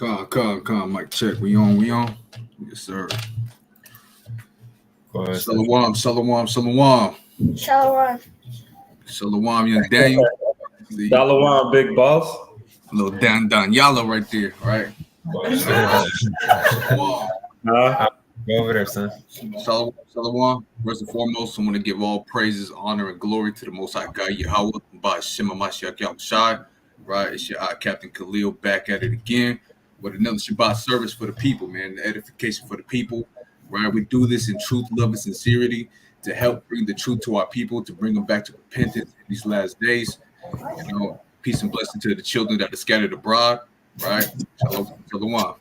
Mic check. We on. Yes, sir. Go ahead, sir. Shalom. Shalom. Shalom, young Daniel. See, Shalom, big boss. little Dan Yellow right there, right? Shalom. Huh? Go over there, son. Shalom. First and foremost, I want to give all praises, honor, and glory to the Most High God Yahweh by Shema Mashiach Yahushai. Right, it's your Captain Khalil back at it again with another Shabbat service for the people, man. The edification for the people. Right, we do this in truth, love, and sincerity to help bring the truth to our people, to bring them back to repentance in these last days. You know, peace and blessing to the children that are scattered abroad. Right, shalom.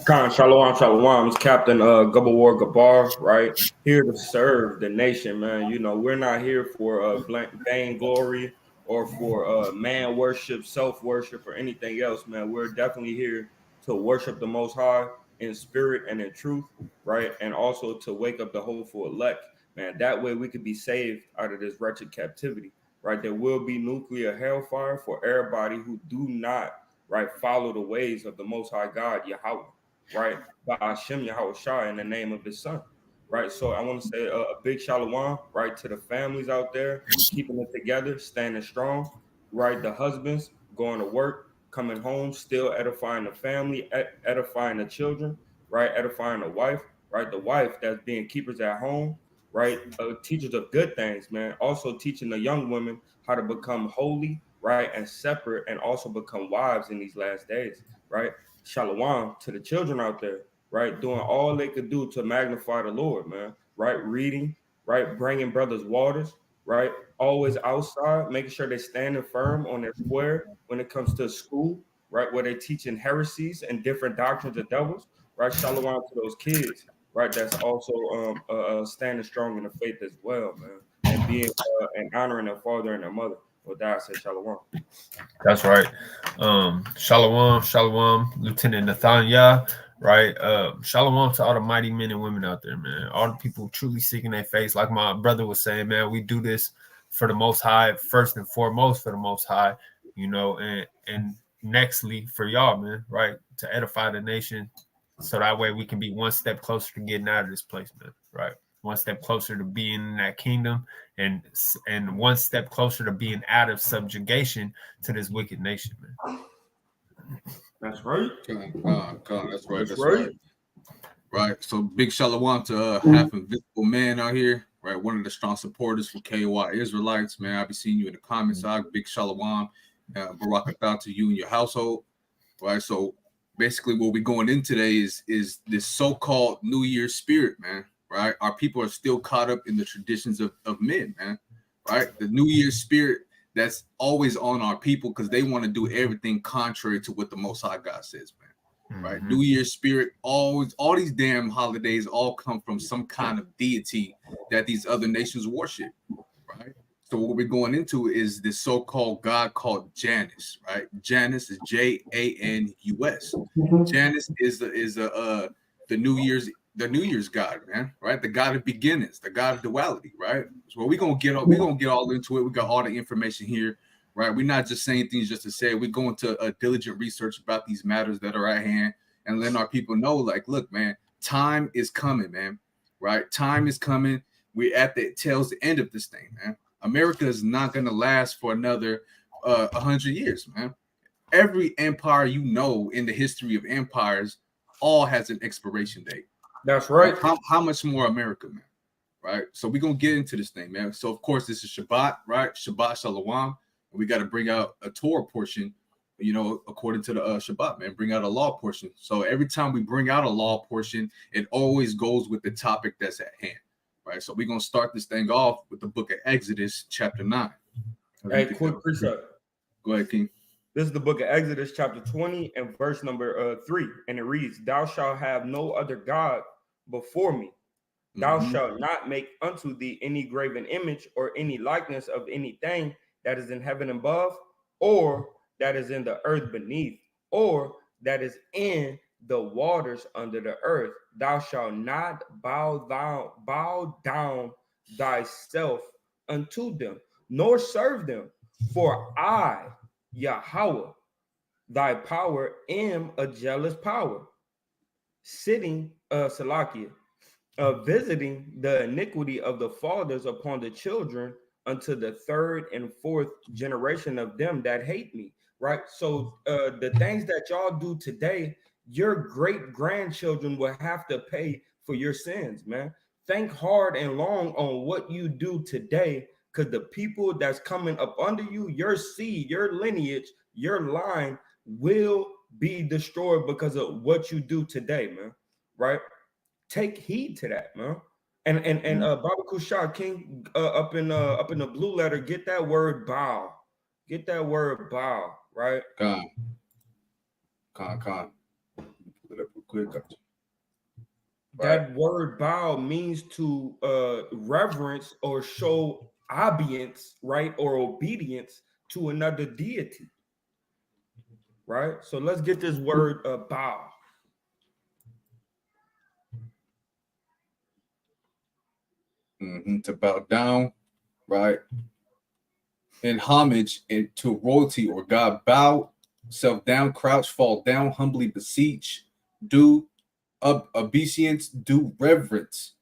Khan, shalom. It's Captain Gabawar Gabar, right? Here to serve the nation, man. You know, we're not here for vain glory or for man worship, self-worship, or anything else, man. We're definitely here to worship the Most High in spirit and in truth, right? And also to wake up the hopeful elect, man. That way we could be saved out of this wretched captivity, right? There will be nuclear hellfire for everybody who do not, right, follow the ways of the Most High God, Yahweh. Right, by Hashem Yahushua in the name of His Son, right? So I want to say a big shalom, right, to the families out there, keeping it together, standing strong, right? The husbands going to work, coming home, still edifying the family, edifying the children, right? Edifying the wife, right? The wife that's being keepers at home, right? Teachers of good things, man. Also teaching the young women how to become holy, right, and separate, and also become wives in these last days, right? Shalom to the children out there, right? Doing all they could do to magnify the Lord, man, right? Reading, right? Bringing brothers waters, right? Always outside, making sure they're standing firm on their square when it comes to school, right? Where they're teaching heresies and different doctrines of devils, right? Shalom to those kids, right? That's also standing strong in the faith as well, man, and being and honoring their father and their mother. With that, I say shalom. That's right. Shalom, Lieutenant Nathaniel. Right. Shalom to all the mighty men and women out there, man. All the people truly seeking their face. Like my brother was saying, man, we do this for the Most High, first and foremost for the Most High, you know, and nextly for y'all, man, right, to edify the nation, so that way we can be one step closer to getting out of this place, man, right? One step closer to being in that kingdom, and one step closer to being out of subjugation to this wicked nation, man. That's right. That's right. Right. So big shalom to half invisible man out here, right? One of the strong supporters for K.O.Y. Israelites, man. I'll be seeing you in the comments. Big shalom, barakatah to you and your household, right? So basically, what we're going in today is this so-called New Year's spirit, man. Right? Our people are still caught up in the traditions of men, man. Right? The New Year's spirit that's always on our people because they want to do everything contrary to what the Most High God says, man. Right? New Year's spirit, all these damn holidays all come from some kind of deity that these other nations worship, right? So what we're going into is this so-called god called Janus, right? Janus is Janus. Janus is the New Year's god, man, right? The god of beginnings, the god of duality, right? So we're gonna get all into it. We got all the information here, right? We're not just saying things just to say it. We're going to a diligent research about these matters that are at hand and letting our people know, like, look, man, time is coming, man, right? Time is coming. We're at the tail's end of this thing, man. America is not going to last for another 100 years, man. Every empire you know in the history of empires all has an expiration date. That's right. How much more America, man? Right? So we're going to get into this thing, man. So, of course, this is Shabbat, right? Shabbat Shalom. And we got to bring out a Torah portion, you know, according to the Shabbat, man. Bring out a law portion. So every time we bring out a law portion, it always goes with the topic that's at hand. Right, so we're gonna start this thing off with the book of Exodus, chapter 9. Hey, quick precept. Go ahead, King. This is the book of Exodus, chapter 20, and verse number 3. And it reads, "Thou shalt have no other God before me. Thou shalt not make unto thee any graven image or any likeness of anything that is in heaven above, or that is in the earth beneath, or that is in the waters under the earth. Thou shalt not bow down thyself unto them, nor serve them. For I, Yahweh, thy power am a jealous power, sitting, Salakia, visiting the iniquity of the fathers upon the children unto the third and fourth generation of them that hate me. Right. So the things that y'all do today, your great grandchildren will have to pay for your sins, man. Think hard and long on what you do today, because the people that's coming up under you, your seed, your lineage, your line will be destroyed because of what you do today, man. Right. Take heed to that, man. And Baba Kushar King, up in the blue letter, get that word bow. Get that word bow, right? Con. Pull it up real quick. Got you. That word bow means to reverence or show obedience, right? Or obedience to another deity. Right? So let's get this word bow. To bow down, right? In homage and to royalty or God, bow self down, crouch, fall down, humbly beseech, do obeisance, do reverence,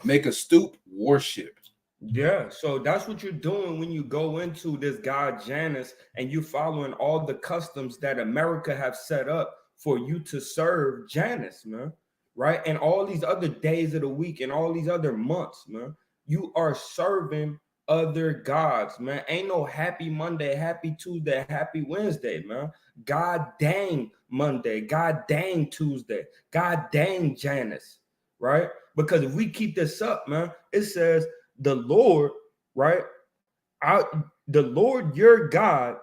make a stoop, worship. Yeah, so that's what you're doing when you go into this god Janus and you following all the customs that America have set up for you to serve Janus, man. Right? And all these other days of the week and all these other months, man. You are serving other gods, man. Ain't no happy Monday, happy Tuesday, happy Wednesday, man. God dang Monday, God dang Tuesday, God dang Janus, right? Because if we keep this up, man, it says the Lord, right? The Lord your God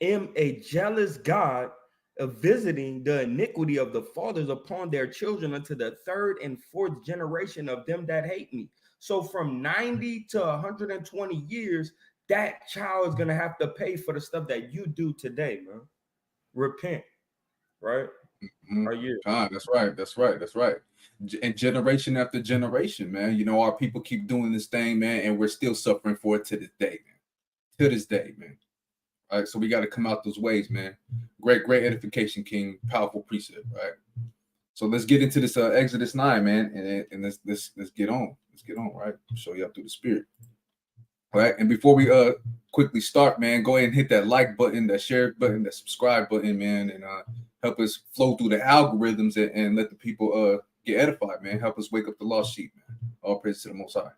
am a jealous God of visiting the iniquity of the fathers upon their children unto the third and fourth generation of them that hate me. So from 90 to 120 years, that child is gonna have to pay for the stuff that you do today, man. Repent, right? Are you? That's right. And generation after generation, man. You know, our people keep doing this thing, man, and we're still suffering for it to this day, man. To this day, man. All right, so we got to come out those ways, man. Great edification, King. Powerful precept, right? So let's get into this Exodus 9, man, and let's get on. Let's get on, right? Show you up through the spirit. All right, and before we quickly start, man, go ahead and hit that like button, that share button, that subscribe button, man, and help us flow through the algorithms and let the people get edified, man. Help us wake up the lost sheep, man. All praise to the Most High.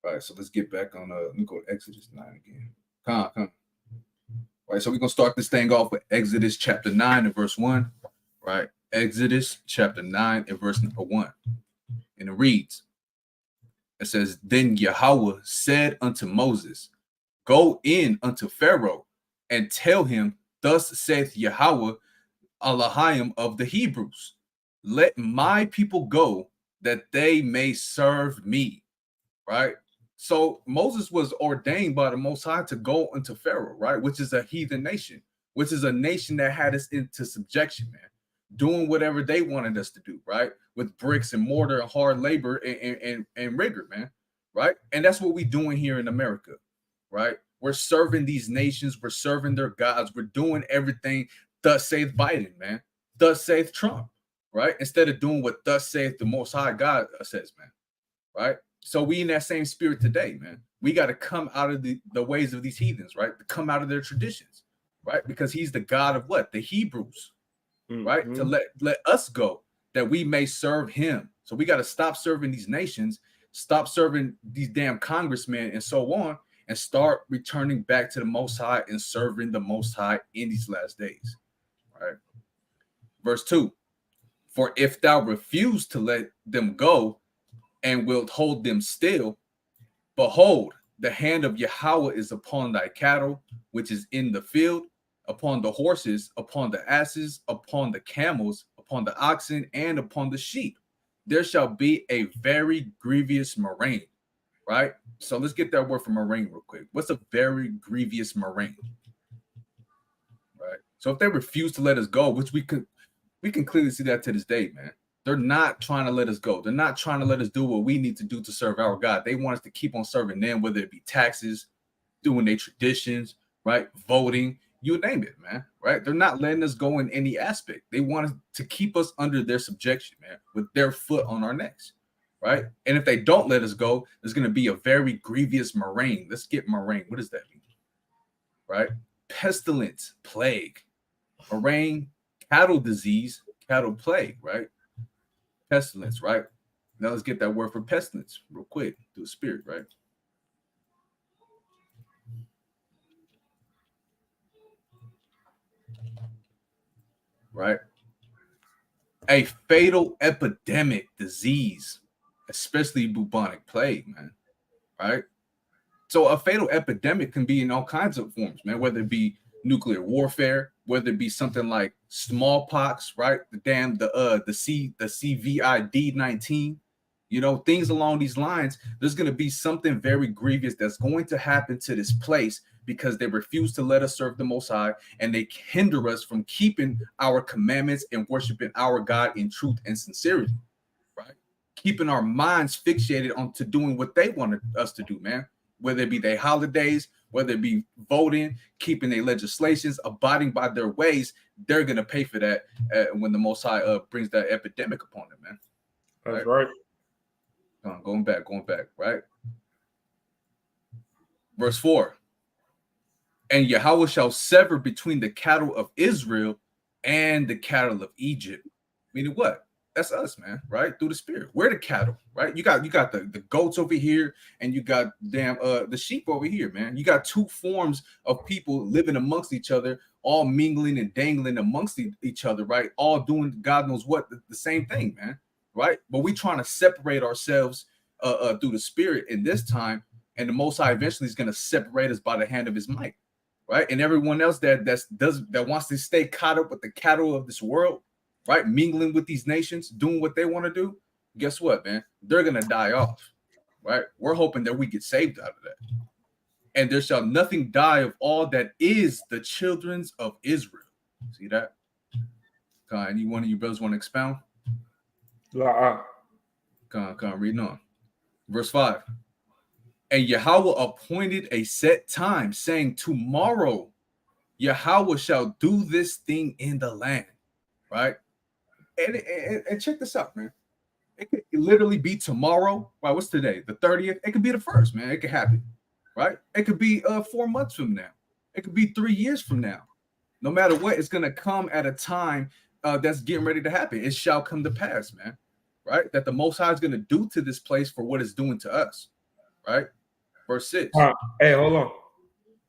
All right, so let's get back on. Let me go to Exodus 9 again. Come. All right, so we're gonna start this thing off with Exodus chapter 9 and verse 1. Right, Exodus chapter 9 and verse number 1, and it reads. It says, then Yahweh said unto Moses, go in unto Pharaoh and tell him, thus saith Yahweh, Elohim of the Hebrews, let my people go that they may serve me. Right? So Moses was ordained by the Most High to go into Pharaoh, right? Which is a heathen nation, which is a nation that had us into subjection, man. Doing whatever they wanted us to do, right? With bricks and mortar and hard labor and rigor, man, right? And that's what we're doing here in America, right? We're serving these nations, we're serving their gods, we're doing everything thus saith Biden, man, thus saith Trump, right? Instead of doing what thus saith the Most High God says, man, right? So we in that same spirit today, man. We got to come out of the ways of these heathens, right? To come out of their traditions, right? Because he's the God of what? The Hebrews. Right? To let us go that we may serve him. So we got to stop serving these nations, stop serving these damn congressmen and so on, and start returning back to the Most High and serving the Most High in these last days. Right? Verse 2. For if thou refuse to let them go and wilt hold them still, behold, the hand of Yahweh is upon thy cattle, which is in the field, upon the horses, upon the asses, upon the camels, upon the oxen, and upon the sheep. There shall be a very grievous murrain, right? So let's get that word for murrain real quick. What's a very grievous murrain? Right? So if they refuse to let us go, which we can clearly see that to this day, man. They're not trying to let us go. They're not trying to let us do what we need to do to serve our God. They want us to keep on serving them, whether it be taxes, doing their traditions, right? Voting, You name it, man, right? They're not letting us go in any aspect. They want to keep us under their subjection, man, with their foot on our necks, right? And if they don't let us go, there's going to be a very grievous murrain. Let's get murrain. What does that mean, right? Pestilence, plague, murrain, cattle disease, cattle plague, right? Pestilence, right? Now let's get that word for pestilence real quick through the spirit, right? Right? A fatal epidemic disease, especially bubonic plague, man. Right? So a fatal epidemic can be in all kinds of forms, man, whether it be nuclear warfare, whether it be something like smallpox, right? The COVID-19, you know, things along these lines. There's going to be something very grievous that's going to happen to this place because they refuse to let us serve the Most High, and they hinder us from keeping our commandments and worshiping our God in truth and sincerity, right? Keeping our minds fixated on to doing what they wanted us to do, man. Whether it be their holidays, whether it be voting, keeping their legislations, abiding by their ways, they're going to pay for that when the Most High brings that epidemic upon them, man. That's right. Going back, right? Verse 4. And Yahweh shall sever between the cattle of Israel and the cattle of Egypt. Meaning what? That's us, man, right? Through the spirit. We're the cattle, right? You got the goats over here, and you got the sheep over here, man. You got two forms of people living amongst each other, all mingling and dangling amongst each other, right? All doing God knows what, the same thing, man, right? But we trying to separate ourselves through the spirit in this time, and the Most High eventually is going to separate us by the hand of His might. Right, and everyone else that wants to stay caught up with the cattle of this world, right, mingling with these nations, doing what they want to do. Guess what, man? They're gonna die off, right? We're hoping that we get saved out of that. And there shall nothing die of all that is the children of Israel. See that? Any one of you brothers want to expound? Come on, reading on. Verse 5. And Yahweh appointed a set time, saying, tomorrow Yahweh shall do this thing in the land, right? And check this out, man. It could literally be tomorrow. Right? What's today? The 30th. It could be the 1st, man. It could happen, right? It could be 4 months from now. It could be 3 years from now. No matter what, it's gonna come at a time that's getting ready to happen. It shall come to pass, man. Right? That the Most High is gonna do to this place for what it's doing to us. Right? Verse 6. Hey, hold on.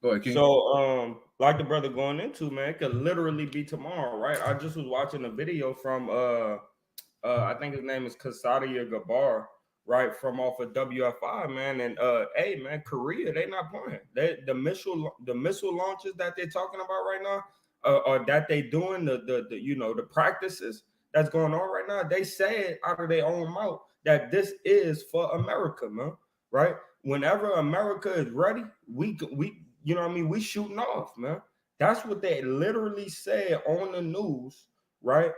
Go ahead, King. So, like the brother going into, man, it could literally be tomorrow, right? I just was watching a video from I think his name is Kasadia Gabar, right, from off of WFI, man. And hey, man, Korea, they not playing. The missile launches that they're talking about right now, or that they doing the practices that's going on right now. They said out of their own mouth that this is for America, man. Right? Whenever America is ready, we you know what I mean, we shooting off, man. That's what they literally said on the news, right?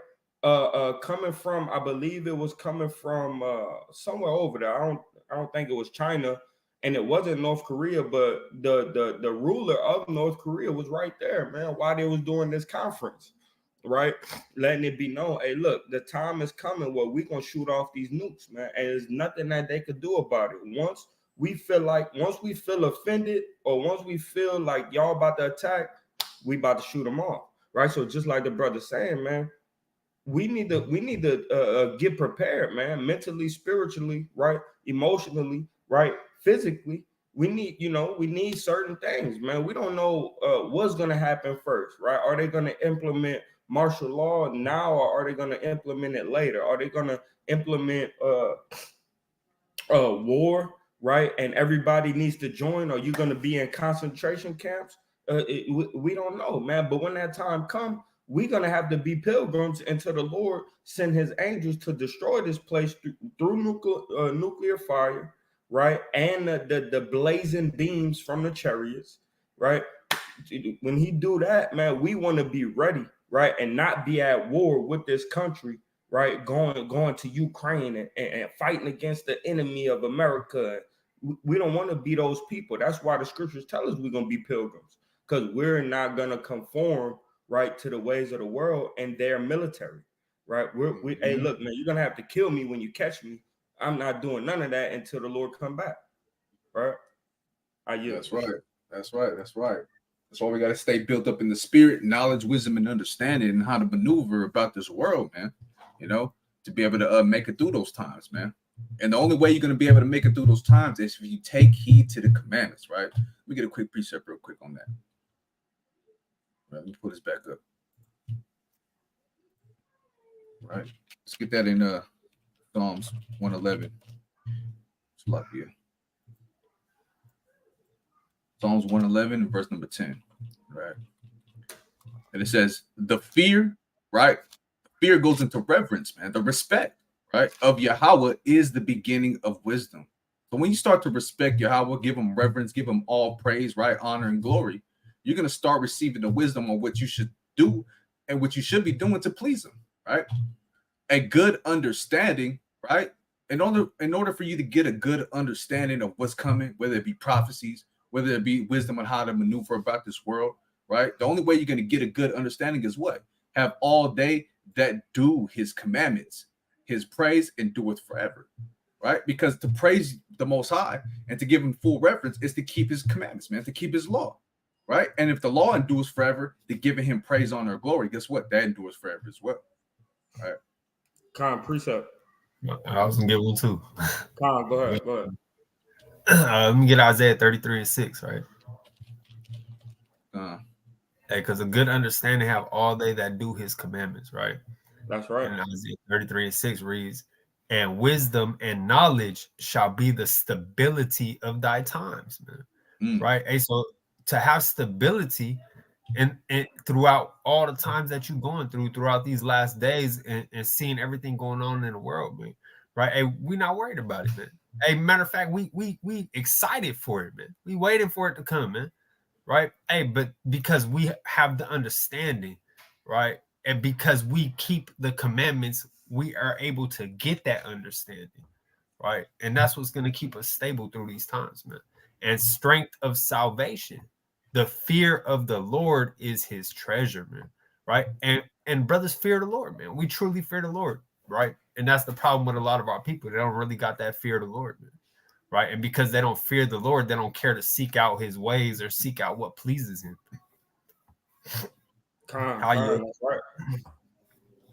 Coming from, I believe it was coming from somewhere over there. I don't think it was China, and it wasn't North Korea, but the ruler of North Korea was right there, man, while they was doing this conference, right? Letting it be known, hey, look, the time is coming where we're gonna shoot off these nukes, man, and there's nothing that they could do about it. Once we feel offended, or once we feel like y'all about to attack, we about to shoot them off, right? So just like the brother saying, man, we need to get prepared, man, mentally, spiritually, right, emotionally, right, physically. We need certain things, man. We don't know what's gonna happen first, right? Are they gonna implement martial law now, or are they gonna implement it later? Are they gonna implement war? Right, and everybody needs to join. Are you going to be in concentration camps? We don't know, man. But when that time comes, we're going to have to be pilgrims until the Lord send His angels to destroy this place through nuclear fire, right? And the blazing beams from the chariots, right? When He do that, man, we want to be ready, right, and not be at war with this country. Right, going to Ukraine and fighting against the enemy of America. We don't want to be those people. That's why the scriptures tell us we're going to be pilgrims. because we're not gonna conform right to the ways of the world and their military, right? Hey, look, man, you're gonna have to kill me when you catch me. I'm not doing none of that until the Lord come back, right? That's right. That's right. That's right. That's why we got to stay built up in the spirit, knowledge, wisdom, and understanding, and how to maneuver about this world, man. You know, to be able to make it through those times, man. And the only way you're going to be able to make it through those times is if you take heed to the commandments, right? Let me get a quick precept real quick on that. Right, let me put this back up. Right. Let's get that in Psalms 111. It's a lot here. Psalms 111, verse number 10. Right. And it says, the fear, right? Fear goes into reverence, man. The respect, right, of Yahweh is the beginning of wisdom. So when you start to respect Yahweh, give him reverence, give him all praise, right, honor, and glory, you're going to start receiving the wisdom on what you should do and what you should be doing to please him, right? A good understanding, right? In order for you to get a good understanding of what's coming, whether it be prophecies, whether it be wisdom on how to maneuver about this world, right? The only way you're going to get a good understanding is what? Have all day that do his commandments, his praise, and do it forever, right? Because to praise the Most High and to give him full reverence is to keep his commandments, man, to keep his law, right? And if the law endures forever, to giving him praise, honor, or glory, guess what? That endures forever as well, right? Con, precept. I was gonna get one too. Con, go ahead. Go ahead. Let me get Isaiah 33:6, right? Hey, because a good understanding have all they that do his commandments, right? That's right. And Isaiah 33:6 reads, and wisdom and knowledge shall be the stability of thy times, man. Right? Hey, so to have stability and throughout all the times that you're going throughout these last days and seeing everything going on in the world, man. Right? Hey, we're not worried about it, man. Hey, matter of fact, we excited for it, man. We waiting for it to come, man. Right? Hey, but because we have the understanding, right? And because we keep the commandments, we are able to get that understanding, right? And that's what's going to keep us stable through these times, man. And strength of salvation. The fear of the Lord is his treasure, man. Right? And brothers fear the Lord, man. We truly fear the Lord, right? And that's the problem with a lot of our people. They don't really got that fear of the Lord, man. Right? And because they don't fear the Lord, they don't care to seek out his ways or seek out what pleases him. That's right.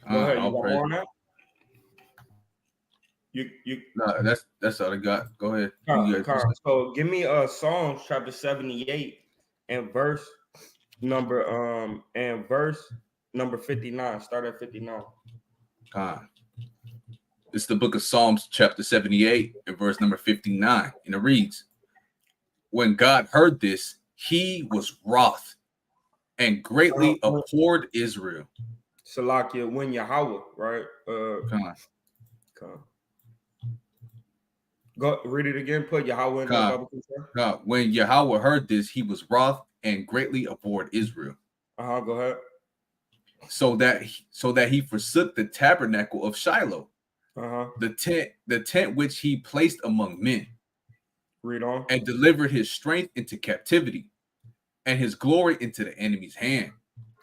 Go ahead. You got more on that? You no, that's all I got. Go ahead. So give me Psalms chapter 78 and verse number 59. Start at 59. It's the book of Psalms chapter 78 and verse number 59. And it reads, when God heard this, he was wroth and greatly abhorred Israel. Salakia, when Yahweh, right? Go read it again. Put Yahweh in the Bible. When Yahweh heard this, he was wroth and greatly abhorred Israel. Go ahead. So that he forsook the tabernacle of Shiloh, the tent which he placed among men. Read on. And delivered his strength into captivity, and his glory into the enemy's hand.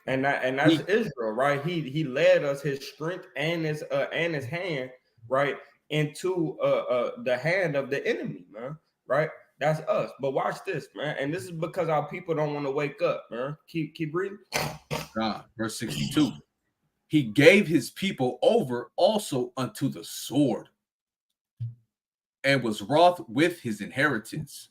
And that's Israel, right? He led us, his strength and his hand, right, into the hand of the enemy, man. Right? That's us. But watch this, man. And this is because our people don't want to wake up, man. Keep reading. Verse 62. He gave his people over also unto the sword, and was wroth with his inheritance.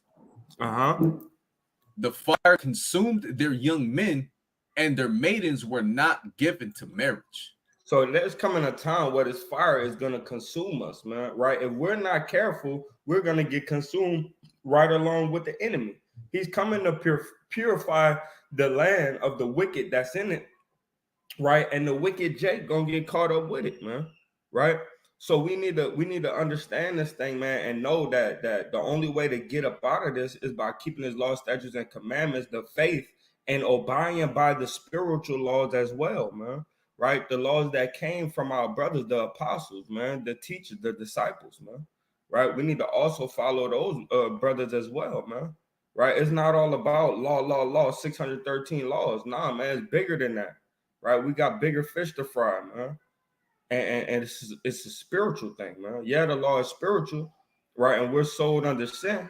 The fire consumed their young men, and their maidens were not given to marriage. So there's coming a time where this fire is going to consume us, man, right? If we're not careful, we're going to get consumed right along with the enemy. He's coming to purify the land of the wicked that's in it, right? And the wicked Jake going to get caught up with it, man, right? So we need to understand this thing, man, and know that the only way to get up out of this is by keeping his laws, statutes, and commandments, the faith, and obeying by the spiritual laws as well, man. Right? The laws that came from our brothers, the apostles, man, the teachers, the disciples, man. Right? We need to also follow those brothers as well, man. right? It's not all about law, 613 laws. Nah, man, it's bigger than that, right? We got bigger fish to fry, man. And it's a spiritual thing, man. Yeah, the law is spiritual, right? And we're sold under sin,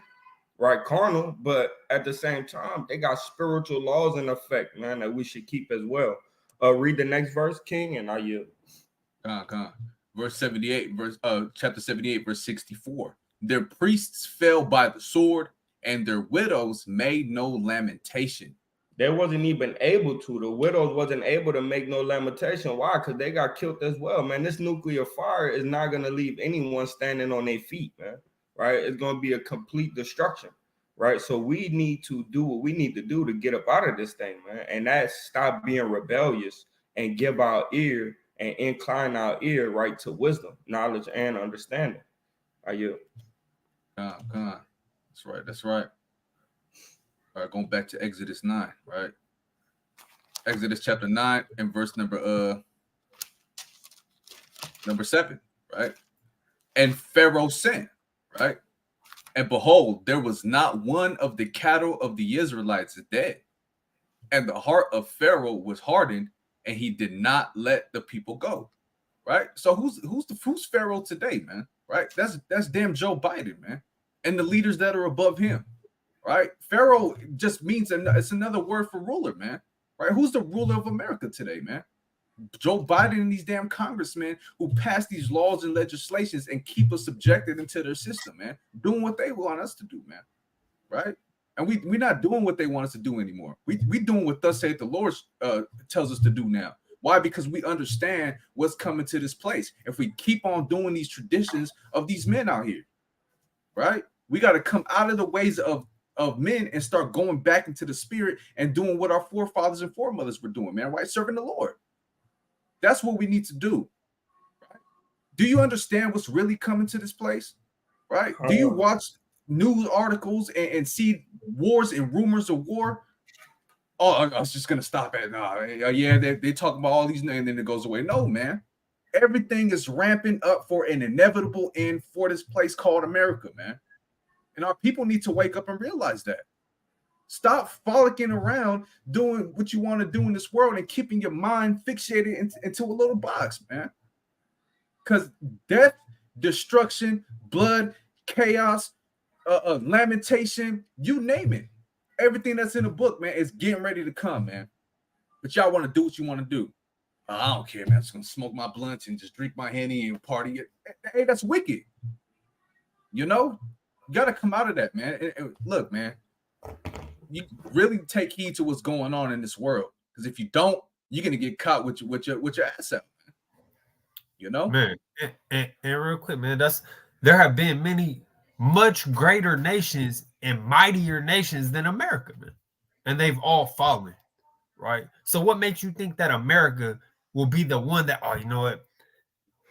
right? Carnal, but at the same time, they got spiritual laws in effect, man, that we should keep as well. Read the next verse, King, and I yield. Verse 78, chapter 78, verse 64. Their priests fell by the sword, and their widows made no lamentation. They wasn't even able to. The widows wasn't able to make no lamentation. Why? Because they got killed as well, man. This nuclear fire is not going to leave anyone standing on their feet, man. Right? It's going to be a complete destruction. Right? So we need to do what we need to do to get up out of this thing, man. And that's stop being rebellious and give our ear and incline our ear, right, to wisdom, knowledge, and understanding. Are you? That's right. That's right. All right, going back to Exodus 9, right? Exodus chapter 9 and verse number 7, right? And Pharaoh sinned, right? And behold, there was not one of the cattle of the Israelites dead. And the heart of Pharaoh was hardened, and he did not let the people go. Right? So who's Pharaoh today, man? Right? That's damn Joe Biden, man, and the leaders that are above him. Right? Pharaoh just means it's another word for ruler, man. Right? Who's the ruler of America today, man? Joe Biden and these damn congressmen who pass these laws and legislations and keep us subjected into their system, man, doing what they want us to do, man. Right? And we're not doing what they want us to do anymore. We doing what thus saith the Lord tells us to do now. Why? Because we understand what's coming to this place. If we keep on doing these traditions of these men out here, right? We got to come out of the ways of men and start going back into the spirit and doing what our forefathers and foremothers were doing, man, right? Serving the Lord. That's what we need to do. Right? Do you understand what's really coming to this place? Right? Do you watch news articles and see wars and rumors of war? Oh, I was just gonna stop at yeah, they talk about all these and then it goes away. No, man. Everything is ramping up for an inevitable end for this place called America, man. And our people need to wake up and realize that. Stop frolicking around doing what you want to do in this world and keeping your mind fixated into a little box, man. Because death, destruction, blood, chaos, lamentation, you name it. Everything that's in the book, man, is getting ready to come, man. But y'all want to do what you want to do. I don't care, man. I'm just going to smoke my blunts and just drink my Henny and party. Hey, that's wicked. You know? You got to come out of that, man. And look, man, you really take heed to what's going on in this world. Because if you don't, you're going to get caught with your ass out, man. You know? Man, and real quick, man, there have been many much greater nations and mightier nations than America, man. And they've all fallen, right? So what makes you think that America will be the one that, oh, you know what?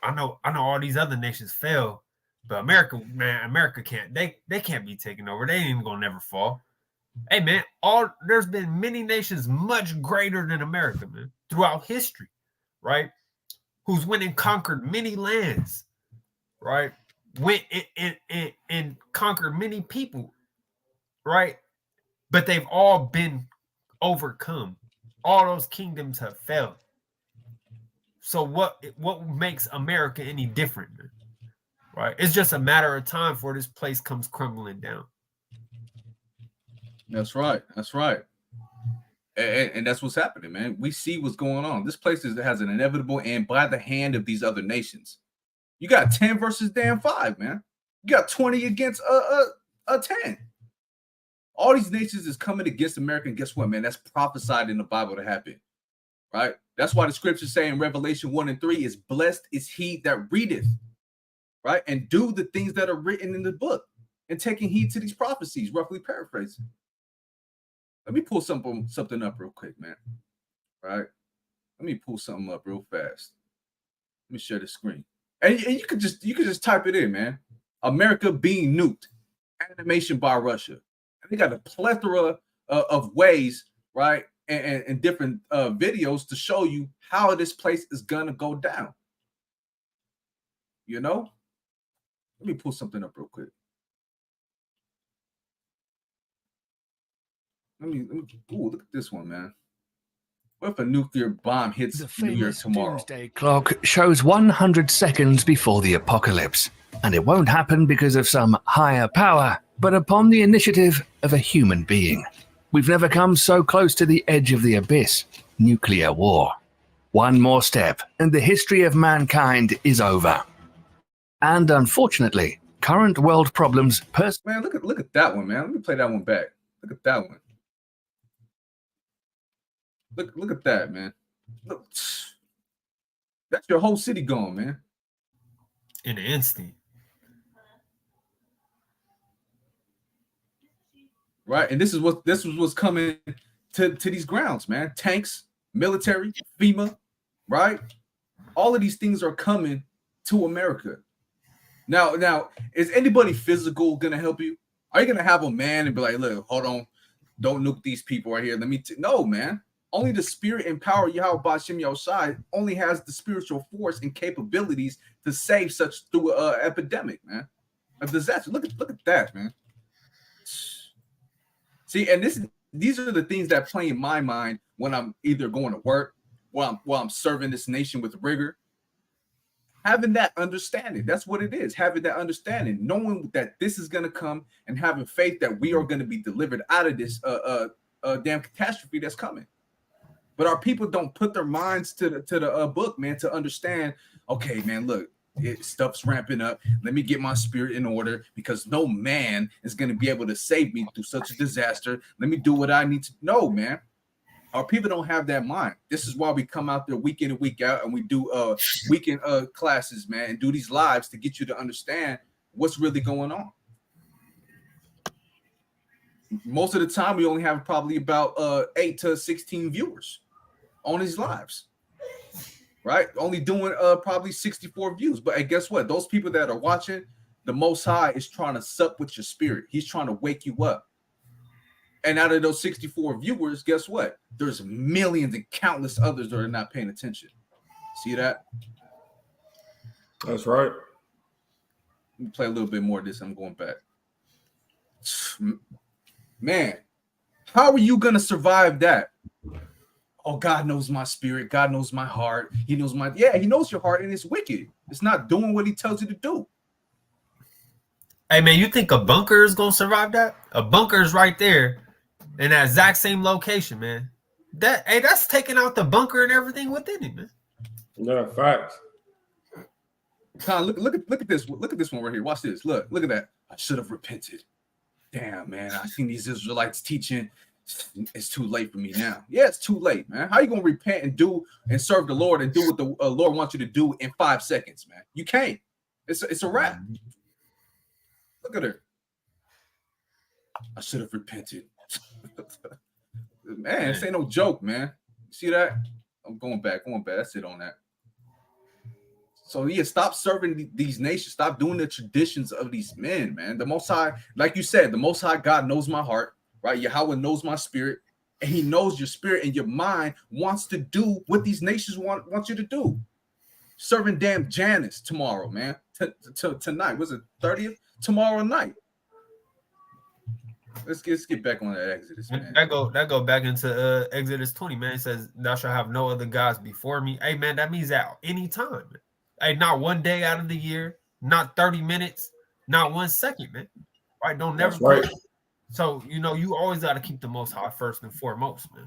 I know all these other nations fell, but America, man, America can't. They can't be taken over. They ain't even gonna never fall. Hey, man, there's been many nations much greater than America, man, throughout history, right? Who's went and conquered many lands, right? Went and conquered many people, right? But they've all been overcome. All those kingdoms have failed. So what makes America any different, man? Right? It's just a matter of time before this place comes crumbling down. That's right. That's right. And that's what's happening, man. We see what's going on. This place has an inevitable end by the hand of these other nations. You got 10 versus damn 5, man. You got 20 against a 10. All these nations is coming against America, and guess what, man? That's prophesied in the Bible to happen, right? That's why the scriptures say in Revelation 1 and 3 is blessed is he that readeth, right? And do the things that are written in the book and taking heed to these prophecies, roughly paraphrasing. Let me pull something up real quick, man. Right? Let me pull something up real fast. Let me share the screen. And you could just type it in, man. America being nuked. Animation by Russia. And they got a plethora of ways, right? And different videos to show you how this place is gonna go down. You know? Let me pull something up real quick. Ooh, look at this one, man. What if a nuclear bomb hits The New York famous tomorrow? doomsday clock shows 100 seconds before the apocalypse, and it won't happen because of some higher power, but upon the initiative of a human being. We've never come so close to the edge of the abyss, nuclear war. One more step, and the history of mankind is over. And unfortunately, current world problems Man, look at that one, man. Let me play that one back. Look at that one. Look at that, man. Look, that's your whole city gone, man. In an instant. Right, and this is what's coming to these grounds, man. Tanks, military, FEMA, right? All of these things are coming to America. Now, is anybody physical gonna help you? Are you gonna have a man and be like, look, hold on, don't nuke these people right here? No, man. Only the spirit and power Yahweh Bashim Yoshai only has the spiritual force and capabilities to save such through an epidemic, man. A disaster. Look at that, man. See, and these are the things that play in my mind when I'm either going to work, while I'm serving this nation with rigor. Having that understanding, that's what it is. Having that understanding, knowing that this is going to come, and having faith that we are going to be delivered out of this damn catastrophe that's coming. But our people don't put their minds to the book, man, to understand. Okay, man, look, stuff's ramping up. Let me get my spirit in order, because no man is going to be able to save me through such a disaster. Let me do what I need to. No, man. Our people don't have that mind. This is why we come out there week in and week out, and we do weekend classes, man, and do these lives to get you to understand what's really going on. Most of the time, we only have probably about 8 to 16 viewers on these lives, right? Only doing probably 64 views. But guess what? Those people that are watching, the Most High is trying to sup with your spirit. He's trying to wake you up. And out of those 64 viewers, guess what? There's millions and countless others that are not paying attention. See that? That's right. Let me play a little bit more of this. I'm going back. Man, how are you going to survive that? Oh, God knows my spirit. God knows my heart. He knows he knows your heart, and it's wicked. It's not doing what he tells you to do. Hey, man, you think a bunker is going to survive that? A bunker is right there in that exact same location, man. That's taking out the bunker and everything within it, man. Yeah, facts. Con, look at this. Look at this one right here. Watch this. Look at that. I should have repented. Damn, man. I seen these Israelites teaching. It's too late for me now. Yeah, it's too late, man. How you gonna repent and do and serve the Lord and do what the Lord wants you to do in 5 seconds, man? You can't. It's a wrap. Look at her. I should have repented. Man, this ain't no joke, man. See that? I'm going back. That's it on that. So yeah, stop serving these nations. Stop doing the traditions of these men, man. The Most High, like you said, the Most High God knows my heart, right? Yahweh knows my spirit, and He knows your spirit and your mind wants to do what these nations want you to do. Serving damn Janus tomorrow, man. Tonight was it 30th? Tomorrow night. Let's get back on that Exodus, man. That go back into Exodus 20, man. It says, "Thou shalt have no other gods before me." Hey, man, that means at any time. Man. Hey, not one day out of the year, not 30 minutes, not 1 second, man. Right? Don't never. That's right. So you always got to keep the Most High first and foremost, man.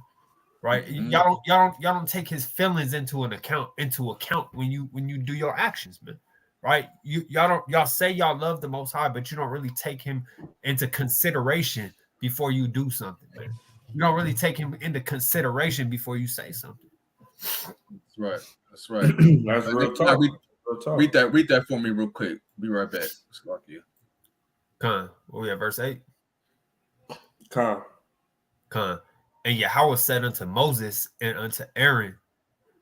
Right? Mm-hmm. Y'all don't take His feelings into account when you do your actions, man. Right? Y'all say y'all love the Most High, but you don't really take Him into consideration before you do something, man. You don't really take Him into consideration before you say something. That's right. That's right. That's real talk. Read that for me real quick. Be right back. Con. What we at, verse 8? Con. And Yahweh said unto Moses and unto Aaron,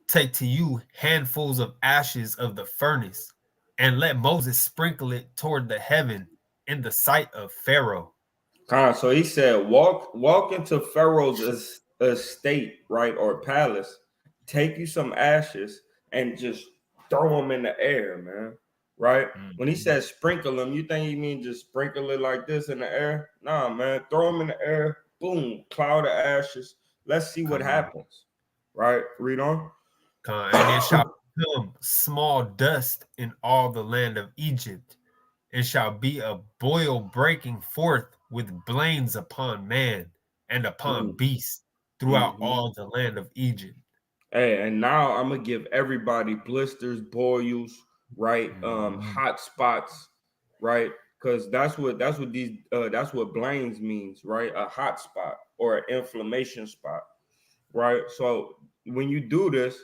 take to you handfuls of ashes of the furnace, and let Moses sprinkle it toward the heaven in the sight of Pharaoh. So he said, walk into Pharaoh's estate, right, or palace, take you some ashes and just throw them in the air, man. Right? Mm-hmm. When he says sprinkle them, you think he means just sprinkle it like this in the air? Nah, man, throw them in the air, boom, cloud of ashes. Let's see what happens. Right? Read on. And it shall become small dust in all the land of Egypt, and shall be a boil breaking forth with blains upon man and upon beast throughout all the land of Egypt. Hey, and now I'm gonna give everybody blisters, boils, right? Hot spots, right? Because that's what blains means, right? A hot spot or an inflammation spot, right? So when you do this,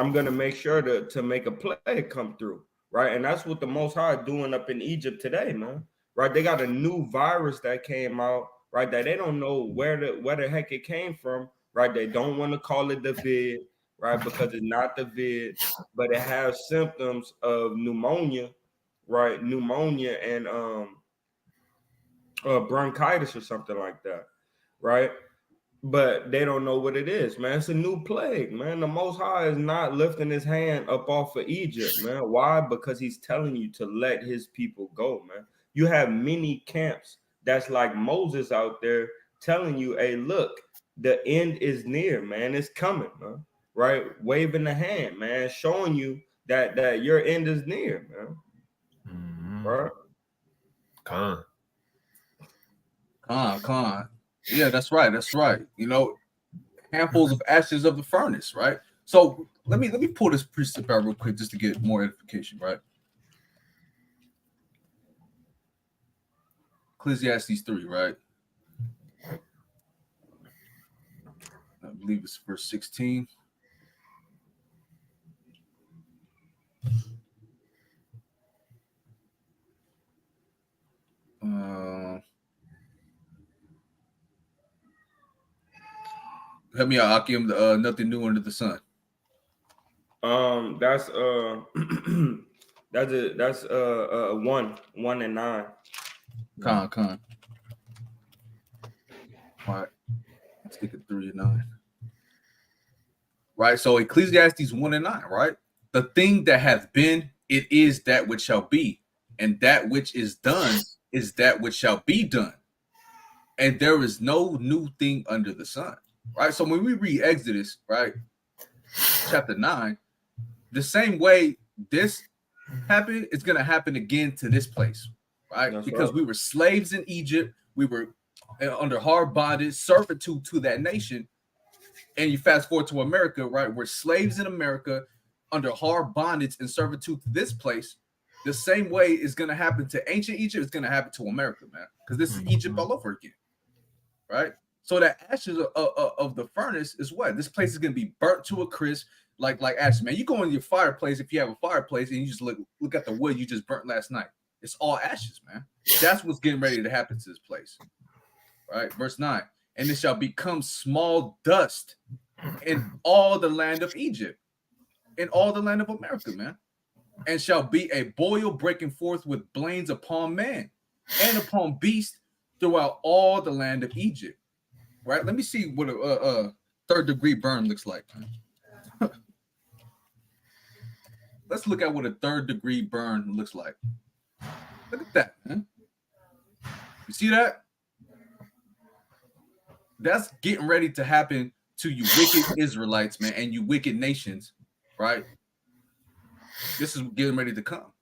I'm gonna make sure to make a plague come through, right? And that's what the Most High doing up in Egypt today, man. Right? They got a new virus that came out, right? That they don't know where the heck it came from, right? They don't want to call it the vid, right? Because it's not the vid, but it has symptoms of pneumonia, right? Pneumonia and bronchitis or something like that, right? But they don't know what it is, man. It's a new plague, man. The Most High is not lifting his hand up off of Egypt, man. Why? Because he's telling you to let his people go, man. You have many camps that's like Moses out there telling you, hey, look, the end is near, man. It's coming, man. Right? Waving the hand, man, showing you that your end is near, man. Right? Con. Yeah, that's right. That's right. You know, handfuls of ashes of the furnace, right? So let me pull this precept out real quick just to get more edification, right? Ecclesiastes 3, right? I believe it's verse 16. Help me out, Akim. Nothing new under the sun. That's that's 1 and 9. Con. All right, let's stick at 3 and 9. Right, so Ecclesiastes 1 and 9, right? The thing that hath been, it is that which shall be, and that which is done is that which shall be done. And there is no new thing under the sun. Right. So when we read Exodus, right, chapter 9, the same way this happened, it's gonna happen again to this place, right? That's because right. We were slaves in Egypt, we were under hard bondage, servitude to that nation. And you fast forward to America, right? We're slaves in America under hard bondage and servitude to this place. The same way is gonna happen to ancient Egypt, it's gonna happen to America, man, because this is Egypt all over again, right? So that ashes of the furnace is what? This place is gonna be burnt to a crisp, like ashes, man. You go in your fireplace if you have a fireplace and you just look at the wood you just burnt last night. It's all ashes, man. That's what's getting ready to happen to this place, right? Verse 9, and it shall become small dust in all the land of Egypt, in all the land of America, man, and shall be a boil breaking forth with blains upon man and upon beast throughout all the land of Egypt. Right? Let me see what a third degree burn looks like. Let's look at what a third degree burn looks like. Look at that, man. You see that? That's getting ready to happen to you wicked Israelites, man, and you wicked nations, right? This is getting ready to come.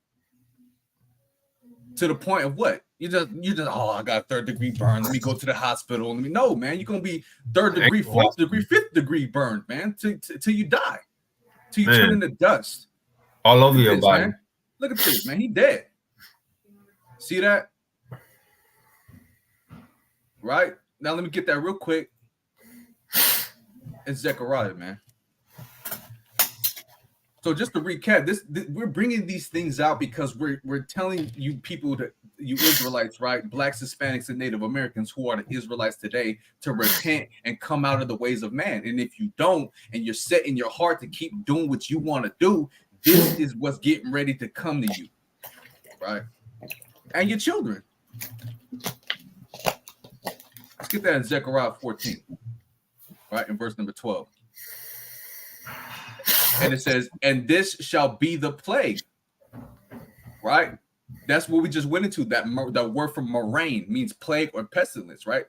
To the point of what? You just oh, I got a third degree burn. Let me go to the hospital. No, man, you're gonna be third degree, fourth degree, fifth degree burned, man, till you die, till you turn into dust. All over your body. Man. Look at this, man. He dead. See that? Right? Now let me get that real quick. It's Zechariah, man. So just to recap, this we're bringing these things out because we're telling you people, that you Israelites, right, Blacks, Hispanics, and Native Americans who are the Israelites today, to repent and come out of the ways of man. And if you don't, and you're set in your heart to keep doing what you want to do, this is what's getting ready to come to you, right? And your children. Let's get that in Zechariah 14, right, in verse number 12. And it says, and this shall be the plague, right? That's what we just went into. That word from moraine means plague or pestilence, right?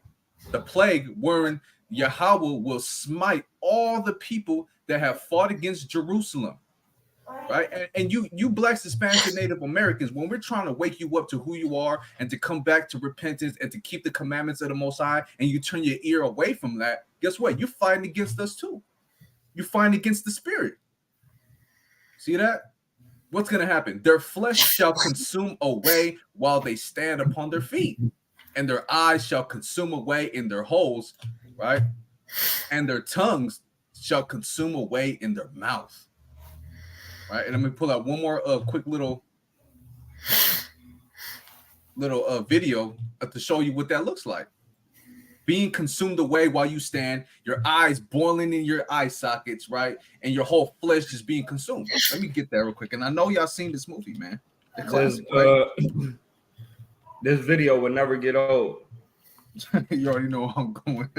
the plague wherein Yahweh will smite all the people that have fought against Jerusalem. Right. And you blacks, Hispanics, and Native Americans, when we're trying to wake you up to who you are and to come back to repentance and to keep the commandments of the Most High, and you turn your ear away from that, guess what? You're fighting against us too. You're fighting against the spirit. See that? What's going to happen? Their flesh shall consume away while they stand upon their feet, and their eyes shall consume away in their holes, right? And their tongues shall consume away in their mouth. Right, and let me pull out one more quick little video to show you what that looks like. Being consumed away while you stand, your eyes boiling in your eye sockets, right, and your whole flesh just being consumed. Let me get that real quick. And I know y'all seen this movie, man. The classic, right? This video would never get old. You already know where I'm going.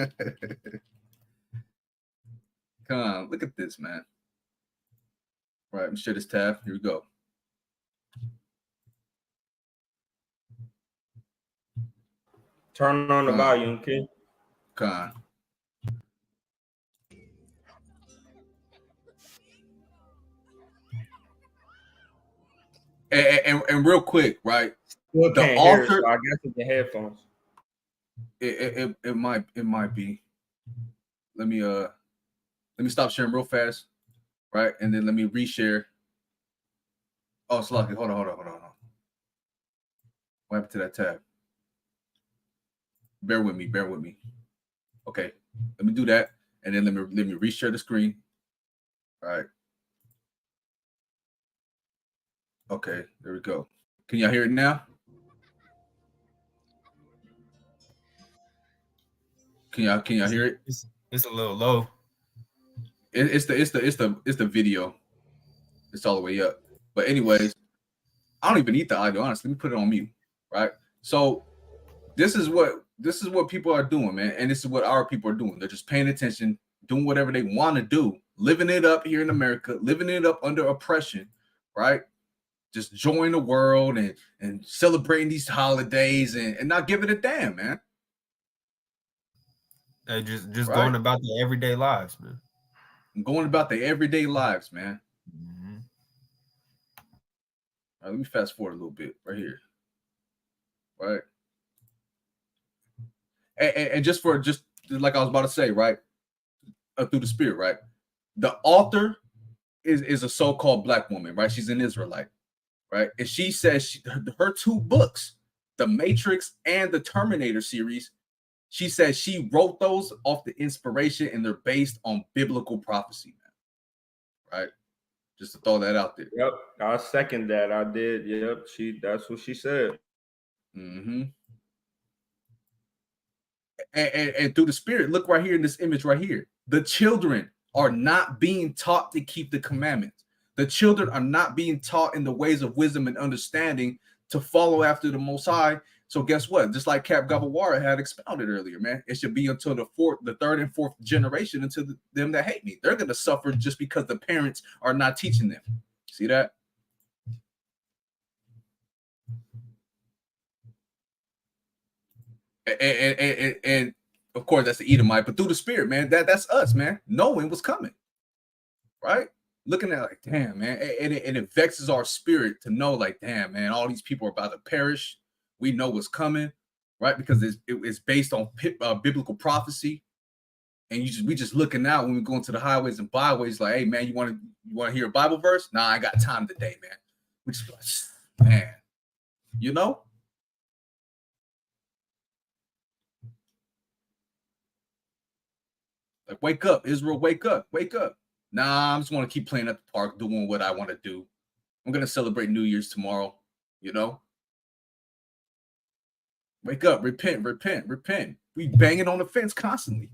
Come on, look at this, man. All right, let me share this tab. Here we go. Turn on the volume, okay? Come on. And real quick, right? Still can't hear it, so I guess it's the headphones. It might be. Let me stop sharing real fast, right? And then let me reshare. Oh, Slocky, hold on. What happened to that tab? Bear with me. Okay, let me do that, and then let me reshare the screen. All right. Okay, there we go. Can y'all hear it now? Can y'all hear it? It's a little low. It's the video. It's all the way up. But anyways, I don't even need the audio, honestly. Let me put it on mute, right? So this is what people are doing, man. And this is what our people are doing. They're just paying attention, doing whatever they want to do, living it up here in America, living it up under oppression, right? Just join the world and celebrating these holidays and not giving a damn, man. Just right? Going about their everyday lives, man. Going about their everyday lives, man. Mm-hmm. All right, let me fast forward a little bit right here. Right. And just like I was about to say, right? Through the spirit, right? The author is a so-called black woman, right? She's an Israelite, right? And she says her two books, The Matrix and the Terminator series, she says she wrote those off the inspiration and they're based on biblical prophecy, man. Right? Just to throw that out there. Yep, I second that. I did. Yep, that's what she said. Mm-hmm. And through the spirit, look right here in this image right here. The children are not being taught to keep the commandments. The children are not being taught in the ways of wisdom and understanding to follow after the Most High. So guess what? Just like K.O.Y had expounded earlier, man, it should be until the third and fourth generation, until them that hate me. They're going to suffer just because the parents are not teaching them. See that? And of course, that's the Edomite, but through the spirit, man, that's us, man, knowing what's coming, right? Looking at like, damn, man, and it vexes our spirit to know, like, damn, man, all these people are about to perish. We know what's coming, right? Because it's based on biblical prophecy, and we just looking out when we go into the highways and byways, like, hey, man, you want to hear a Bible verse? Nah, I ain't got time today, man. We just like, man, you know. Like, wake up, Israel, wake up. Nah, I'm just want to keep playing at the park, doing what I want to do. I'm going to celebrate New Year's tomorrow, you know? Wake up, repent. We banging on the fence constantly.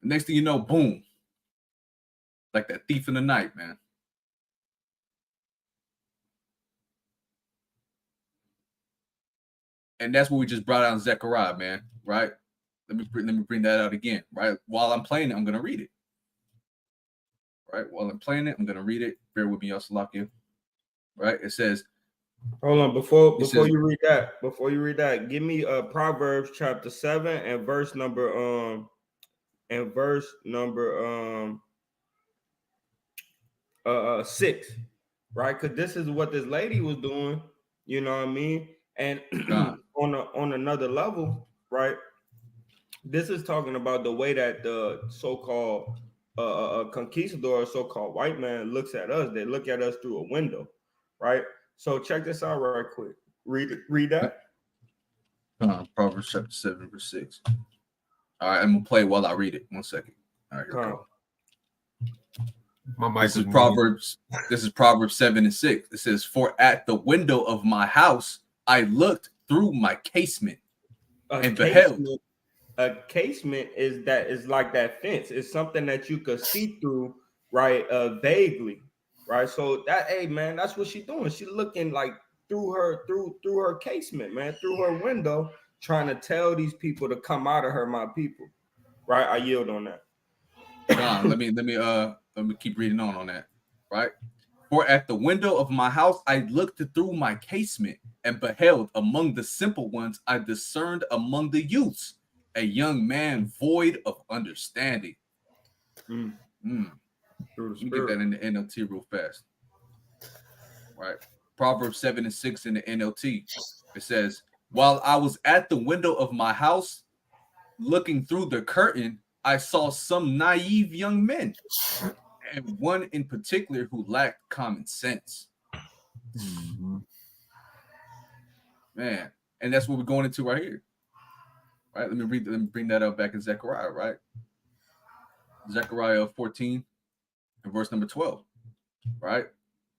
The next thing you know, boom. Like that thief in the night, man. And that's what we just brought out in Zechariah, man, right? Let me bring that out again, right? While I'm playing it, I'm going to read it. Right? While I'm playing it, I'm going to read it. Bear with me, Salakia. Right? It says, Hold on, before says, you read that, give me Proverbs chapter 7 and verse number 6, right? Because this is what this lady was doing, you know what I mean? And on another level, right? This is talking about the way that the so-called conquistador, so-called white man looks at us. They look at us through a window, right? So check this out right quick. Read that. Proverbs chapter 7, verse 6. All right, I'm gonna play while I read it. 1 second. All right, here we go. This is Proverbs. This is Proverbs 7 and 6. It says, "For at the window of my house I looked through my casement and beheld." A casement is like that fence. It's something that you could see through, right? Vaguely, right? So that, hey man, that's what she's doing. She's looking like through her casement, man, through her window, trying to tell these people to come out of her, my people. Right? I yield on that. Let me keep reading on that. Right? For at the window of my house I looked through my casement and beheld among the simple ones I discerned among the youths a young man void of understanding. Let me get that in the NLT real fast. Right. Proverbs 7 and 6 in the NLT. It says, "While I was at the window of my house, looking through the curtain, I saw some naive young men, and one in particular who lacked common sense." Man, and that's what we're going into right here. Right, let me bring that up back in Zechariah, right? Zechariah 14 and verse number 12, right?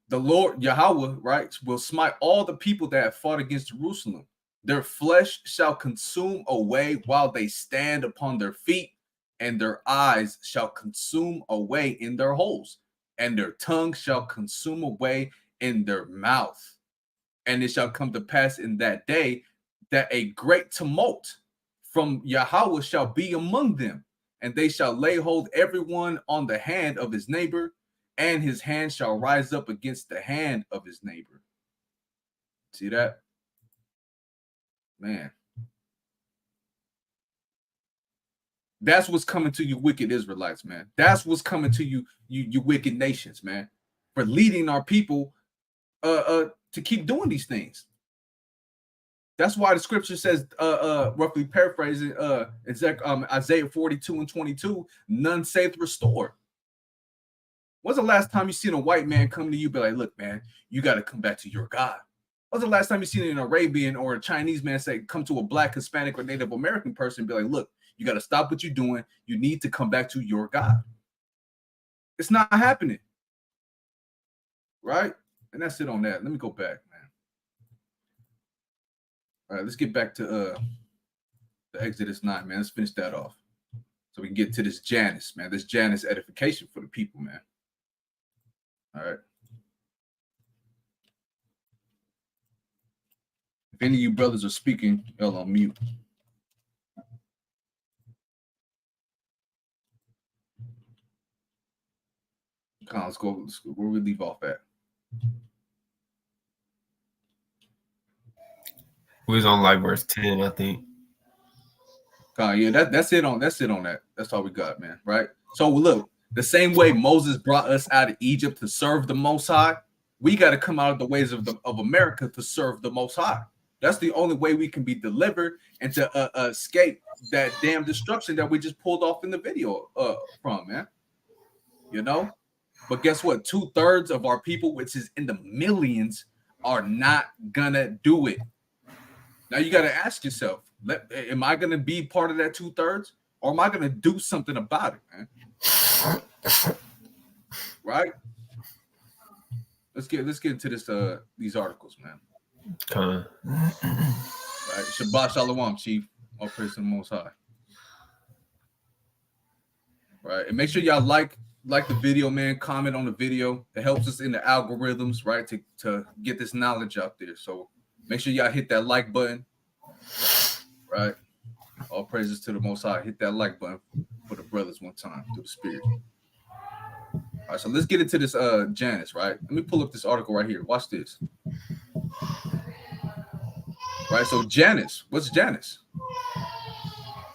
The Lord Yahweh, right, will smite all the people that have fought against Jerusalem. Their flesh shall consume away while they stand upon their feet, and their eyes shall consume away in their holes, and their tongue shall consume away in their mouth. And it shall come to pass in that day that a great tumult from Yahweh shall be among them, and they shall lay hold everyone on the hand of his neighbor, and his hand shall rise up against the hand of his neighbor. See that? Man. That's what's coming to you wicked Israelites, man. That's what's coming to you, you wicked nations, man, for leading our people to keep doing these things. That's why the scripture says, roughly paraphrasing, Isaiah 42 and 22, none saith restore. When's the last time you seen a white man come to you be like, look, man, you got to come back to your God? When's the last time you seen an Arabian or a Chinese man say, come to a Black, Hispanic, or Native American person and be like, look, you got to stop what you're doing. You need to come back to your God. It's not happening. Right? And that's it on that. Let me go back, man. All right, let's get back to the Exodus 9, man. Let's finish that off so we can get to this Janus, man. This Janus edification for the people, man. All right. If any of you brothers are speaking, y'all on mute. Let's go where we leave off at. We was on like verse 10, I think. Yeah, that's it on that. That's all we got, man. Right. So look, the same way Moses brought us out of Egypt to serve the Most High, we got to come out of the ways of America to serve the Most High. That's the only way we can be delivered and to escape that damn destruction that we just pulled off in the video from, man. You know. But guess what? 2/3 of our people, which is in the millions, are not gonna do it. Now you got to ask yourself, am I gonna be part of that 2/3, or am I gonna do something about it, man? Right? Let's get into this these articles, man. Right. Shabbat Shalom, Chief. All praise to the Most High. Right, and make sure y'all like the video, man. Comment on the video. It helps us in the algorithms, right, to get this knowledge out there. So make sure y'all hit that like button. Right. All praises to the Most High. Hit that like button for the brothers one time through the Spirit. All right, so let's get into this Janus, right? Let me pull up this article right here. Watch this. right? So Janus, what's Janus?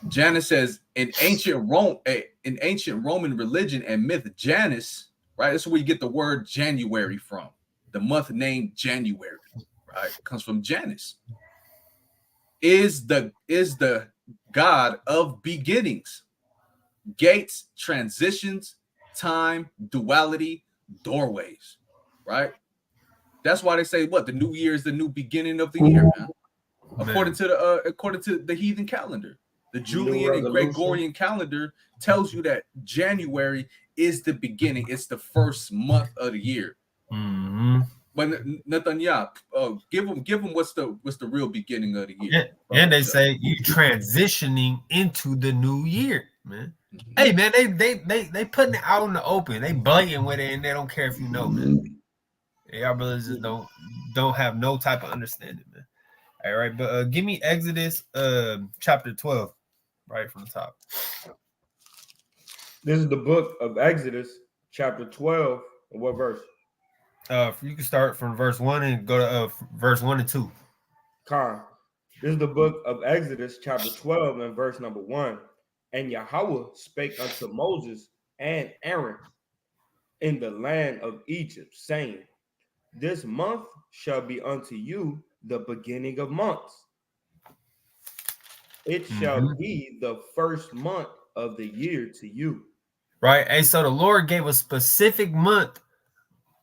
Janus says in ancient Roman religion and myth, Janus, right? That's where you get the word January from. The month named January, right? Comes from Janus. Is the god of beginnings, gates, transitions, time, duality, doorways, right? That's why they say what the new year is the new beginning of the year, man. According to the heathen calendar. The Julian and Gregorian calendar tells you that January is the beginning. It's the first month of the year. Mm-hmm. But Nathaniah, give them what's the real beginning of the year. And they say you transitioning into the new year, man. Mm-hmm. Hey, man, they putting it out in the open. They blatant with it, and they don't care if you know, man. Y'all brothers just don't have no type of understanding, man. All right, but give me Exodus chapter 12, right from the top. This is the book of Exodus, chapter 12. What verse? You can start from verse 1 and go to verse 1 and 2. This is the book of Exodus, chapter 12, and verse number 1. And Yahweh spake unto Moses and Aaron in the land of Egypt, saying, This month shall be unto you the beginning of months. It shall be the first month of the year to you. Right. Hey, so the Lord gave a specific month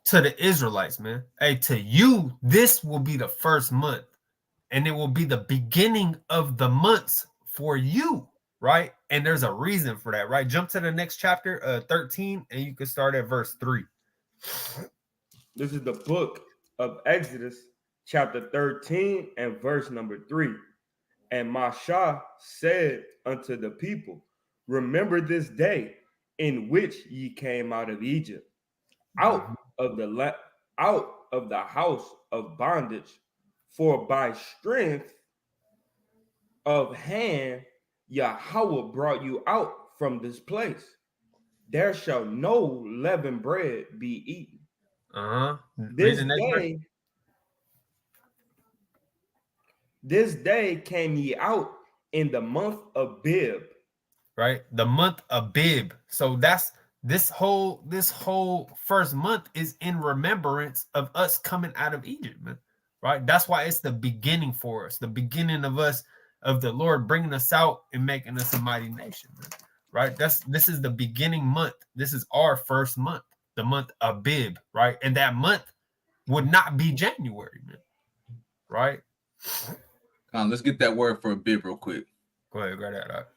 to the Israelites, man. Hey, to you, this will be the first month, and it will be the beginning of the months for you, right? And there's a reason for that, right? Jump to the next chapter, 13, and you can start at verse 3. This is the book of Exodus, chapter 13, and verse number 3. And Mashah said unto the people, Remember this day in which ye came out of Egypt, out of the house of bondage, for by strength of hand Yahweh brought you out from this place. There shall no leavened bread be eaten. This day came ye out in the month of Bib. Right, the month of Bib. So that's this whole first month is in remembrance of us coming out of Egypt, man. Right, that's why it's the beginning for us, the beginning of us, of the Lord bringing us out and making us a mighty nation, man. Right, this is the beginning month. This is our first month, the month of Bib, right? And that month would not be January, man. Right. Let's get that word for a bib real quick. Go ahead, grab that out.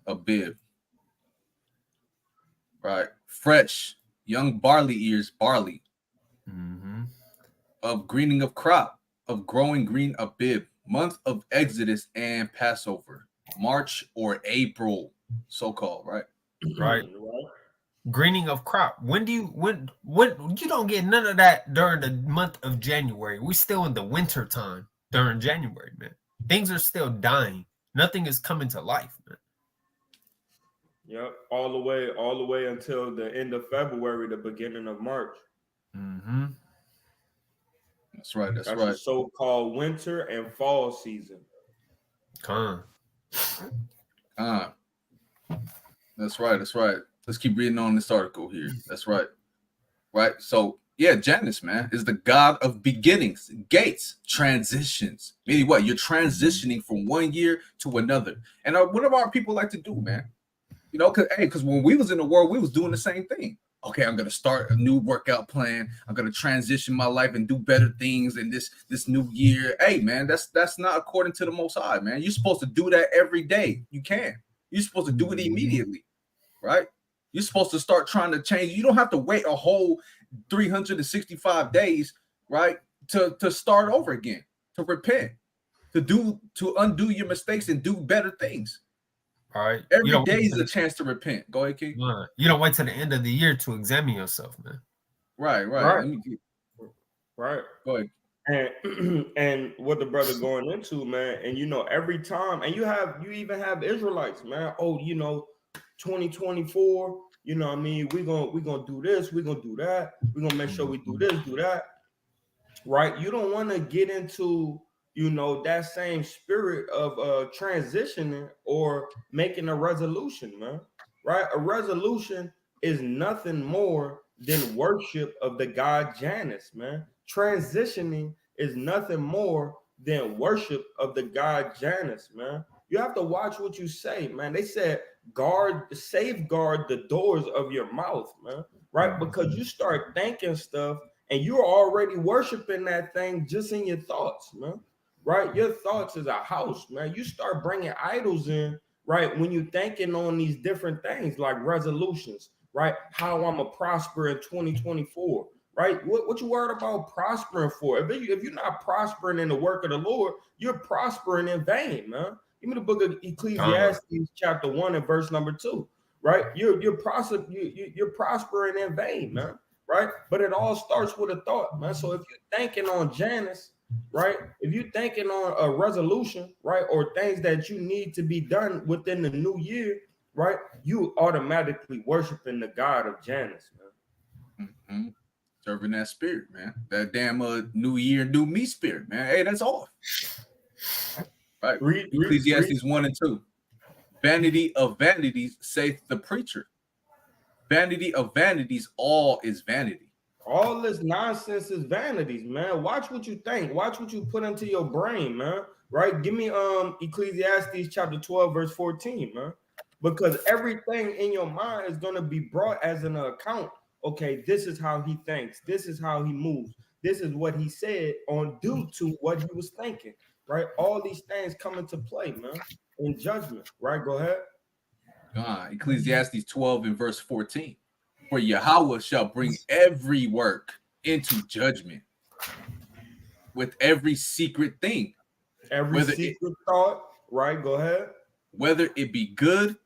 A bib, right? Fresh, young barley ears, barley. Of greening of crop, of growing green, a bib. Month of Exodus and Passover, March or April, so called, right? Right. Greening of crop. When you don't get none of that during the month of January. We're still in the winter time during January, man. Things are still dying. Nothing is coming to life, man. Yep, all the way until the end of February, the beginning of March. That's right. That's right. The so-called winter and fall season. That's right. That's right. Let's keep reading on this article here. That's right. Right. So yeah, Janus, man, is the god of beginnings, gates, transitions. Meaning what? You're transitioning from one year to another. And what do our people like to do, man? You know, because when we was in the world, we was doing the same thing. Okay, I'm gonna start a new workout plan. I'm gonna transition my life and do better things in this new year. Hey, man, that's not according to the Most High, man. You're supposed to do that every day. You can. You're supposed to do it immediately, right? You're supposed to start trying to change. You don't have to wait a whole 365 days, right, to start over again, to repent, to undo your mistakes and do better things. All right. Every day is a chance to repent. Go ahead, King. You don't wait till the end of the year to examine yourself, man. Right. Right. Go ahead. And what the brother going into, man, and you know, every time, and you even have Israelites, man. Oh, you know, 2024, you know what I mean? We're gonna do this, we're gonna do that, we're gonna make sure we do this, do that. right? You don't want to get into, that same spirit of transitioning or making a resolution, man. Right? A resolution is nothing more than worship of the god Janus, man. Transitioning is nothing more than worship of the god Janus, man. You have to watch what you say, man. They said safeguard the doors of your mouth, man. Right? Because you start thinking stuff and you're already worshiping that thing just in your thoughts, man. Right? Your thoughts is a house, man. You start bringing idols in, right? When you're thinking on these different things like resolutions, right? How I'm gonna prosper in 2024, right? What you worried about prospering for? If you're not prospering in the work of the Lord, you're prospering in vain, man. Give me the book of Ecclesiastes, chapter 1 and verse number 2. Right? You're prospering in vain, man. Right? But it all starts with a thought, man. So if you're thinking on Janus, right? If you're thinking on a resolution, right, or things that you need to be done within the new year, right, you automatically worshiping the god of Janus, man. Mm-hmm. Serving that spirit, man. That damn new year, new me spirit, man. Hey, that's off. Right. Ecclesiastes 1 and 2. Vanity of vanities, saith the preacher. Vanity of vanities, all is vanity. All this nonsense is vanities, man. Watch what you think. Watch what you put into your brain, man. Right? Give me Ecclesiastes chapter 12, verse 14, man. Because everything in your mind is going to be brought as an account. Okay, this is how he thinks. This is how he moves. This is what he said on due to what he was thinking. Right? All these things come into play, man, in judgment. Right? Go ahead. Ecclesiastes 12 and verse 14. For Yahweh shall bring every work into judgment with every secret thing. Every secret thought, right? Go ahead. Whether it be good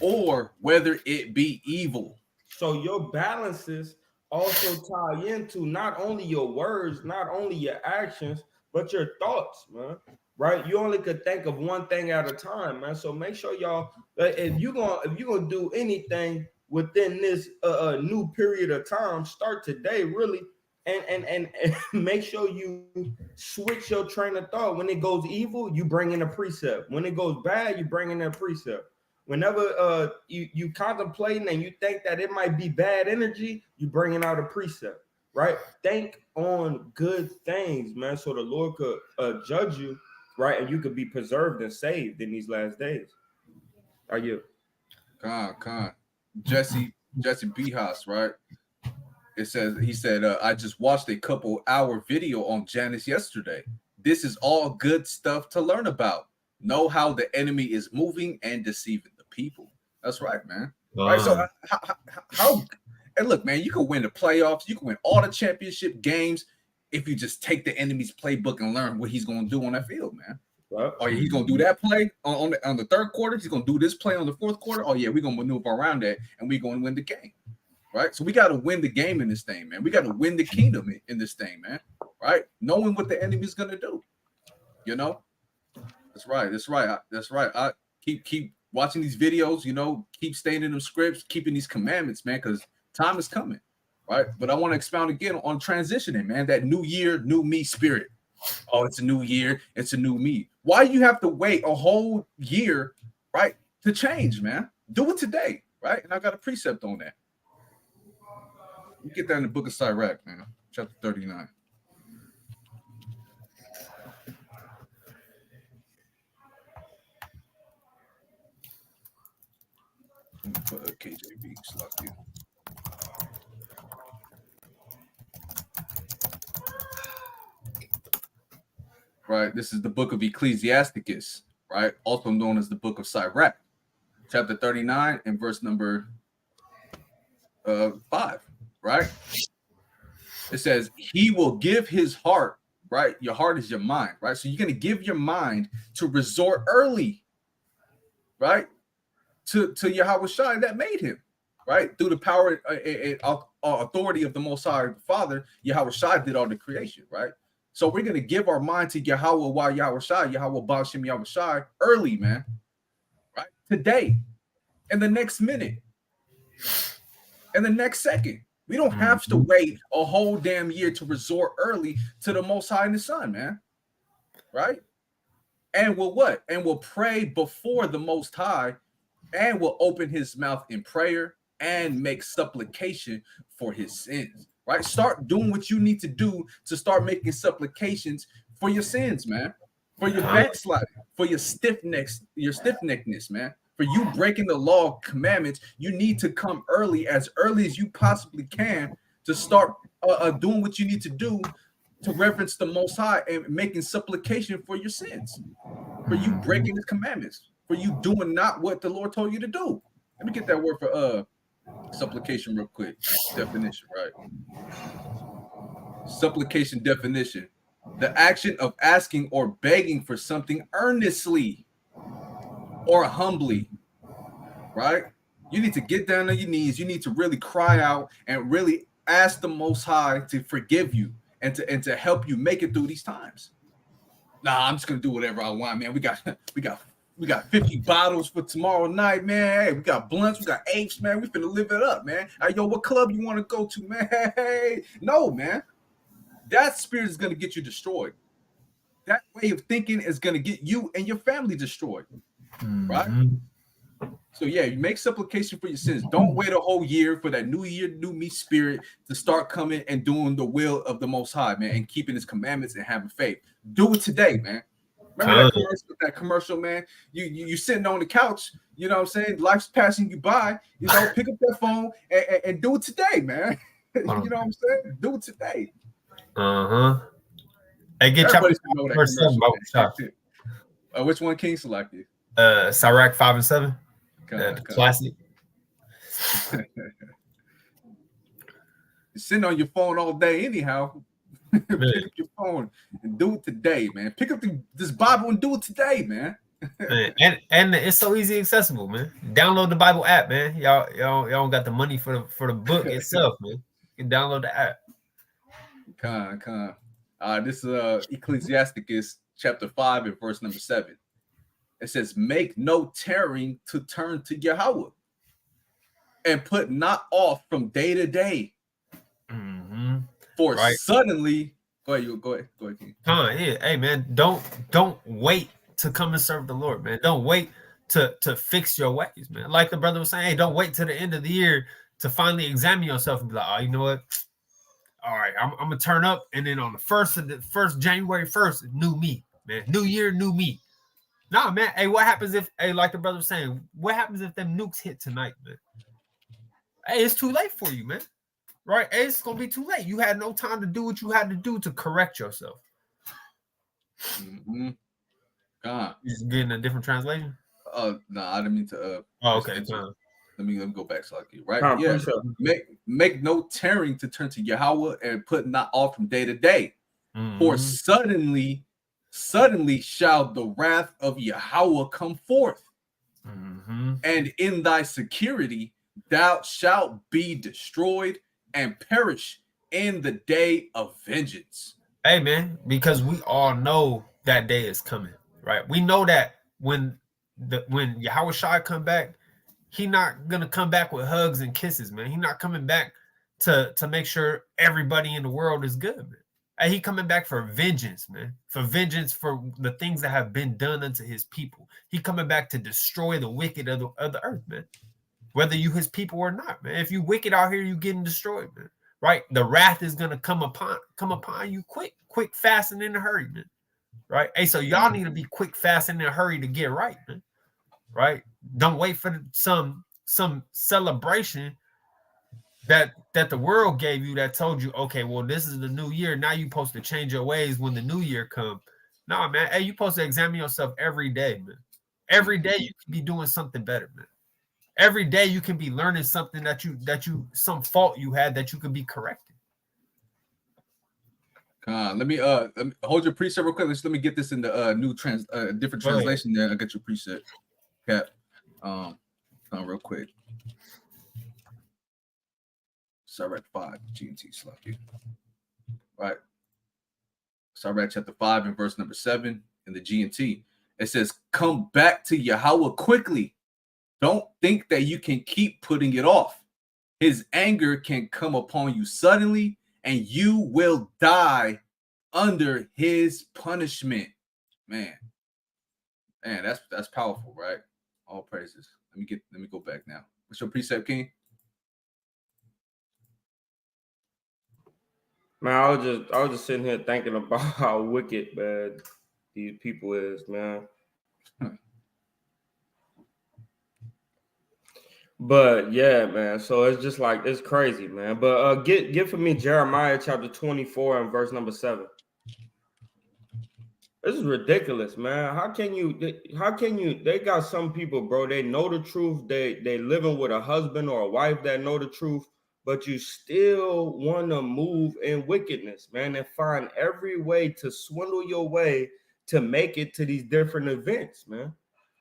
or whether it be evil. So your balances also tie into not only your words, not only your actions, but your thoughts, man. Right? You only could think of one thing at a time, man. So make sure y'all, if you're gonna do anything within this new period of time, start today, really, and make sure you switch your train of thought. When it goes evil, you bring in a precept. When it goes bad, you bring in a precept. Whenever you contemplating and you think that it might be bad energy, you bringing out a precept, right? Think on good things, man, so the Lord could judge you, right, and you could be preserved and saved in these last days. Are you? Jesse Behouse, right? He said, I just watched a couple-hour video on Janus yesterday. This is all good stuff to learn about. Know how the enemy is moving and deceiving the people. That's right, man. Right. So how and look, man, you can win the playoffs, you can win all the championship games if you just take the enemy's playbook and learn what he's going to do on that field, man. Right. Oh, yeah, he's going to do that play on the third quarter. He's going to do this play on the fourth quarter. Oh, yeah, we're going to maneuver around that, and we're going to win the game. Right. So we got to win the game in this thing, man. We got to win the kingdom in this thing, man. Right. Knowing what the enemy's going to do. You know? That's right. I keep watching these videos, keep staying in them scripts, keeping these commandments, man, because time is coming, right? But I want to expound again on transitioning, man, that new year, new me spirit. Oh, it's a new year, it's a new me. Why you have to wait a whole year, right, to change, man? Do it today, right? And I got a precept on that. You get that in the book of Sirach, man, chapter 39. KJV, Slovakia. Right, this is the book of Ecclesiasticus, right? Also known as the book of Sirach, chapter 39 and verse number 5, right? It says, he will give his heart, right? Your heart is your mind, right? So you're going to give your mind to resort early, right? To Yahweh Shai that made him, right? Through the power and authority of the Most High Father, Yahweh Shai did all the creation, right? So we're going to give our mind to Yahweh Yahweh Shai, Yahweh Bashim Yahweh Shai early, man, right? Today, in the next minute, in the next second, We don't have to wait a whole damn year to resort early to the Most High in the Son, man. Right? And we'll what? And we'll pray before the Most High, and will open his mouth in prayer and make supplication for his sins. Right? Start doing what you need to do to start making supplications for your sins, man. For your backsliding, for your stiff-neckedness, man. For you breaking the law commandments, you need to come early as you possibly can to start doing what you need to do to reverence the Most High and making supplication for your sins, for you breaking his commandments, for you doing not what the Lord told you to do. Let me get that word for supplication real quick. Definition, right? Supplication definition: the action of asking or begging for something earnestly or humbly, right? You need to get down on your knees. You need to really cry out and really ask the Most High to forgive you and to help you make it through these times. Nah, I'm just gonna do whatever I want, man. We got 50 bottles for tomorrow night, man. Hey, we got blunts, we got apes, man. We finna live it up, man. Hey, yo, what club you want to go to, man? Hey, no, man. That spirit is gonna get you destroyed. That way of thinking is gonna get you and your family destroyed, right? So yeah, you make supplication for your sins. Don't wait a whole year for that new year, new me spirit to start coming and doing the will of the Most High, man, and keeping his commandments and having faith. Do it today, man. Remember that commercial, man? You sitting on the couch, you know what I'm saying? Life's passing you by, you know, pick up that phone and do it today, man. You know what I'm saying? Do it today. Hey, get chapter verse 7. Which one King selected? Sirach 5 and 7. Classic. You're sitting on your phone all day anyhow. Pick up your phone and do it today, man. Pick up this Bible and do it today, man. and it's so easy accessible, man. Download the Bible app, man. Y'all don't got the money for the book itself, man. You can download the app. This is Ecclesiasticus chapter 5 and verse number 7. It says, make no tarrying to turn to Yahweh, and put not off from day to day. For suddenly, go ahead, King. Yeah, hey man, don't wait to come and serve the Lord, man. Don't wait to fix your ways, man. Like the brother was saying, hey, don't wait till the end of the year to finally examine yourself and be like, oh, you know what? All right, I'm gonna turn up, and then on the first January 1st, new me, man. New year, new me. Nah, man. Hey, what happens if, like the brother was saying, what happens if them nukes hit tonight, man? Hey, it's too late for you, man. Right? Hey, it's gonna be too late. You had no time to do what you had to do to correct yourself. God, you getting a different translation? No, I didn't mean to. Okay. Let me go back so I can right. Yeah. Make no tarrying to turn to Yahweh, and put not off from day to day. For suddenly shall the wrath of Yahweh come forth, and in thy security thou shalt be destroyed and perish in the day of vengeance. Hey, man, because we all know that day is coming, right? We know that when Yahweh Shai come back, he not gonna come back with hugs and kisses, man. He not coming back to make sure everybody in the world is good, man. And he coming back for vengeance, man. For vengeance for the things that have been done unto his people. He coming back to destroy the wicked of the earth, man. Whether you his people or not, man. If you wicked out here, you getting destroyed, man. Right? The wrath is gonna come upon you quick, fast, and in a hurry, man. Right? Hey, so y'all need to be quick, fast, and in a hurry to get right, man. Right? Don't wait for some celebration that the world gave you that told you, okay, well, this is the new year. Now you're supposed to change your ways when the new year comes. No, man. Hey, you're supposed to examine yourself every day, man. Every day you can be doing something better, man. Every day you can be learning something that you some fault you had that you could be corrected. Let me hold your preset real quick. Let me get this in the new different translation. Then I got your preset. Cap. Real quick. Sirach 5, GNT Slucky. Right. Sirach chapter 5 and verse number 7 in the GNT. It says, come back to Yahweh quickly. Don't think that you can keep putting it off. His anger can come upon you suddenly, and you will die under his punishment. Man, that's powerful, right? All praises. Let me go back now. What's your precept, King? Man, I was just sitting here thinking about how wicked, man, these people is, man. But yeah, man. So it's just like it's crazy, man. But get for me Jeremiah chapter 24 and verse number 7. This is ridiculous, man. How can you they got some people, bro, they know the truth, they living with a husband or a wife that know the truth, but you still want to move in wickedness, man, and find every way to swindle your way to make it to these different events, man,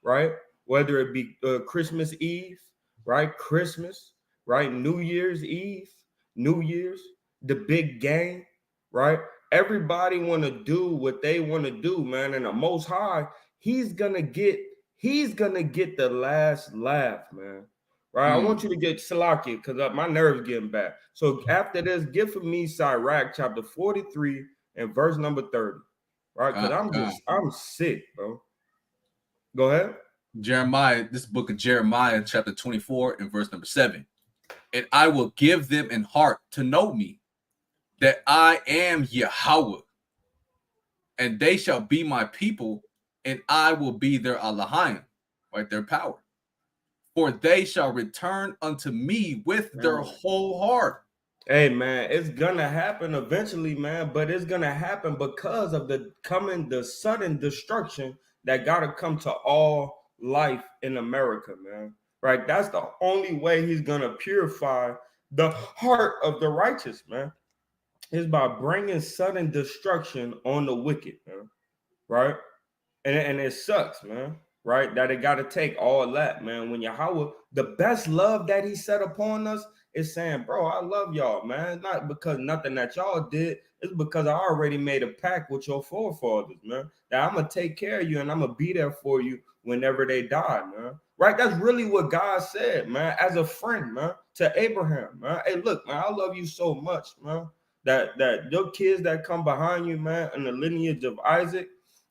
right? Whether it be Christmas Eve, right? Christmas, right? New Year's Eve, New Year's, the big game, right? Everybody want to do what they want to do, man. And the Most High, he's gonna get the last laugh, man. Right? I want you to get Salaki because my nerves getting bad. So after this, give for me Sirach chapter 43 and verse number 30. Right? Because I'm sick, bro. Go ahead. Jeremiah, this book of Jeremiah, chapter 24 and verse number 7. And I will give them an heart to know me, that I am Yahweh, and they shall be my people, and I will be their Elohim, right? Their power. For they shall return unto me with their whole heart. Hey, man, it's gonna happen eventually, man, but it's gonna happen because of the sudden destruction that gotta come to all life in America, man. Right? That's the only way he's gonna purify the heart of the righteous, man. Is by bringing sudden destruction on the wicked, man. Right? And it sucks, man. Right? That it got to take all that, man. When Yahweh, the best love that he set upon us is saying, bro, I love y'all, man. Not because nothing that y'all did. It's because I already made a pact with your forefathers, man. That I'm going to take care of you and I'm going to be there for you whenever they die, man. Right? That's really what God said, man, as a friend, man, to Abraham, man. Hey, look, man, I love you so much, man. That your kids that come behind you, man, in the lineage of Isaac,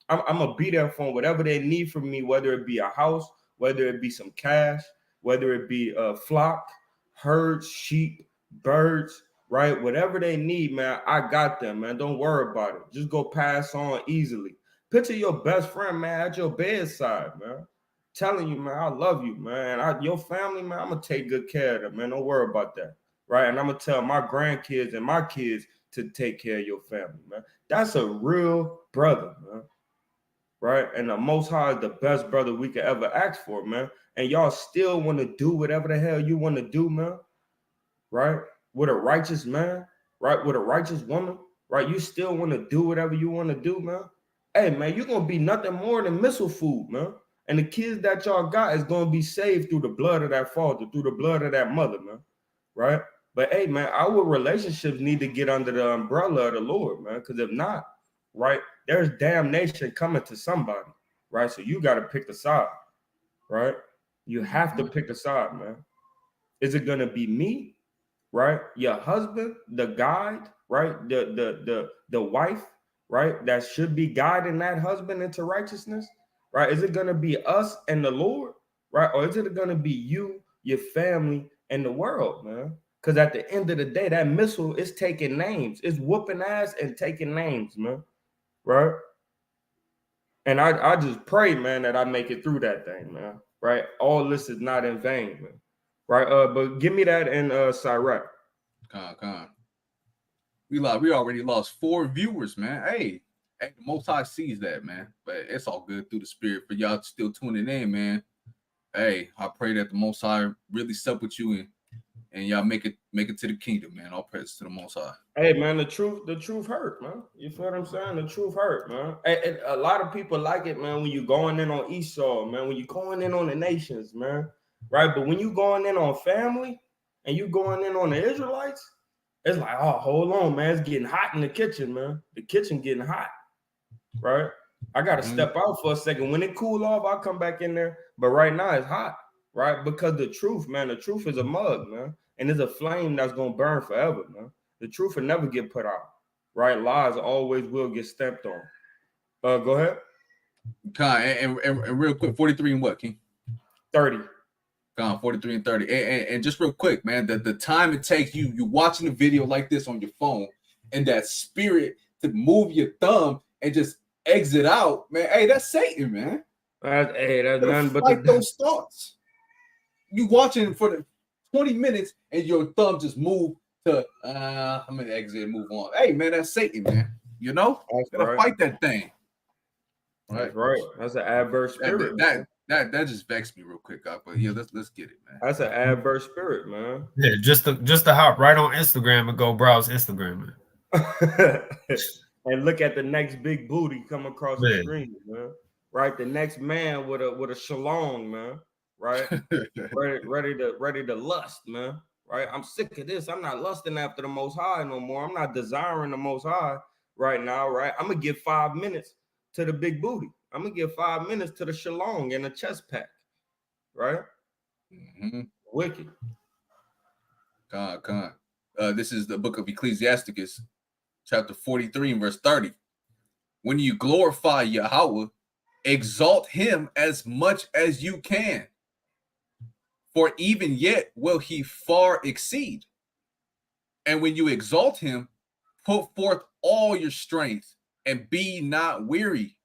I'm gonna be there for them, whatever they need from me, whether it be a house, whether it be some cash, whether it be a flock, herds, sheep, birds, right? Whatever they need, man, I got them, man. Don't worry about it. Just go pass on easily. Picture your best friend, man, at your bedside, man. Telling you, man, I love you, man. Your family, man, I'm gonna take good care of them, man. Don't worry about that. Right? And I'm gonna tell my grandkids and my kids to take care of your family, man. That's a real brother, man. Right? And the Most High is the best brother we could ever ask for, man. And y'all still want to do whatever the hell you want to do, man. Right? With a righteous man, right? With a righteous woman, right? You still want to do whatever you want to do, man. Hey, man, you're going to be nothing more than missile food, man. And the kids that y'all got is going to be saved through the blood of that father, through the blood of that mother, man. Right? But hey, man, our relationships need to get under the umbrella of the Lord, man. Because if not, right, there's damnation coming to somebody, right? So you got to pick the side, right? You have to pick a side, man. Is it gonna be me, right? Your husband, the guide, right? The wife, right? That should be guiding that husband into righteousness, right? Is it gonna be us and the Lord, right? Or is it gonna be you, your family, and the world, man? Because at the end of the day, that missile is taking names, it's whooping ass and taking names, man. Right? And I just pray, man, that I make it through that thing, man. Right? All this is not in vain, man. Right? But give me that in Sirach. Con. We already lost 4 viewers, man. Hey, the Most High sees that, man. But it's all good through the spirit for y'all still tuning in, man. Hey, I pray that the Most High really sup with you and y'all make it to the kingdom, man. All praise to the Most High. Hey, man, the truth hurt, man. You feel what I'm saying? The truth hurt, man. And a lot of people like it, man, when you going in on Esau, man, when you going in on the nations, man. Right? But when you going in on family and you going in on the Israelites, it's like, oh, hold on, man. It's getting hot in the kitchen, man. The kitchen getting hot, right? I got to step out for a second. When it cool off, I'll come back in there. But right now it's hot, right? Because the truth, man, the truth is a mug, man. and it's a flame that's gonna burn forever, man. The truth will never get put out, right? Lies always will get stepped on. Go ahead. And real quick, 43 and what, King? 30. 43 and 30. And just real quick, man, the time it takes you watching a video like this on your phone and that spirit to move your thumb and just exit out, man. Hey, that's Satan, man. That's nothing but like those thoughts. You watching for the 20 minutes and your thumb just move to I'm gonna exit and move on. Hey, man, that's Satan, man. You know, gotta fight that thing. Right. That's right. That's an adverse spirit. That just vexed me real quick, but yeah, let's get it, man. That's an adverse spirit, man. Yeah, just to hop right on Instagram and go browse Instagram, man. And look at the next big booty come across the screen, man. Right, the next man with a shalom, man. Right, ready to lust, man. Right, I'm sick of this. I'm not lusting after the Most High no more. I'm not desiring the Most High right now. Right, I'm gonna give 5 minutes to the big booty. I'm gonna give 5 minutes to the shalom and the chest pack. Right, wicked. This is the book of Ecclesiasticus, chapter 43 and verse 30. When you glorify Yahweh, exalt him as much as you can, for even yet will he far exceed. And when you exalt him, put forth all your strength and be not weary,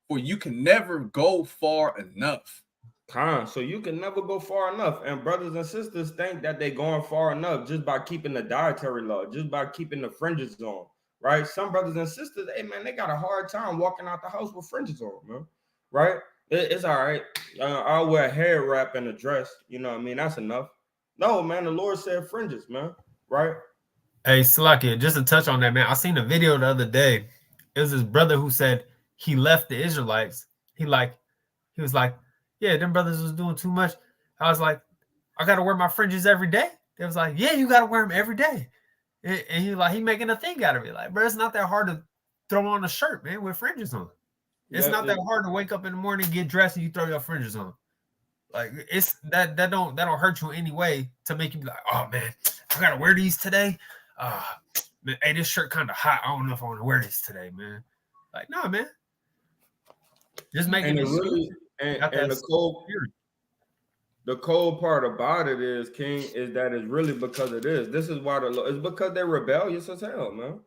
for you can never go far enough. So you can never go far enough. And brothers and sisters think that they're going far enough just by keeping the dietary law, just by keeping the fringes on. Right? Some brothers and sisters, hey man, they got a hard time walking out the house with fringes on, man. Right? It's all right. I'll wear a hair wrap and a dress. You know what I mean? That's enough. No, man, the Lord said fringes, man. Right? Hey, Slakia, just to touch on that, man. I seen a video the other day. It was this brother who said he left the Israelites. He was like, yeah, them brothers was doing too much. I was like, I got to wear my fringes every day. They was like, yeah, you got to wear them every day. And he making a thing out of it. Like, bro, it's not that hard to throw on a shirt, man, with fringes on. It's not that hard to wake up in the morning, get dressed, and you throw your fringes on. Like, it's that don't hurt you in any way to make you be like, oh man, I gotta wear these today. Man, hey, this shirt kind of hot. I don't know if I want to wear this today, man. Like, no, man. Just making it really and the cold part about it is, King, is that it's really because of this. This is why it's because they're rebellious as hell, man.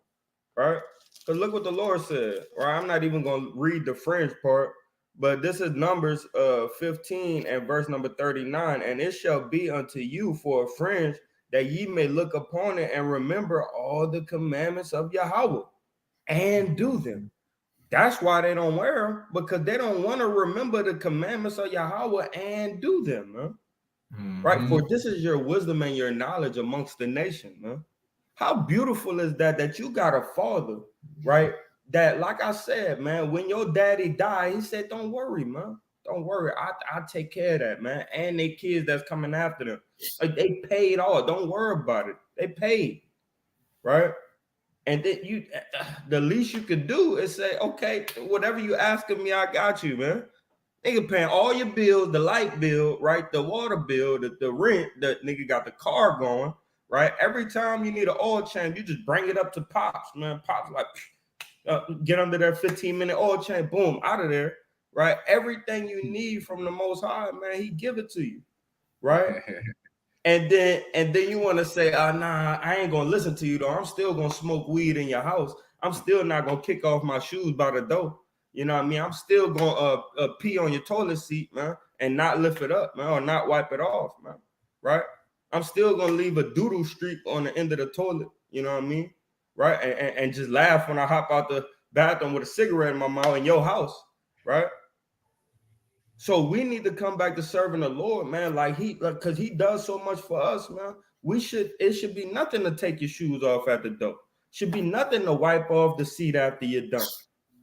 Right? Because look what the Lord said. Right? I'm not even going to read the fringe part, but this is Numbers 15 and verse number 39. And it shall be unto you for a fringe that ye may look upon it and remember all the commandments of Yahweh and do them. That's why they don't wear them, because they don't want to remember the commandments of Yahweh and do them, man. Right? For this is your wisdom and your knowledge amongst the nation, man. How beautiful is that you got a father, right? That, like I said, man, when your daddy died, he said, don't worry, man. Don't worry. I take care of that, man. And they kids that's coming after them. Like, they paid all. Don't worry about it. They paid, right? And then the least you could do is say, okay, whatever you asking me, I got you, man. Nigga paying all your bills, the light bill, right? The water bill, the rent, the nigga got the car going, right? Every time you need an oil change, you just bring it up to Pops, man. Pops like, get under that 15-minute oil change, boom, out of there, right? Everything you need from the Most High, man, he give it to you, right? And then you want to say, nah, I ain't gonna listen to you though. I'm still gonna smoke weed in your house. I'm still not gonna kick off my shoes by the door. You know what I mean? I'm still gonna pee on your toilet seat, man, and not lift it up, man, or not wipe it off, man. Right? I'm still gonna leave a doodle streak on the end of the toilet. You know what I mean? Right? And just laugh when I hop out the bathroom with a cigarette in my mouth in your house, right? So we need to come back to serving the Lord, man. Because he does so much for us, man. It should be nothing to take your shoes off at the door. Should be nothing to wipe off the seat after you're done.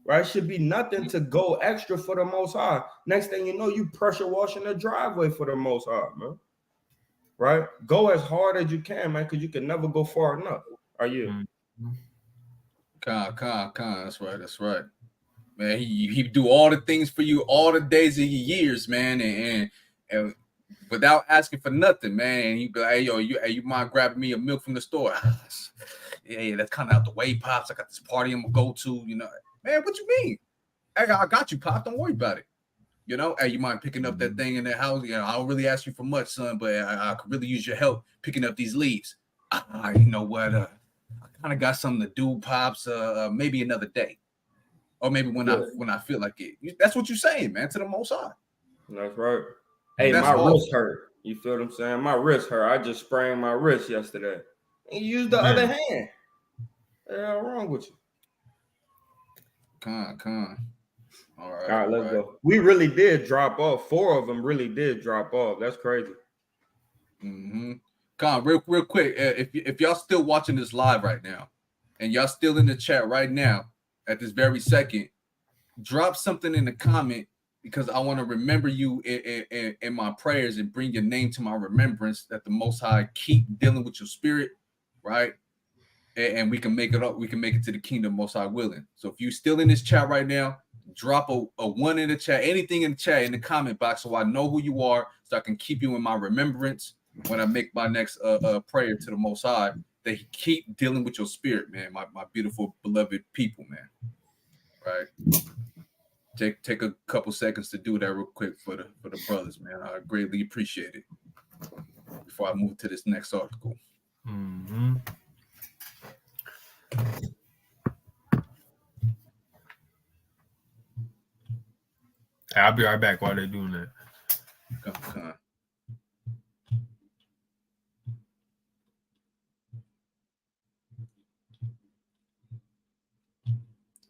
Right? Should be nothing to go extra for the Most High. Next thing you know, you pressure washing the driveway for the Most High, man. Right? Go as hard as you can, man, because you can never go far enough. Are you? That's right. Man, he do all the things for you all the days of your years, man, and without asking for nothing, man. And you be like, hey, yo, you mind grabbing me a milk from the store? Yeah, that's kind of out the way, Pops. I got this party I'm gonna go to, you know. Man, what you mean? Hey, I got you, Pop. Don't worry about it. You know, hey, you mind picking up that thing in the house? You know, I don't really ask you for much, son, but I could really use your help picking up these leaves. You know what? I kind of got something to do, Pops. Maybe another day. Or maybe when I feel like it. That's what you're saying, man, to the Most High. That's right. Hey, that's my awesome. wrist hurt. You feel what I'm saying? My wrist hurt. I just sprained my wrist yesterday. And you use the other hand. What's wrong with you? Con. All right, let's go. We really did drop off. 4 of them really did drop off. That's crazy. Mm-hmm. Con, real quick, if y'all still watching this live right now, and y'all still in the chat right now at this very second, drop something in the comment because I want to remember you in my prayers and bring your name to my remembrance. That the Most High keep dealing with your spirit, right? And we can make it up. We can make it to the kingdom, Most High willing. So if you're still in this chat right now, drop a 1 in the chat, anything in the chat, in the comment box, so I know who you are, so I can keep you in my remembrance when I make my next prayer to the Most High. That He keep dealing with your spirit, man. My beautiful beloved people, man. Right. Take a couple seconds to do that real quick for the brothers, man. I greatly appreciate it. Before I move to this next article. Mm-hmm. I'll be right back while they're doing that. Come.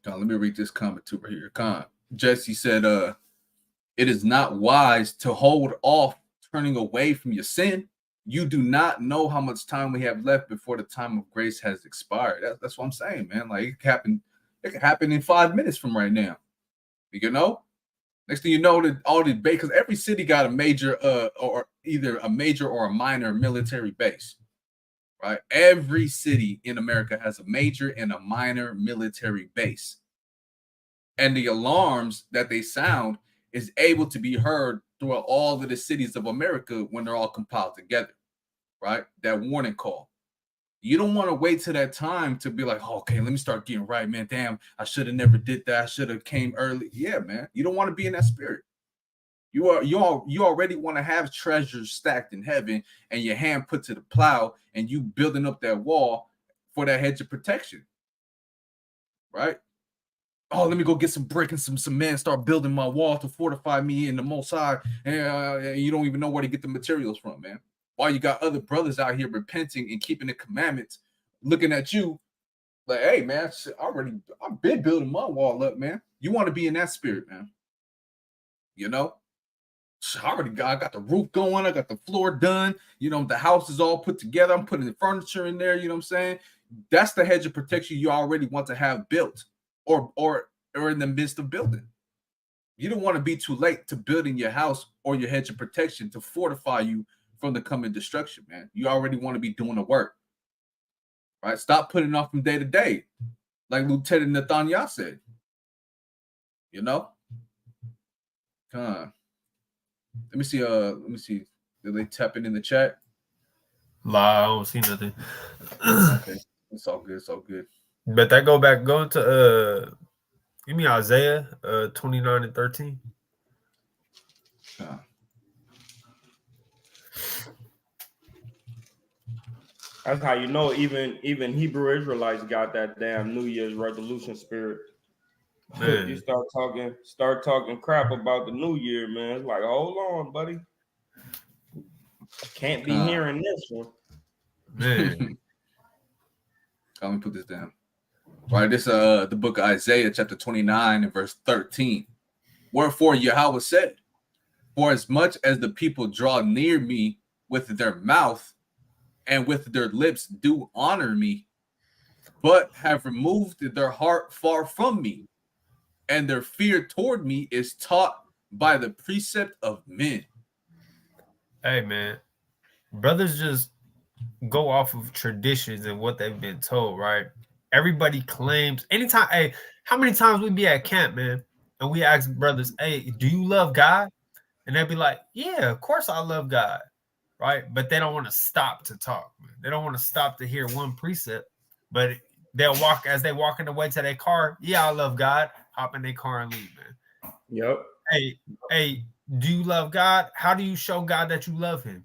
Let me read this comment too right here. Jesse said, it is not wise to hold off turning away from your sin. You do not know how much time we have left before the time of grace has expired. That's what I'm saying, man. Like it could happen in 5 minutes from right now. You know? Next thing you know, that all the base, because every city got a major or either a major or a minor military base. Right? Every city in America has a major and a minor military base. And the alarms that they sound is able to be heard throughout all of the cities of America when they're all compiled together, right? That warning call. You don't want to wait till that time to be like, oh, okay, let me start getting right, man. Damn, I should have never did that. I should have came early. Yeah, man. You don't want to be in that spirit. You already want to have treasures stacked in heaven and your hand put to the plow and you building up that wall for that hedge of protection, right? Oh, let me go get some brick and some cement, start building my wall to fortify me in the Most High. And you don't even know where to get the materials from, man. While you got other brothers out here repenting and keeping the commandments, looking at you like, hey, man, I've been building my wall up, man. You want to be in that spirit, man. You know? I got the roof going. I got the floor done. You know, the house is all put together. I'm putting the furniture in there. You know what I'm saying? That's the hedge of protection you already want to have built. Or in the midst of building. You don't want to be too late to building your house or your hedge of protection to fortify you from the coming destruction, man. You already want to be doing the work. Right? Stop putting off from day to day. Like Lieutenant Nathaniel said. You know? Let me see. Did they tap it in the chat? I don't see nothing. Okay. It's all good. But that go into give me Isaiah 29 and 13. That's how you know even Hebrew Israelites got that damn New Year's resolution spirit. You start talking crap about the New Year, man. It's like, hold on, buddy. Can't be hearing this one. Man. Let me put this down. All right, this the book of Isaiah, chapter 29 and verse 13. Wherefore Yahweh said, for as much as the people draw near me with their mouth and with their lips do honor me, but have removed their heart far from me, and their fear toward me is taught by the precept of men. Hey, man. Brothers just go off of traditions and what they've been told, right? Everybody claims anytime. Hey, how many times we be at camp, man, and we ask brothers, hey, do you love God? And they'll be like, yeah, of course I love God, right? But they don't want to stop to talk, man. They don't want to stop to hear one precept, but they'll walk as they walking away to their car. Yeah, I love God. Hop in their car and leave, man. Yep. Hey, do you love God? How do you show God that you love him?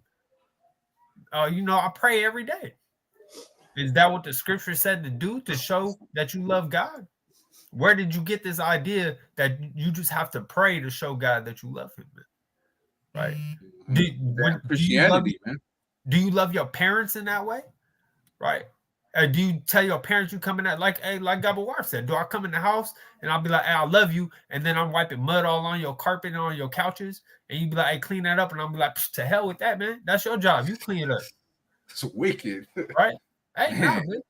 I pray every day. Is that what the scripture said to do, to show that you love God? Where did you get this idea that you just have to pray to show God that you love him, man? Right? Christianity, man. Do you love your parents in that way? Right? Do you tell your parents you come in like K.O.Y said? Do I come in the house and I'll be like, hey, I love you, and then I'm wiping mud all on your carpet and on your couches, and you be like, hey, clean that up, and I'll be like, to hell with that, man. That's your job. You clean it up. It's wicked, right? Hey, nah, man.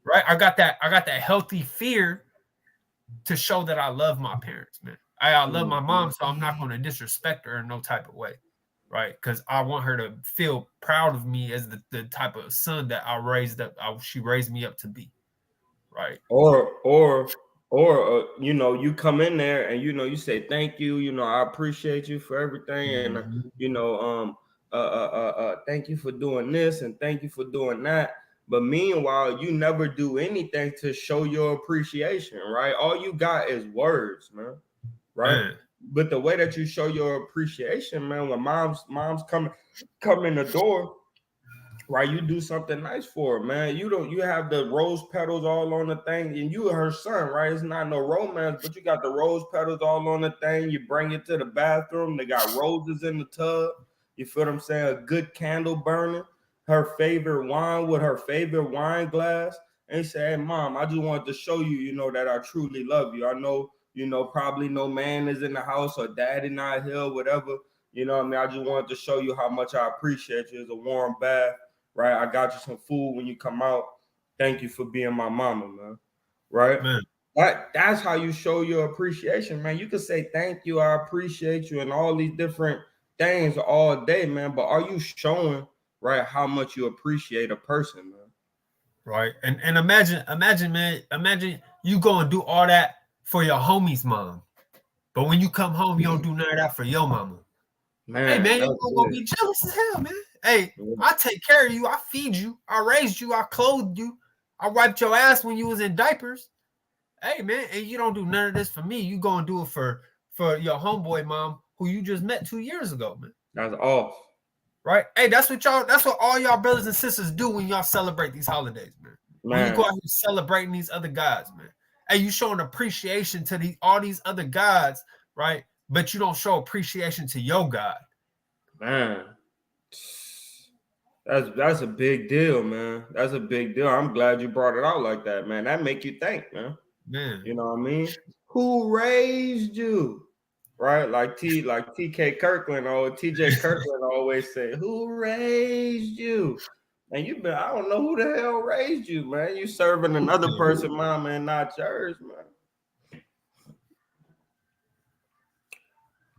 Right? I got that healthy fear to show that I love my parents, man. I love my mom, so I'm not going to disrespect her in no type of way. Right, because I want her to feel proud of me as the type of son that she raised me up to be, right? Or you come in there and you say thank you, I appreciate you for everything, and thank you for doing this and thank you for doing that. But meanwhile, you never do anything to show your appreciation, right? All you got is words, man, right? Man. But the way that you show your appreciation, man, when moms come in the door, right, you do something nice for her, man. You have the rose petals all on the thing, and you her son, right? It's not no romance, but you got the rose petals all on the thing. You bring it to the bathroom. They got roses in the tub. You feel what I'm saying? A good candle burning. Her favorite wine with her favorite wine glass. And say, hey, Mom, I just wanted to show you, that I truly love you. I know, probably no man is in the house or daddy not here, whatever. You know what I mean? I just wanted to show you how much I appreciate you. It's a warm bath, right? I got you some food when you come out. Thank you for being my mama, man. Right? Man. That's how you show your appreciation, man. You can say thank you, I appreciate you, and all these different things all day, man. But are you showing, right, how much you appreciate a person, man? Right. And imagine, man, you go and do all that for your homie's mom. But when you come home, you don't do none of that for your mama. Man, hey, man, you're gonna be jealous as hell, man. Hey, I take care of you. I feed you. I raised you. I clothed you. I wiped your ass when you was in diapers. Hey, man, and you don't do none of this for me. You go and do it for your homeboy mom who you just met 2 years ago, man. That's off. Right? Hey, that's what all y'all brothers and sisters do when y'all celebrate these holidays, man. When you go out here celebrating these other gods, man. Hey, you showing appreciation to all these other gods, right? But you don't show appreciation to your God. Man, that's a big deal, man. That's a big deal. I'm glad you brought it out like that, man. That make you think, man. Man. You know what I mean? Who raised you? Right? Like TK Kirkland or TJ Kirkland always say, who raised you? And I don't know who the hell raised you, man. You serving another person, mama, and not yours, man.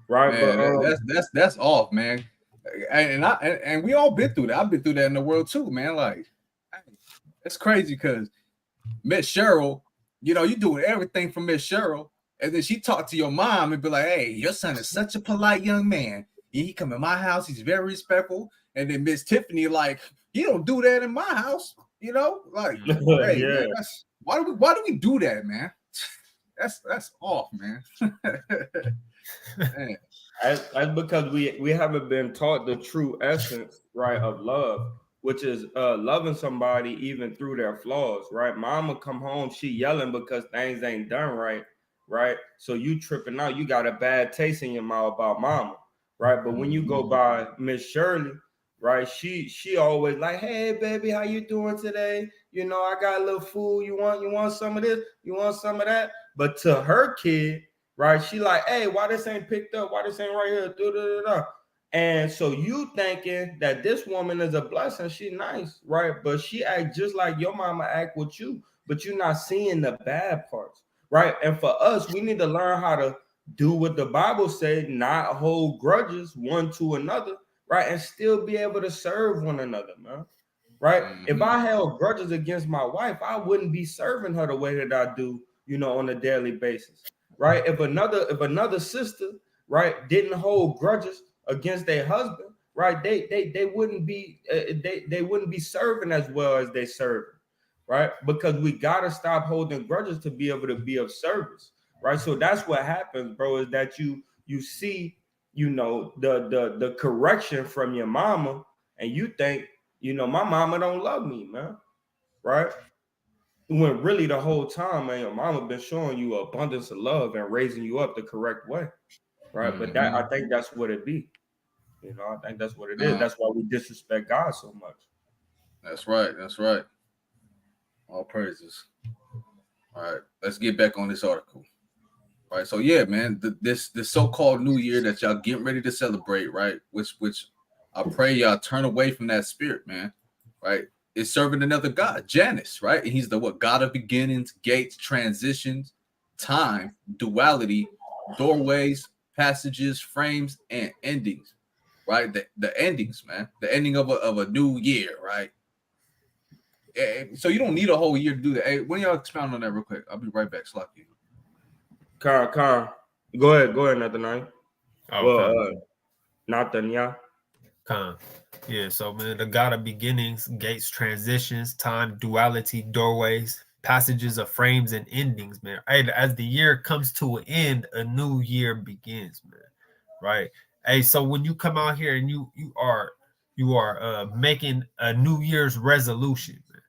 Right, man, but that's off, man. And we all been through that. I've been through that in the world too, man. Like, it's crazy because Miss Cheryl, you doing everything for Miss Cheryl, and then she talked to your mom and be like, "Hey, your son is such a polite young man. He come in my house. He's very respectful." And then Miss Tiffany, like, "You don't do that in my house." Like, hey, yeah. Man, why do we do that, man? That's off, man. Man. That's because we haven't been taught the true essence, right, of love, which is loving somebody even through their flaws, right? Mama come home, she yelling because things ain't done right? So you tripping out, you got a bad taste in your mouth about mama, right? But when you go by Miss Shirley, right, she always like, hey baby, how you doing today? I got a little food. You want some of this? You want some of that? But to her kid, right, she like, hey, why this ain't picked up? Why this ain't right here? And so you thinking that this woman is a blessing, she nice, right? But she act just like your mama act with you, but you're not seeing the bad parts, right? And for us, we need to learn how to do what the Bible said, not hold grudges one to another, right? And still be able to serve one another, man, right? Mm-hmm. If I held grudges against my wife, I wouldn't be serving her the way that I do, on a daily basis, right? If another sister, right, didn't hold grudges against their husband, right, they wouldn't be they wouldn't be serving as well as they serve, right? Because we gotta stop holding grudges to be able to be of service, right? So that's what happens, bro, is that you see, you know, the correction from your mama, and you think, you know, my mama don't love me, man, right? When really the whole time, man, your mama been showing you abundance of love and raising you up the correct way, right? But that, I think that's what it be. You know, I think that's what it is. That's why we disrespect God so much. That's right. That's right. All praises. All right, let's get back on this article. All right, so yeah, man, this so-called New Year that y'all getting ready to celebrate, right? Which I pray y'all turn away from that spirit, man. Right? It's serving another God, Janus, right? And he's the what? God of beginnings, gates, transitions, time, duality, doorways, passages, frames, and endings. Right? The endings, man. The ending of a new year, right? So you don't need a whole year to do that. Hey, when y'all expound on that real quick, I'll be right back. Slocky. Con. Go ahead, Nathan. Nathan, yeah. Con. Yeah, so man, the God of beginnings, gates, transitions, time, duality, doorways, passages of frames and endings, man. Hey, as the year comes to an end, a new year begins, man. Right? Hey, so when you come out here and you are making a New Year's resolution, man,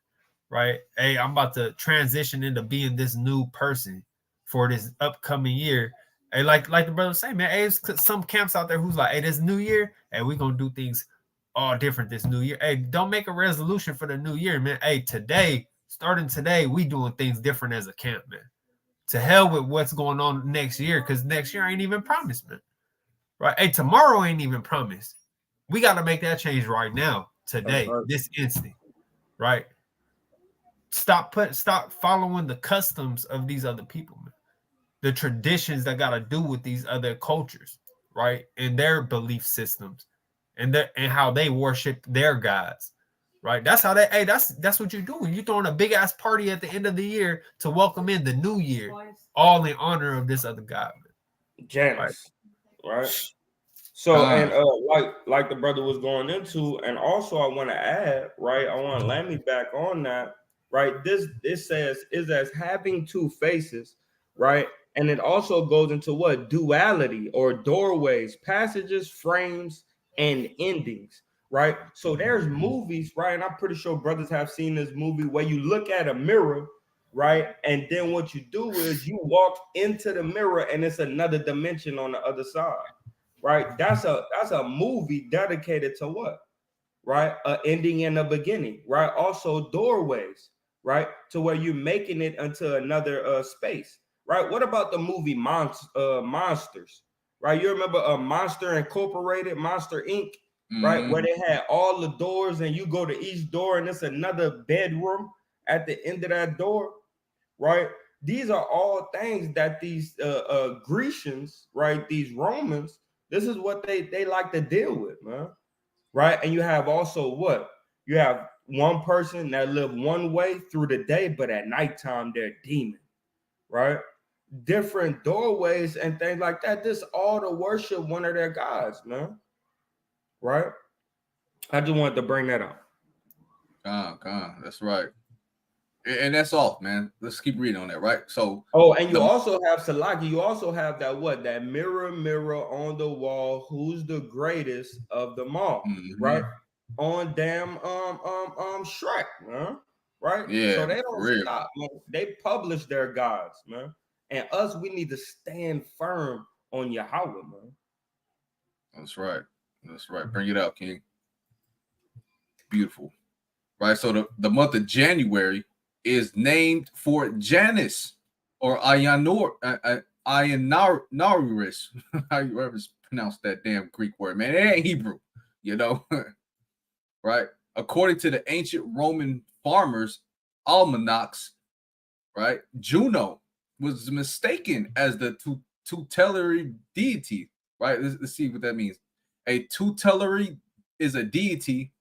right? Hey, I'm about to transition into being this new person for this upcoming year. Hey, like the brother say, man, hey, there's some camps out there who's like, hey, this new year, hey, we're gonna do things all different this new year. Hey, don't make a resolution for the new year, man. Hey, starting today, we doing things different as a camp, man. To hell with what's going on next year, because next year ain't even promised, man. Right? Hey, tomorrow ain't even promised. We got to make that change right now, today, this instant, right? Stop following the customs of these other people, man. The traditions that got to do with these other cultures, right? And their belief systems and how they worship their gods, right? That's how that's what you're doing. You're throwing a big ass party at the end of the year to welcome in the new year, all in honor of this other god, man. Janus, right? So, and like the brother was going into, and also I want to add, right? I want to land me back on that, right? This says is as having two faces, right? And it also goes into what? Duality or doorways, passages, frames, and endings, right? So there's movies, right? And I'm pretty sure brothers have seen this movie where you look at a mirror, right? And then what you do is you walk into the mirror and it's another dimension on the other side. Right, that's a movie dedicated to what, right? An ending and a beginning, right? Also doorways, right? To where you're making it into another space, right? What about the movie Monsters, right? You remember Monster Incorporated, Monster Inc., right? Where they had all the doors and you go to each door and it's another bedroom at the end of that door, right? These are all things that these Grecians, right? These Romans, this is what they like to deal with, man. Right? And you have also what? You have one person that live one way through the day, but at nighttime they're demon, right? Different doorways and things like that. This all to worship one of their gods, man. Right? I just wanted to bring that up. That's right. And that's all, man. Let's keep reading on that, right? So, and you also have Salaki. You also have that what? That mirror on the wall. Who's the greatest of them all? Right? On damn Shrek, man. Right? Yeah. So they don't stop, man. They publish their gods, man. And us, we need to stand firm on Yahweh, man. That's right. That's right. Bring it out, King. Beautiful. Right. So the month of January is named for Janus or Ionaris, however you pronounce that damn Greek word, man. It ain't Hebrew, you know, right? According to the ancient Roman farmers' almanacs, right? Juno was mistaken as the tutelary deity, right? Let's see what that means. A tutelary is a deity.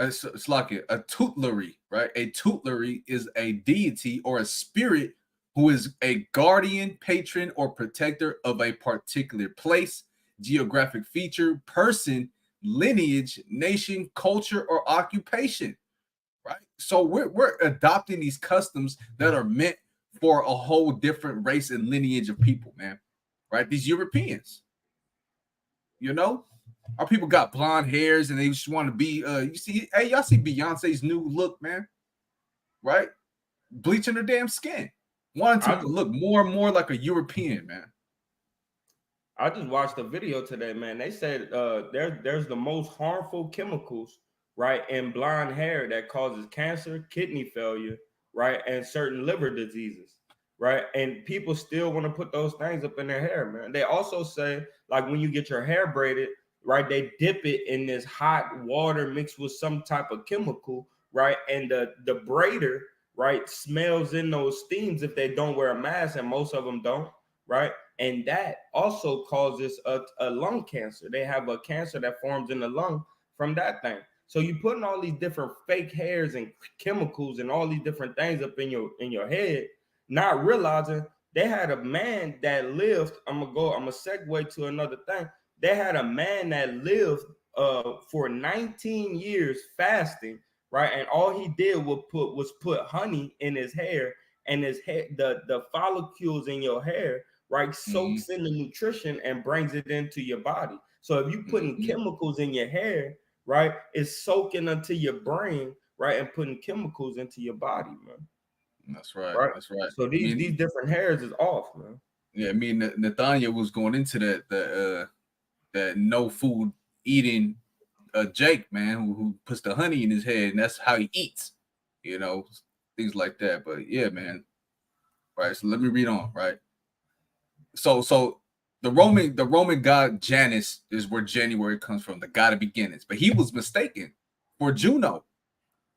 It's like a tutelary, right? A tutelary is a deity or a spirit who is a guardian, patron, or protector of a particular place, geographic feature, person, lineage, nation, culture, or occupation. Right? So we're adopting these customs that are meant for a whole different race and lineage of people, man. Right? These Europeans. You know, our people got blonde hairs and they just want to be you see, hey, y'all see Beyonce's new look, man. Right? Bleaching her damn skin. Wanting to look more and more like a European, man. I just watched a video today, man. They said there's the most harmful chemicals, right, in blonde hair that causes cancer, kidney failure, right, and certain liver diseases, right? And people still want to put those things up in their hair, man. They also say, like, when you get your hair braided, right, they dip it in this hot water mixed with some type of chemical, right? And the braider, right, smells in those steams if they don't wear a mask, and most of them don't, right? And that also causes a lung cancer. They have a cancer that forms in the lung from that thing. So you putting all these different fake hairs and chemicals and all these different things up in your head, not realizing they had a man that lived. I'm gonna segue to another thing. They had a man that lived for 19 years fasting, right? And all he did was put honey in his hair, and his hair, the follicles in your hair, right, soaks in the nutrition and brings it into your body. So if you putting chemicals in your hair, right, it's soaking into your brain, right, and putting chemicals into your body, man. That's right. Right. That's right. So these different hairs is off, man. Yeah, I mean, Nathaniel was going into that no food eating Jake, man, who puts the honey in his head, and that's how he eats, you know, things like that. But yeah, man. Right. So let me read on. Right. So the Roman god Janus is where January comes from, the god of beginnings. But he was mistaken for Juno,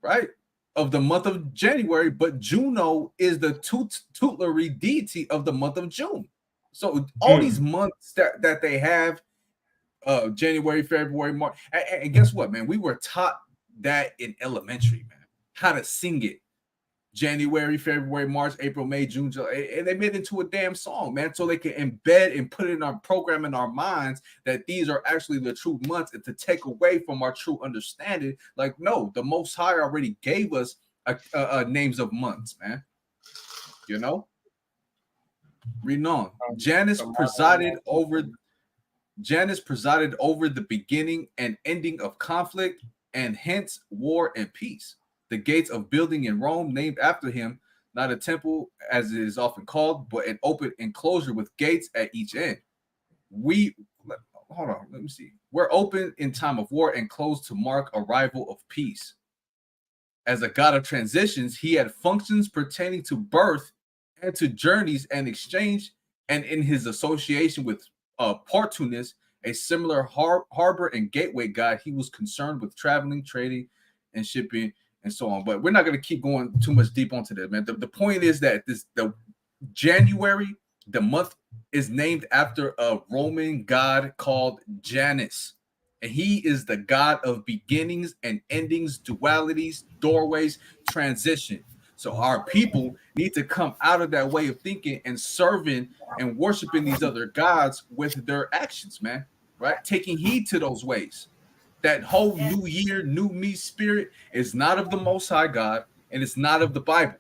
right? Of the month of January, but Juno is the tutelary deity of the month of June. So all these months that they have, January, February, March, and guess what, man? We were taught that in elementary, man, how to sing it. January, February, March, April, May, June, July, and they made it into a damn song, man, so they can embed and put it in our program in our minds that these are actually the true months, and to take away from our true understanding. Like, no, the Most High already gave us names of months, man. You know, reading on. Janus presided over the beginning and ending of conflict, and hence war and peace. The gates of building in Rome named after him, not a temple as it is often called, but an open enclosure with gates at each end. We're open in time of war and closed to mark arrival of peace. As a god of transitions, he had functions pertaining to birth and to journeys and exchange, and in his association with Portunus, a similar harbor and gateway god, he was concerned with traveling, trading, and shipping, and so on. But we're not going to keep going too much deep onto that, man. The point is that the January, the month, is named after a Roman god called Janus. And he is the god of beginnings and endings, dualities, doorways, transition. So our people need to come out of that way of thinking and serving and worshiping these other gods with their actions, man, right? Taking heed to those ways. That whole new year, new me spirit is not of the Most High God, and it's not of the Bible.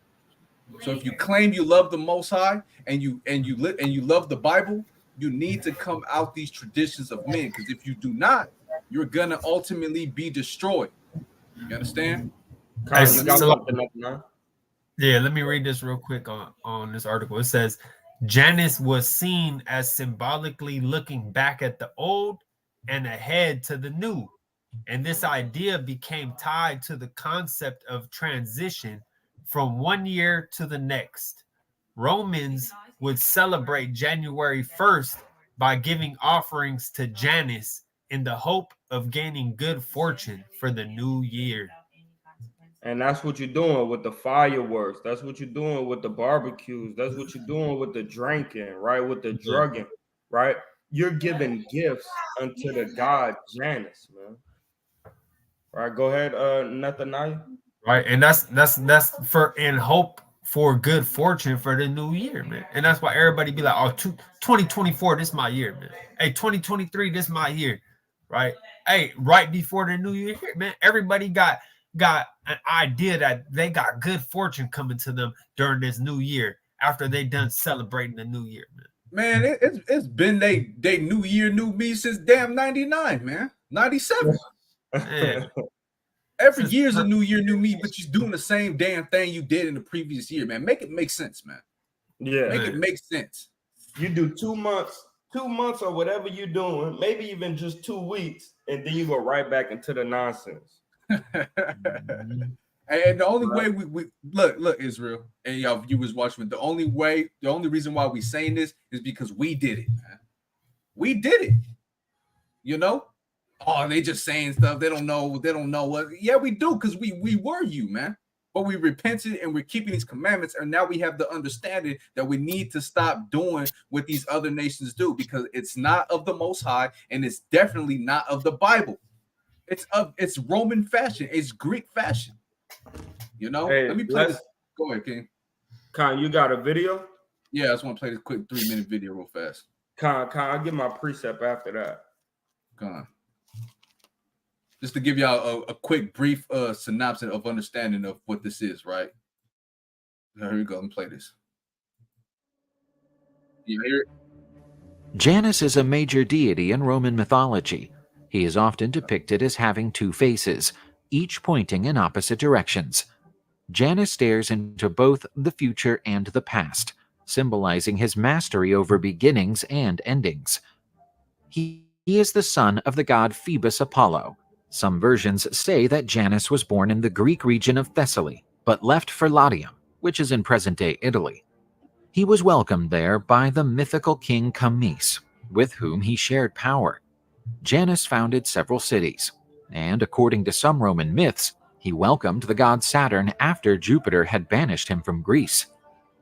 So if you claim you love the Most High and you love the Bible, you need to come out these traditions of men, because if you do not, you're gonna ultimately be destroyed. You understand? Yeah, let me read this real quick on this article. It says Janus was seen as symbolically looking back at the old and ahead to the new. And this idea became tied to the concept of transition from one year to the next. Romans would celebrate January 1st by giving offerings to Janus in the hope of gaining good fortune for the new year. And that's what you're doing with the fireworks. That's what you're doing with the barbecues. That's what you're doing with the drinking, right? With the drugging, right? You're giving gifts unto the god Janus, man. All right, go ahead, Nathaniel. Right, and that's for in hope for good fortune for the new year, man. And that's why everybody be like, oh, 2024, this is my year, man. Hey, 2023, this is my year, right? Hey, right before the new year here, man, everybody got an idea that they got good fortune coming to them during this new year after they done celebrating the new year, man. Man, it's been they new year, new me since damn 99, man. 97. Man, Every year's a new year, new me, but you're doing the same damn thing you did in the previous year, man. Make it make sense, man. Yeah, Make it make sense. You do 2 months or whatever you're doing, maybe even just 2 weeks, and then you go right back into the nonsense. And the only way we look, Israel, and y'all viewers watching, the only reason why we saying this is because we did it, man. We did it. You know? Oh, they just saying stuff. They don't know what. Yeah, we do, because we were you, man. But we repented and we're keeping these commandments, and now we have the understanding that we need to stop doing what these other nations do, because it's not of the Most High, and it's definitely not of the Bible. It's Roman fashion, it's Greek fashion. You know, hey, let me play this. Go ahead, King. Con, you got a video? Yeah, I just want to play this quick 3-minute video real fast. Con, I'll get my precept after that. Go on. Just to give y'all a quick, brief synopsis of understanding of what this is, right? Here we go. Let me play this. You hear it? Janus is a major deity in Roman mythology. He is often depicted as having 2 faces, each pointing in opposite directions. Janus stares into both the future and the past, symbolizing his mastery over beginnings and endings. He is the son of the god Phoebus Apollo. Some versions say that Janus was born in the Greek region of Thessaly, but left for Latium, which is in present-day Italy. He was welcomed there by the mythical king Camese, with whom he shared power. Janus founded several cities, and according to some Roman myths, he welcomed the god Saturn after Jupiter had banished him from Greece.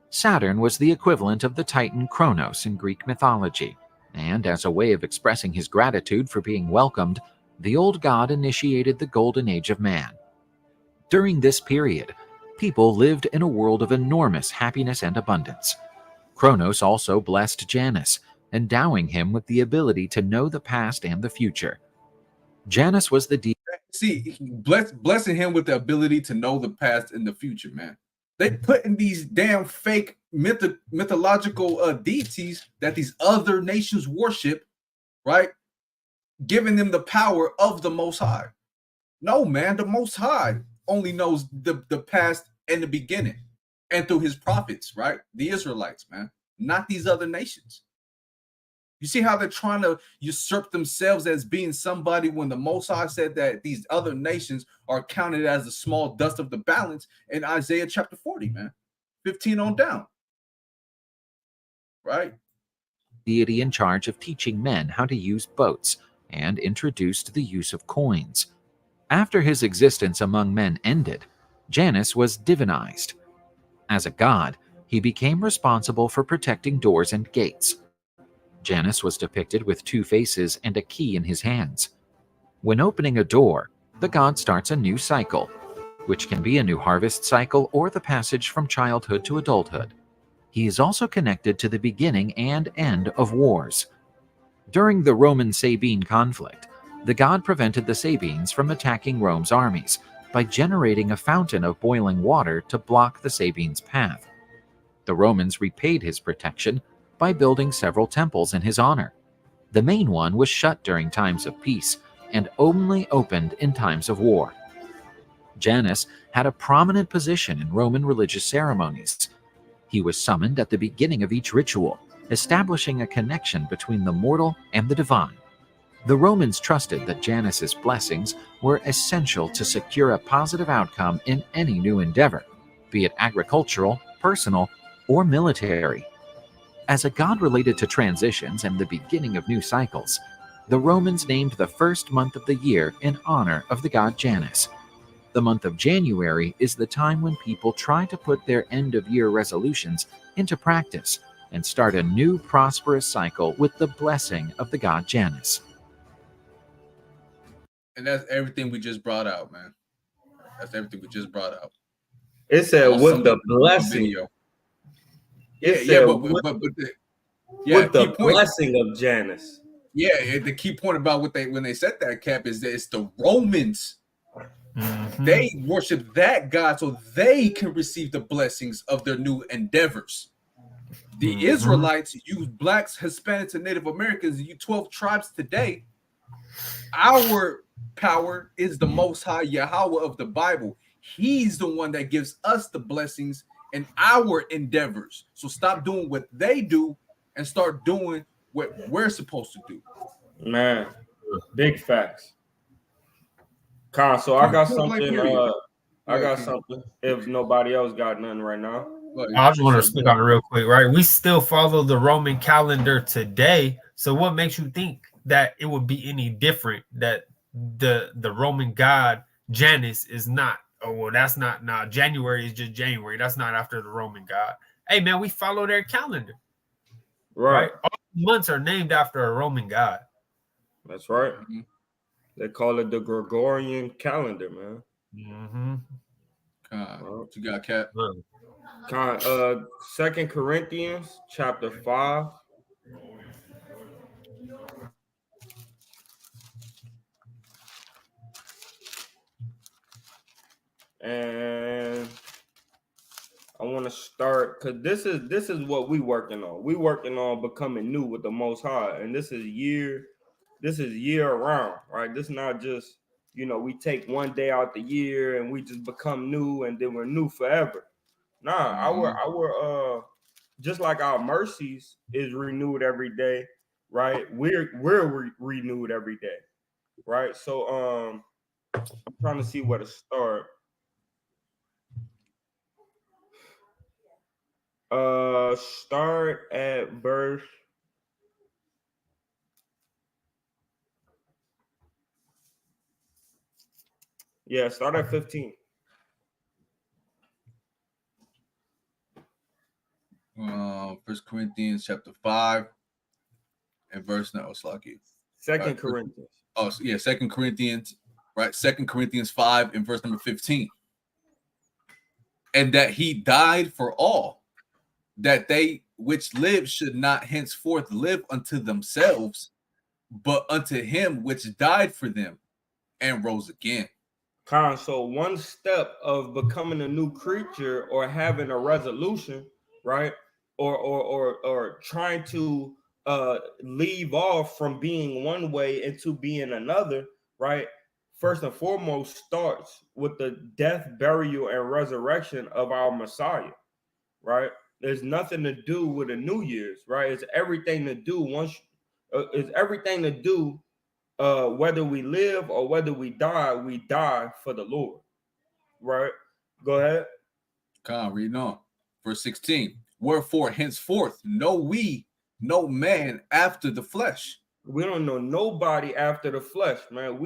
Saturn was the equivalent of the Titan Kronos in Greek mythology, and as a way of expressing his gratitude for being welcomed, the old god initiated the Golden Age of Man. During this period, people lived in a world of enormous happiness and abundance. Kronos also blessed Janus, endowing him with the ability to know the past and the future. Janus was the blessing him with the ability to know the past and the future, man. They put in these damn fake mythological deities that these other nations worship, right? Giving them the power of the Most High. No, man, the Most High only knows the past and the beginning, and through his prophets, right? The Israelites, man, not these other nations. You see how they're trying to usurp themselves as being somebody when the Most High said that these other nations are counted as the small dust of the balance in Isaiah chapter 40, man. 15 on down. Right? Deity in charge of teaching men how to use boats and introduced the use of coins. After his existence among men ended, Janus was divinized. As a god, he became responsible for protecting doors and gates. Janus was depicted with 2 faces and a key in his hands. When opening a door, the god starts a new cycle, which can be a new harvest cycle or the passage from childhood to adulthood. He is also connected to the beginning and end of wars. During the Roman Sabine conflict, the god prevented the Sabines from attacking Rome's armies by generating a fountain of boiling water to block the Sabines' path. The Romans repaid his protection by building several temples in his honor. The main one was shut during times of peace and only opened in times of war. Janus had a prominent position in Roman religious ceremonies. He was summoned at the beginning of each ritual, establishing a connection between the mortal and the divine. The Romans trusted that Janus's blessings were essential to secure a positive outcome in any new endeavor, be it agricultural, personal, or military. As a god related to transitions and the beginning of new cycles, the Romans named the first month of the year in honor of the god Janus. The month of January is the time when people try to put their end-of-year resolutions into practice and start a new prosperous cycle with the blessing of the god Janus. And that's everything we just brought out, man. That's everything we just brought out. It said with the blessing. Video. It Yeah, said but with key the point. blessing of Janus. Yeah, the key point about when they said that, Cap, is that it's the Romans. Mhm. They worship that God so they can receive the blessings of their new endeavors. The Israelites, you blacks, Hispanics, and Native Americans, you 12 tribes today, our power is the Most High Yahweh of the Bible. He's the one that gives us the blessings and our endeavors. So stop doing what they do and start doing what we're supposed to do. Man, big facts. So I got something. I got something. If nobody else got nothing right now, I just want to speak on it real quick, right? We still follow the Roman calendar today. So what makes you think that it would be any different that the Roman god Janus is not? Oh, well, that's not now. January is just January. That's not after the Roman god. Hey, man, we follow their calendar. Right? All months are named after a Roman god. That's right. They call it the Gregorian calendar, man. Mm-hmm. What you got, Cap? 2 Corinthians chapter 5. And I want to start because this is what we working on. We working on becoming new with the Most High, and this is year round, right? This is not just we take one day out the year and we just become new and then we're new forever. Nah, our just like our mercies is renewed every day, right? We're renewed every day, right? So I'm trying to see where to start. Start at verse. Yeah, start at 15. First Corinthians chapter 5 and verse now. It's like you. 2 Corinthians. Oh, yeah, 2 Corinthians, right? 2 Corinthians 5 and verse number 15. And that he died for all, that they which live should not henceforth live unto themselves, but unto him which died for them and rose again. So one step of becoming a new creature or having a resolution, right? Or trying to leave off from being one way into being another, right? First and foremost starts with the death, burial, and resurrection of our Messiah, right? There's nothing to do with the New Year's, right? It's everything to do whether we live or whether we die for the Lord, right? Go ahead. Reading on. Verse 16. Wherefore henceforth know we no man after the flesh. We don't know nobody after the flesh, man.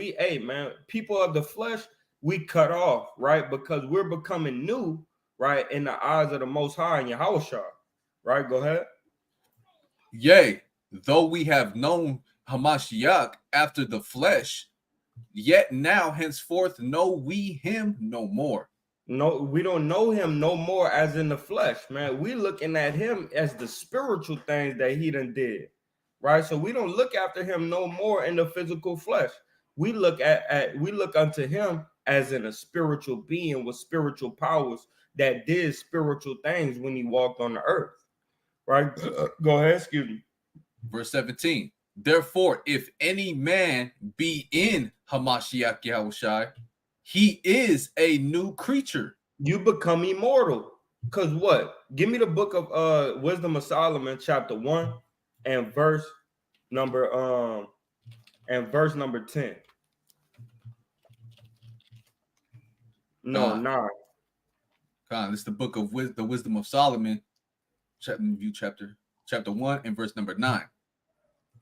People of the flesh, we cut off, right? Because we're becoming new, right? In the eyes of the Most High and Yahushua, right? Go ahead. Yea, though we have known Hamashiach after the flesh, yet now henceforth know we him no more. No, we don't know him no more as in the flesh, man. We looking at him as the spiritual things that he done did, right? So we don't look after him no more in the physical flesh. We look we look unto him as in a spiritual being with spiritual powers that did spiritual things when he walked on the earth, right? Go ahead, excuse me. Verse 17. Therefore, if any man be in Hamashiach Yahushai, he is a new creature. You become immortal. Because what? Give me the book of Wisdom of Solomon, chapter 1 and verse number 10. No, 9. This is the book of the Wisdom of Solomon, chapter 1 and verse number 9.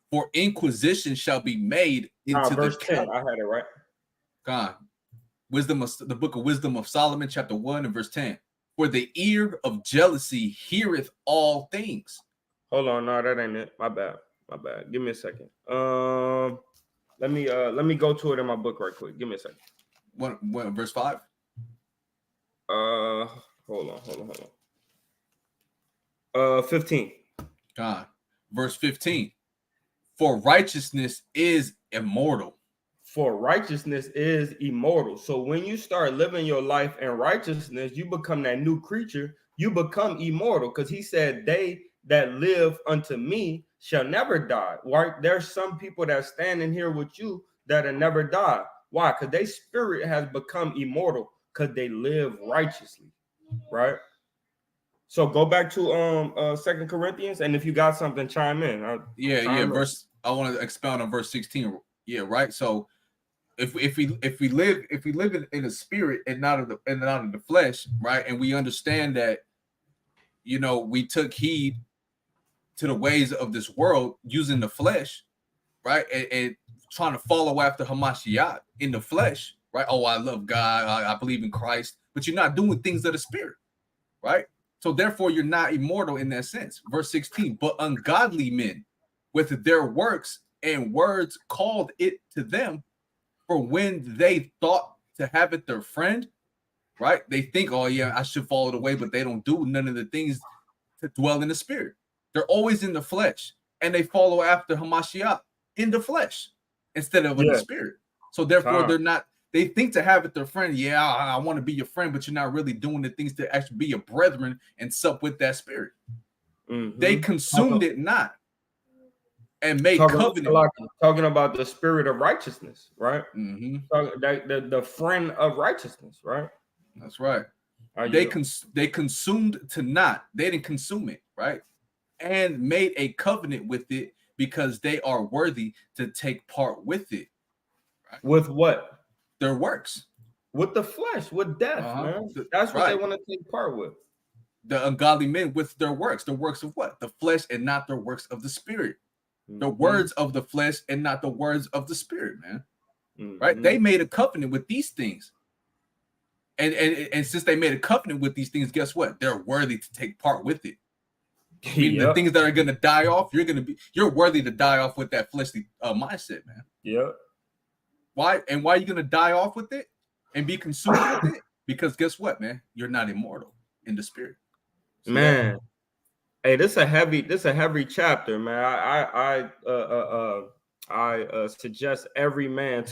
For inquisition shall be made into verse 10. I had it right. The book of Wisdom of Solomon, chapter 1 and verse 10. For the ear of jealousy heareth all things. Hold on, no, that ain't it. My bad. Give me a second. Let me go to it in my book right quick. Give me a second. What verse 5? Hold on. 15. God. Verse 15. For righteousness is immortal. For righteousness is immortal. So when you start living your life in righteousness, you become that new creature. You become immortal, because he said, they that live unto me shall never die. Right? There's some people that stand in here with you that will never die. Why? Because their spirit has become immortal because they live righteously. Right? So go back to 2 Corinthians, and if you got something, chime in. Verse. I want to expound on verse 16. Yeah, right. So if we live in the spirit and not of the flesh, right, and we understand that, you know, we took heed to the ways of this world using the flesh, right, and trying to follow after Hamashiach in the flesh, right? Oh, I love God, I believe in Christ, but you're not doing things of the spirit, right? So therefore, you're not immortal in that sense. Verse 16, but ungodly men with their works and words called it to them, for when they thought to have it their friend, right? They think, oh yeah, I should follow the way, but they don't do none of the things to dwell in the spirit. They're always in the flesh, and they follow after Hamashiach in the flesh instead of in the spirit. So therefore, they're not. They think to have it their friend. Yeah, I want to be your friend, but you're not really doing the things to actually be your brethren and sup with that spirit. Mm-hmm. They consumed it not and made covenant. Talking about the spirit of righteousness, right? Mm-hmm. The friend of righteousness, right? That's right. They consumed to not. They didn't consume it, right? And made a covenant with it because they are worthy to take part with it. Right? With what? Their works. With the flesh, with death, man. That's what they want to take part with. The ungodly men with their works. The works of what? The flesh, and not their works of the spirit. Mm-hmm. The words of the flesh and not the words of the spirit, man. Mm-hmm. Right? They made a covenant with these things. And since they made a covenant with these things, guess what? They're worthy to take part with it. I mean, the things that are going to die off, you're worthy to die off with that fleshly mindset, man. Yeah. Why are you going to die off with it and be consumed with it? Because guess what, man? You're not immortal in the spirit. So man, hey, this is a heavy chapter, man. I suggest every man,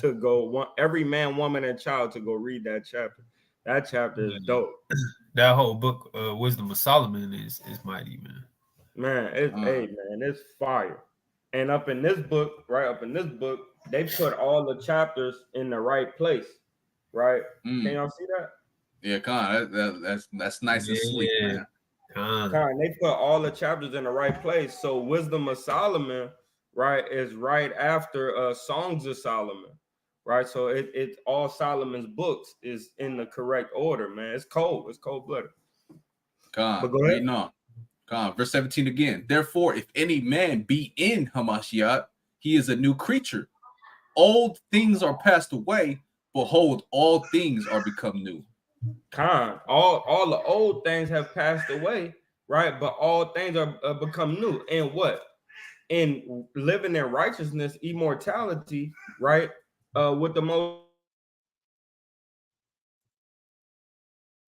woman, and child to go read that chapter. That chapter is dope. That whole book, Wisdom of Solomon, is mighty, man. Man, it's fire. And up in this book, they put all the chapters in the right place, right? Can y'all see that? Yeah, that's nice and sweet, man. They put all the chapters in the right place. So Wisdom of Solomon, right, is right after Songs of Solomon, right? So it's all Solomon's books is in the correct order, man. It's cold-blooded. But go ahead. Verse 17 again. Therefore, if any man be in Hamashiach, he is a new creature. Old things are passed away. Behold, all things are become new. All the old things have passed away, right? But all things are become new. And what? In living in righteousness, immortality, right? With the most.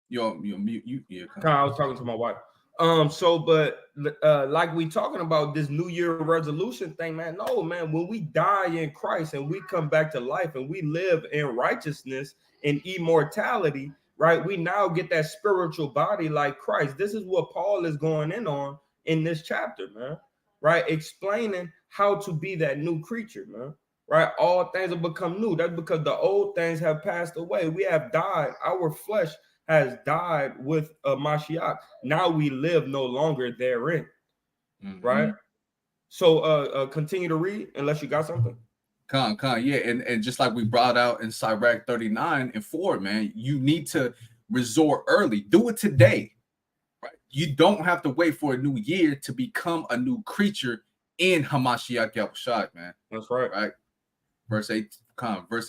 You're mute. I was talking to my wife. Like we talking about this New Year resolution thing, man. No, man. When we die in Christ and we come back to life and we live in righteousness and immortality, right? We now get that spiritual body like Christ. This is what Paul is going in this chapter, man. Right? Explaining how to be that new creature, man. Right? All things have become new. That's because the old things have passed away. We have died. Our flesh has died with Mashiach. Now we live no longer therein. Mm-hmm. Right? So continue to read unless you got something. Yeah, and just like we brought out in Sirach 39 and 4, man, you need to resort early. Do it today. Right? You don't have to wait for a new year to become a new creature in Hamashiach Yahushua, man. That's right. Right? Verse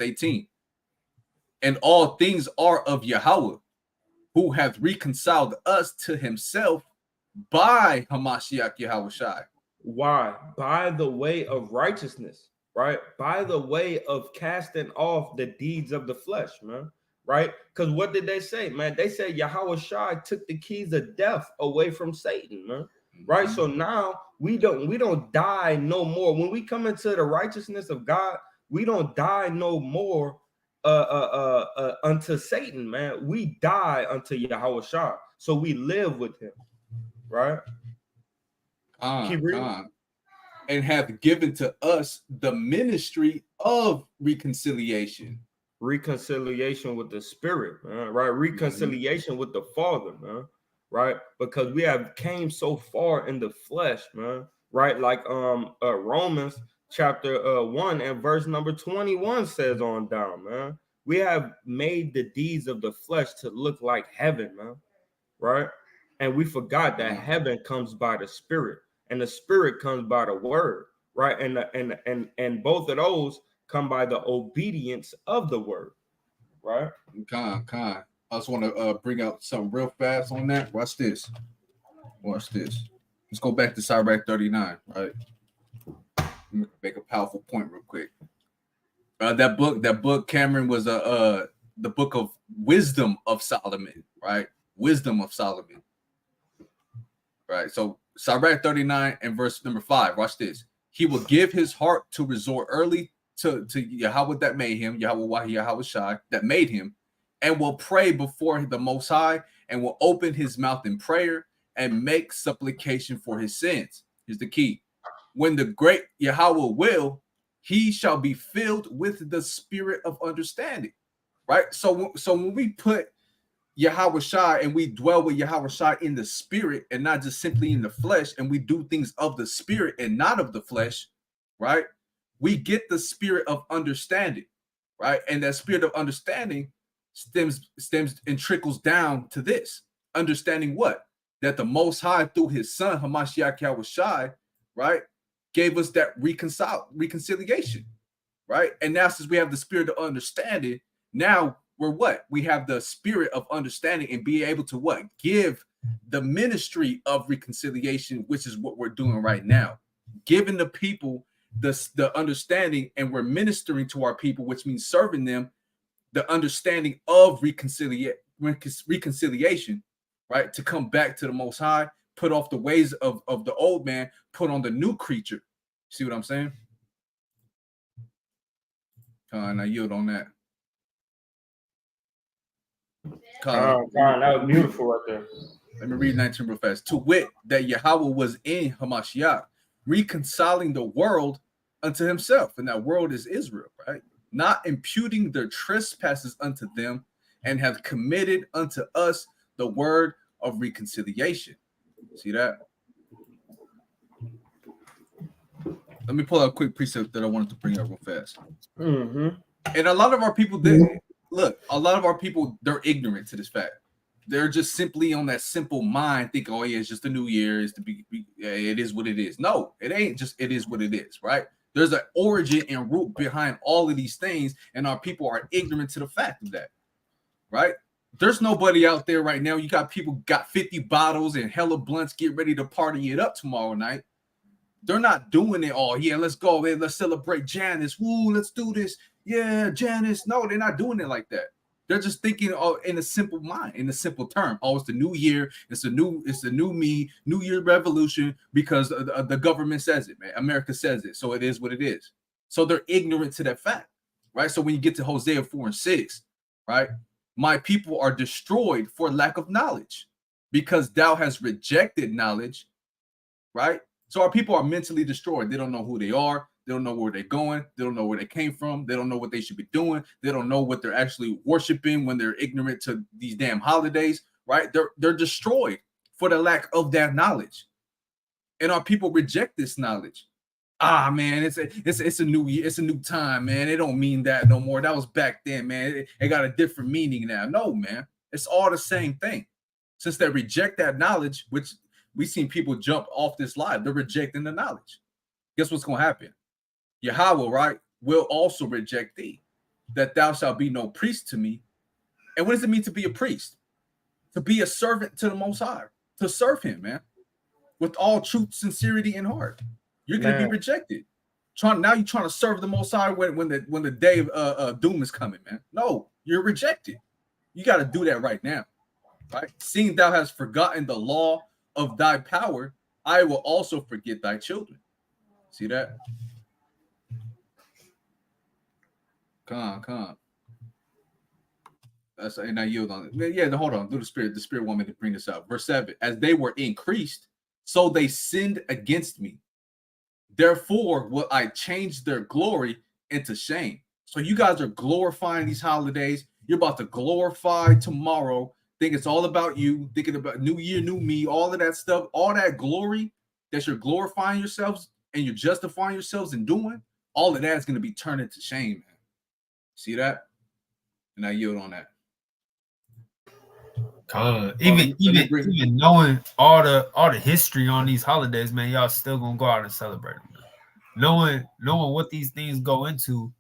18. And all things are of Yahweh, who hath reconciled us to himself by Hamashiach Yahushua. Why? By the way of righteousness, right? By the way of casting off the deeds of the flesh, man. right? Because what did they say, man? They said Yahweh Shai took the keys of death away from Satan, man. Right. So now we don't die no more. When we come into the righteousness of God, we don't die no more unto Satan, man. We die unto Yahweh Shai. So we live with him, right? And have given to us the ministry of reconciliation. Reconciliation with the Spirit, man, right? Reconciliation with the Father, man, right? Because we have came so far in the flesh, man, right? Like Romans chapter 1 and verse number 21 says on down, man. We have made the deeds of the flesh to look like heaven, man, right? And we forgot that heaven comes by the Spirit, and the Spirit comes by the word, right? And both of those come by the obedience of the word, right? I just want to bring out something real fast on that. Watch this. Let's go back to Sirach 39, right? Make a powerful point real quick. That book, Cameron, was the book of wisdom of Solomon, right? Wisdom of Solomon, right? So Sirach 39 and verse number 5. Watch this. He will give his heart to resort early to Yahweh that made him, Yahweh Shai that made him, and will pray before the Most High, and will open his mouth in prayer and make supplication for his sins. Here's the key. When the great Yahweh will, he shall be filled with the spirit of understanding, right? So when we put Yahweh Shai and we dwell with Yahweh Shai in the spirit and not just simply in the flesh, and we do things of the spirit and not of the flesh, right? We get the spirit of understanding, right? And that spirit of understanding stems and trickles down to this. Understanding what? That the Most High through his son, Hamashiach Yahweh Shai, right, gave us that reconciliation, right? And now since we have the spirit of understanding, now we're what? We have the spirit of understanding and be able to what? Give the ministry of reconciliation, which is what we're doing right now. Giving the people the understanding, and we're ministering to our people, which means serving them the understanding of reconciliation, right? To come back to the Most High, put off the ways of the old man, put on the new creature. See what I'm saying? And I yield on that. That was beautiful right there. Let me read 19 real fast. To wit, that Yahweh was in Hamashiach, reconciling the world unto himself, and that world is Israel, right? Not imputing their trespasses unto them, and have committed unto us the word of reconciliation. See that? Let me pull out a quick precept that I wanted to bring up real fast. And a lot of our people, they're ignorant to this fact. They're just simply on that simple mind, think, oh yeah, it's just a new year, it's it is what it is. No, it ain't just it is what it is, right? There's an origin and root behind all of these things, and our people are ignorant to the fact of that, right? There's nobody out there right now. You got people got 50 bottles and hella blunts, get ready to party it up tomorrow night. They're not doing it all. Yeah, let's go, man. Let's celebrate Janus. Woo, let's do this. Yeah, Janus. No, they're not doing it like that. They're just thinking in a simple mind, in a simple term. Oh, it's the new year. It's the new me, New Year revolution, because the government says it, man. America says it. So it is what it is. So they're ignorant to that fact, right? So when you get to Hosea 4:6, right? My people are destroyed for lack of knowledge, because thou hast rejected knowledge, right? So our people are mentally destroyed. They don't know who they are. They don't know where they're going. They don't know where they came from. They don't know what they should be doing. They don't know what they're actually worshiping when they're ignorant to these damn holidays, right? They're destroyed for the lack of that knowledge. And our people reject this knowledge. Ah, man, it's a new year. It's a new time, man. It don't mean that no more. That was back then, man. It got a different meaning now. No, man. It's all the same thing. Since they reject that knowledge, which we've seen people jump off this live, they're rejecting the knowledge. Guess what's going to happen? Yahweh, right, will also reject thee, that thou shalt be no priest to me. And what does it mean to be a priest? To be a servant to the Most High, to serve him, man, with all truth, sincerity, and heart. You're going to be rejected. Now you're trying to serve the Most High when the day of doom is coming, man. No, you're rejected. You got to do that right now, right? Seeing thou hast forgotten the law of thy power, I will also forget thy children. See that? Come on. That's and I yield on it. Yeah, hold on. Do the spirit. The spirit want me to bring this out. Verse 7. As they were increased, so they sinned against me. Therefore, will I change their glory into shame. So you guys are glorifying these holidays. You're about to glorify tomorrow. Think it's all about you. Thinking about new year, new me, all of that stuff, all that glory that you're glorifying yourselves and you're justifying yourselves in doing. All of that is going to be turned into shame, man. See that? And I yield on that. Even knowing all the history on these holidays, man, y'all still gonna go out and celebrate them. Man. Knowing what these things go into,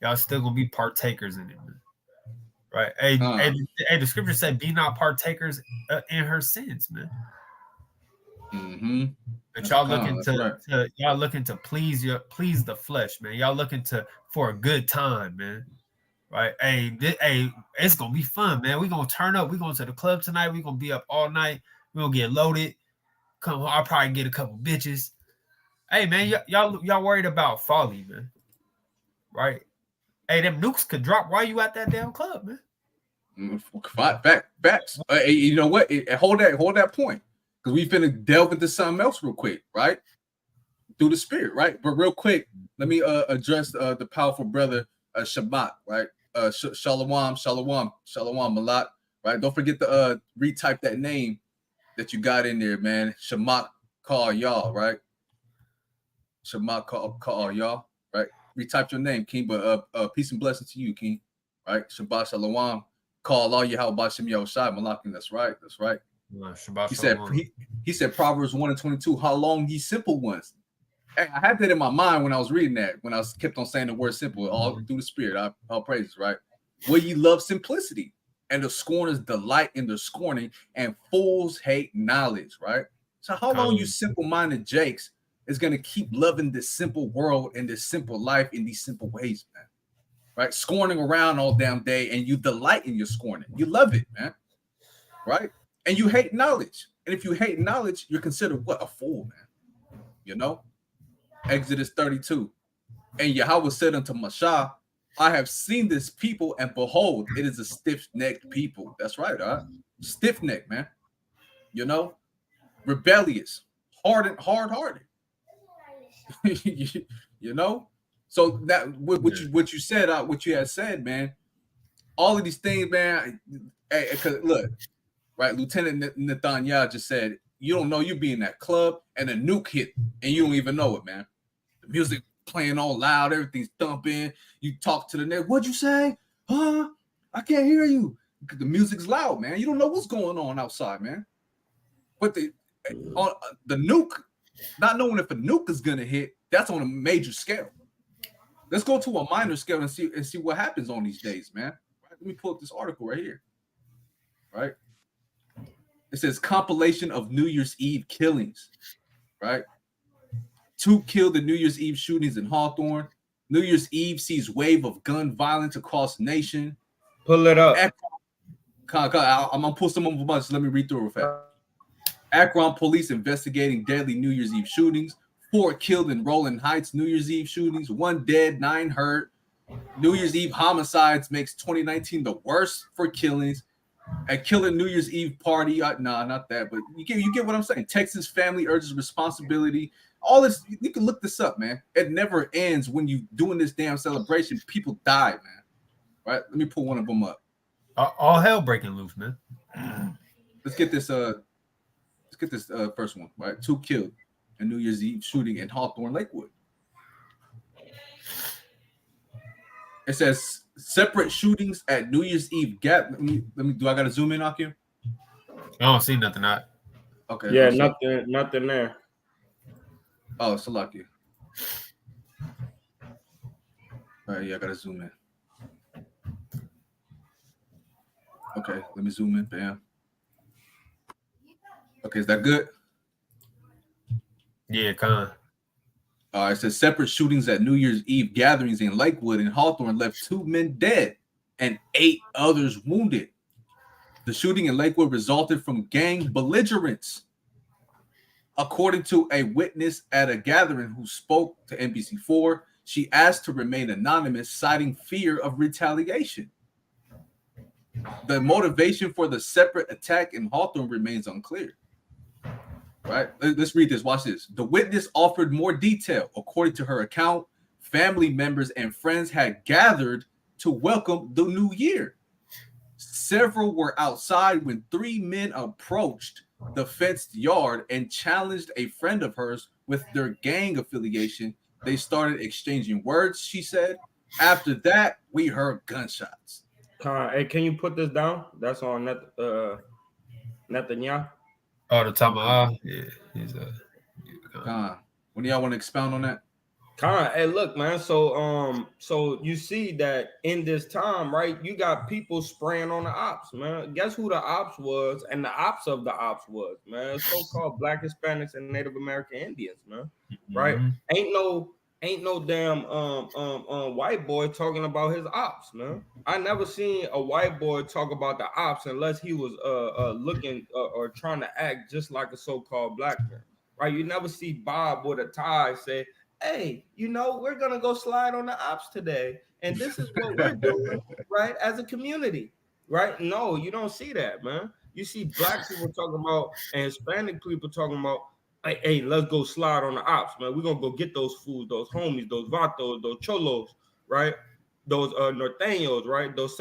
y'all still gonna be partakers in it, man. Right? Hey, the scripture said, "Be not partakers in her sins, man." Mm-hmm. But y'all looking to please the flesh, man. Y'all looking for a good time, man. Right? Hey, it's gonna be fun, man. We're gonna turn up. We're going to the club tonight. We're gonna be up all night. We're gonna get loaded. Come home, I'll probably get a couple bitches. Hey, man, y'all worried about folly, man. Right? Hey, them nukes could drop while you at that damn club, man. Facts. Hey, you know what? Hold that point. Because we finna delve into something else real quick, right? Through the spirit, right? But real quick, let me address the powerful brother Shabbat, right? Shalom, Malak, right? Don't forget to retype that name that you got in there, man. Shamat K.O.Y, right? Shamat K.O.Y, right? Retype your name, King, but peace and blessings to you, King, right? Shabbat Shalom, call all Yahweh Shem Yahushai, Malak, that's right. He said Proverbs 1:22, how long ye simple ones. Hey, I had that in my mind when I was reading that, when I kept on saying the word simple, all through the spirit, all praises, right? Where ye love simplicity, and the scorners delight in their scorning, and fools hate knowledge, right? So how long you simple-minded jakes is going to keep loving this simple world and this simple life in these simple ways, man? Right? Scorning around all damn day, and you delight in your scorning. You love it, man. Right? And you hate knowledge. And if you hate knowledge, you're considered what? A fool, man. You know? Exodus 32. And Yahweh said unto Mashah, I have seen this people, and behold, it is a stiff-necked people. That's right, stiff-necked, man. You know, rebellious, hard-hearted. You know, so that what you said, what you had said, man. All of these things, man. Because look, right, Lieutenant Netanyahu just said, you don't know you be in that club and a nuke hit, and you don't even know it, man. The music playing all loud, everything's thumping. You talk to the next, what'd you say? Huh? I can't hear you. The music's loud, man. You don't know what's going on outside, man. But the nuke, not knowing if a nuke is gonna hit, that's on a major scale. Let's go to a minor scale and see what happens on these days, man. Right? Let me pull up this article right here. Right? It says compilation of New Year's Eve killings. Right? 2 killed in New Year's Eve shootings in Hawthorne. New Year's Eve sees wave of gun violence across the nation. Pull it up. I'm gonna pull some of them bunch. Let me read through real fast. Akron police investigating deadly New Year's Eve shootings. 4 killed in Roland Heights New Year's Eve shootings. 1 dead, 9 hurt. New Year's Eve homicides makes 2019 the worst for killings. A killer New Year's Eve party. Not that, but you get what I'm saying. Texas family urges responsibility. All this, you can look this up, man. It never ends when you doing this damn celebration. People die, man. Right? Let me pull one of them up. All hell breaking loose, man. Let's get this. First one. Right? 2 killed in New Year's Eve shooting in Hawthorne, Lakewood. It says separate shootings at New Year's Eve. Let me. Do I gotta zoom in on you? I don't see nothing out. Okay. Yeah, nothing there. Oh, it's a lucky. All right, yeah, I gotta zoom in. Okay, let me zoom in. Bam. Okay, is that good? Yeah, kind of. It says separate shootings at New Year's Eve gatherings in Lakewood and Hawthorne left 2 men dead and 8 others wounded. The shooting in Lakewood resulted from gang belligerence. According to a witness at a gathering who spoke to NBC4, she asked to remain anonymous, citing fear of retaliation. The motivation for the separate attack in Hawthorne remains unclear. Right? Let's read this. Watch this. The witness offered more detail. According to her account, family members and friends had gathered to welcome the new year. Several were outside when 3 men approached the fenced yard and challenged a friend of hers with their gang affiliation. They started exchanging words, she said. After that, we heard gunshots. Hey, can you put this down? That's on Netanyahu. Oh, the top yeah, he's When do y'all want to expound on that? Hey, look, man. So you see that in this time, right? You got people spraying on the ops, man. Guess who the ops was, and the ops of the ops was, man. So-called Black Hispanics and Native American Indians, man. Right? Ain't no damn white boy talking about his ops, man. I never seen a white boy talk about the ops unless he was looking or trying to act just like a so-called black man. Right? You never see Bob with a tie say, hey, we're going to go slide on the ops today. And this is what we're doing, right, as a community, right? No, you don't see that, man. You see black people talking about and Hispanic people talking about, hey, let's go slide on the ops, man. We're going to go get those fools, those homies, those vatos, those cholos, right? Those norteños, right? Those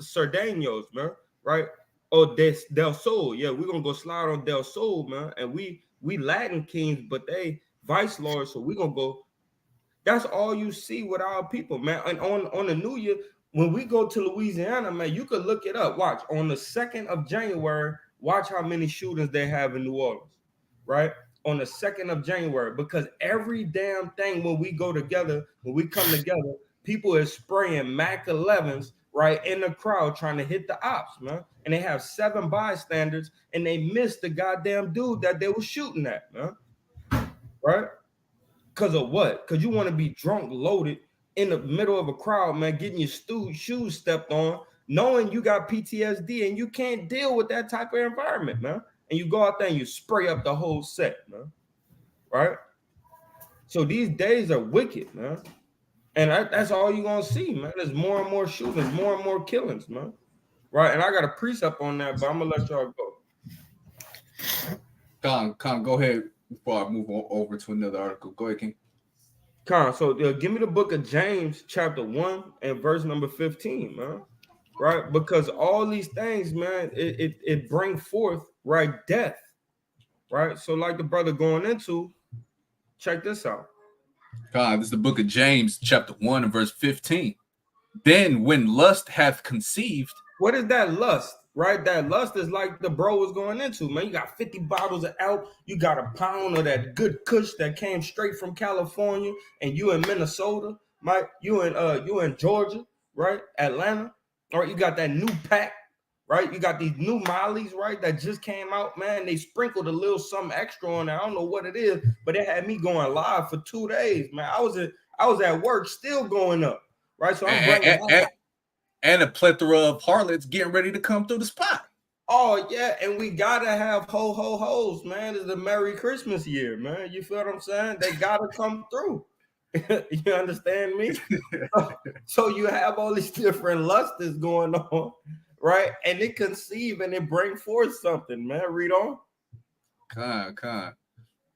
Sardaños, man, right? Oh, Del Sol. Yeah, we're going to go slide on Del Sol, man. And we Latin kings, but they vice lords, so we're gonna go. That's all you see with our people, man. And on the new year, when we go to Louisiana, man, you could look it up. Watch on the 2nd of January, watch how many shootings they have in New Orleans, right? On the 2nd of January, because every damn thing when we go together, when we come together, people is spraying Mac 11s right in the crowd trying to hit the ops, man. And they have 7 bystanders and they missed the goddamn dude that they were shooting at, man. Right? Because of what? Because you want to be drunk, loaded in the middle of a crowd, man, getting your shoes stepped on, knowing you got PTSD and you can't deal with that type of environment, man. And you go out there and you spray up the whole set, man. Right? So these days are wicked, man. And that's all you're going to see, man. There's more and more shootings, more and more killings, man. Right? And I got a precept on that, but I'm going to let y'all go. Con, go ahead. Before I move over to another article, go ahead, King. So give me the book of James, chapter 1 and verse number 15, man. Right? Because all these things, man, it brings forth, right, death. Right? So like the brother going into, check this out. God, this is the book of James, chapter 1 and verse 15. Then when lust hath conceived. What is that lust? Right, that lust is like the bro was going into, man. You got 50 bottles of elk, you got a pound of that good kush that came straight from California, and you in Minnesota, Mike. You in Georgia, right? Atlanta, all right. You got that new pack, right? You got these new Mollies, right? That just came out, man. They sprinkled a little something extra on there. I don't know what it is, but it had me going live for 2 days, man. I was at work, still going up, right? So I'm bringing. And a plethora of harlots getting ready to come through the spot. Oh, yeah, and we gotta have ho-ho-hos, man. It's the Merry Christmas year, man. You feel what I'm saying? They gotta come through. You understand me? So you have all these different lusters going on, right? And it conceive and it bring forth something, man. Read on. Con.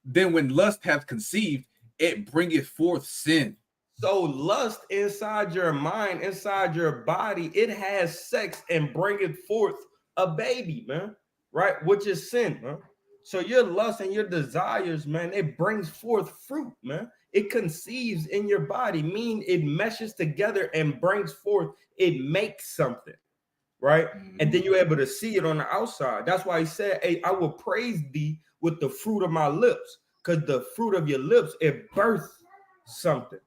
Then when lust hath conceived, it bringeth forth sin. So lust inside your mind, inside your body, it has sex and bringeth forth a baby, man, right? Which is sin, man. So your lust and your desires, man, it brings forth fruit, man. It conceives in your body, meaning it meshes together and brings forth, it makes something, right? And then you're able to see it on the outside. That's why he said, hey, I will praise thee with the fruit of my lips, because the fruit of your lips, it births something.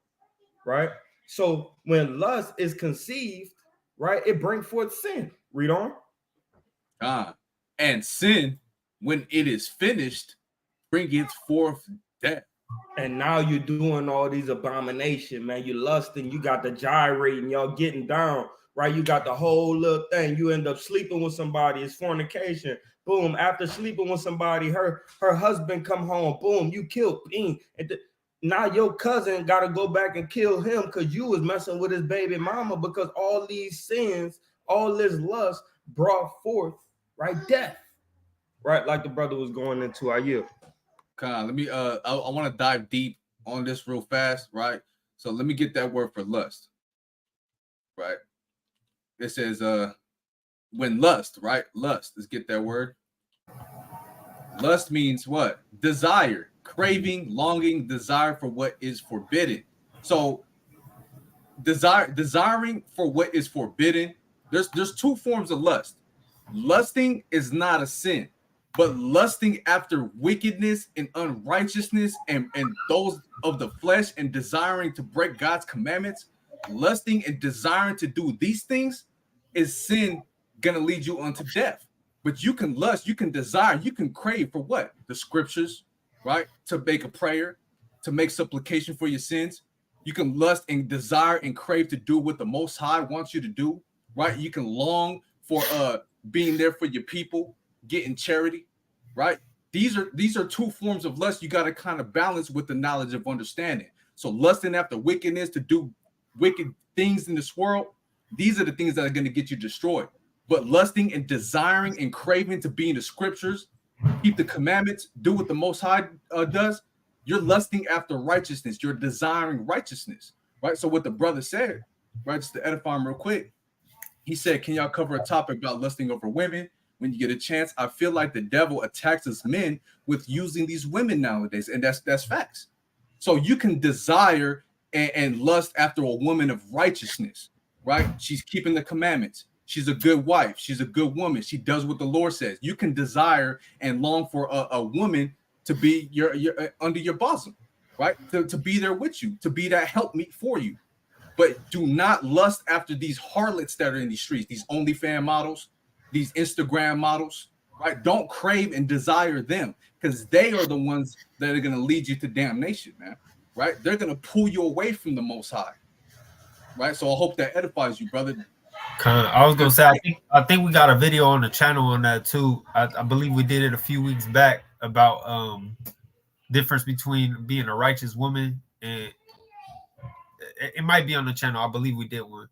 Right? So when lust is conceived, right, it brings forth sin. Read on. And sin, when it is finished, bringeth forth death. And now you're doing all these abominations, man. You lusting, you got the gyrating, y'all getting down, right? You got the whole little thing. You end up sleeping with somebody. It's fornication. Boom. After sleeping with somebody, her husband come home. Boom. You killed. Bing. Now your cousin got to go back and kill him because you was messing with his baby mama, because all these sins, all this lust brought forth, right, death, right? Like the brother was going into. I yield. Let me I want to dive deep on this real fast, right? So let me get that word for lust, right? It says when lust, right? Lust. Let's get that word. Lust means what? Desire, craving, longing, desire for what is forbidden. So desiring for what is forbidden. There's two forms of lust. Lusting is not a sin, but lusting after wickedness and unrighteousness and those of the flesh and desiring to break God's commandments, lusting and desiring to do these things is sin, gonna lead you unto death. But you can lust, you can desire, you can crave for what? The scriptures, right? To make a prayer, to make supplication for your sins. You can lust and desire and crave to do what the Most High wants you to do, right? You can long for being there for your people, getting charity, right? These are two forms of lust you got to kind of balance with the knowledge of understanding. So lusting after wickedness to do wicked things in this world, these are the things that are going to get you destroyed. But lusting and desiring and craving to be in the scriptures, keep the commandments, do what the Most High does, you're lusting after righteousness. You're desiring righteousness, right? So what the brother said, right, just to edify him real quick, he said, can y'all cover a topic about lusting over women when you get a chance? I feel like the devil attacks us men with using these women nowadays, and that's facts. So you can desire and lust after a woman of righteousness, right? She's keeping the commandments. She's a good wife. She's a good woman. She does what the Lord says. You can desire and long for a woman to be your under your bosom, right? To be there with you, to be that helpmeet for you. But do not lust after these harlots that are in these streets, these OnlyFans models, these Instagram models, right? Don't crave and desire them, because they are the ones that are going to lead you to damnation, man, right? They're going to pull you away from the Most High, right? So I hope that edifies you, brother. I was gonna say, I think we got a video on the channel on that too. I believe we did it a few weeks back about difference between being a righteous woman, and it might be on the channel. I believe we did one.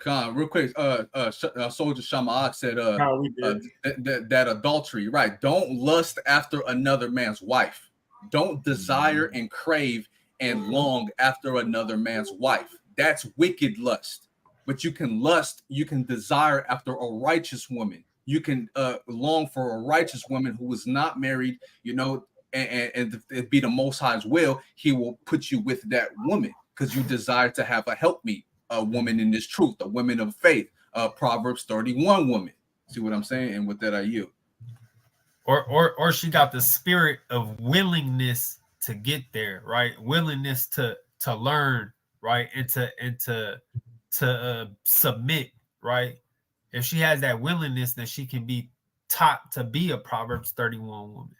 Real quick, Soldier Shama'ak said that adultery, right? Don't lust after another man's wife. Don't desire and crave and long after another man's wife. That's wicked lust. But you can lust, you can desire after a righteous woman. You can long for a righteous woman who is not married, you know, and it be the Most High's will, he will put you with that woman because you desire to have a helpmeet, a woman in this truth, a woman of faith, Proverbs 31 woman. See what I'm saying? And with that, I yield. Or she got the spirit of willingness to get there, right? Willingness to learn, right? And to submit, right? If she has that willingness, then she can be taught to be a Proverbs 31 woman,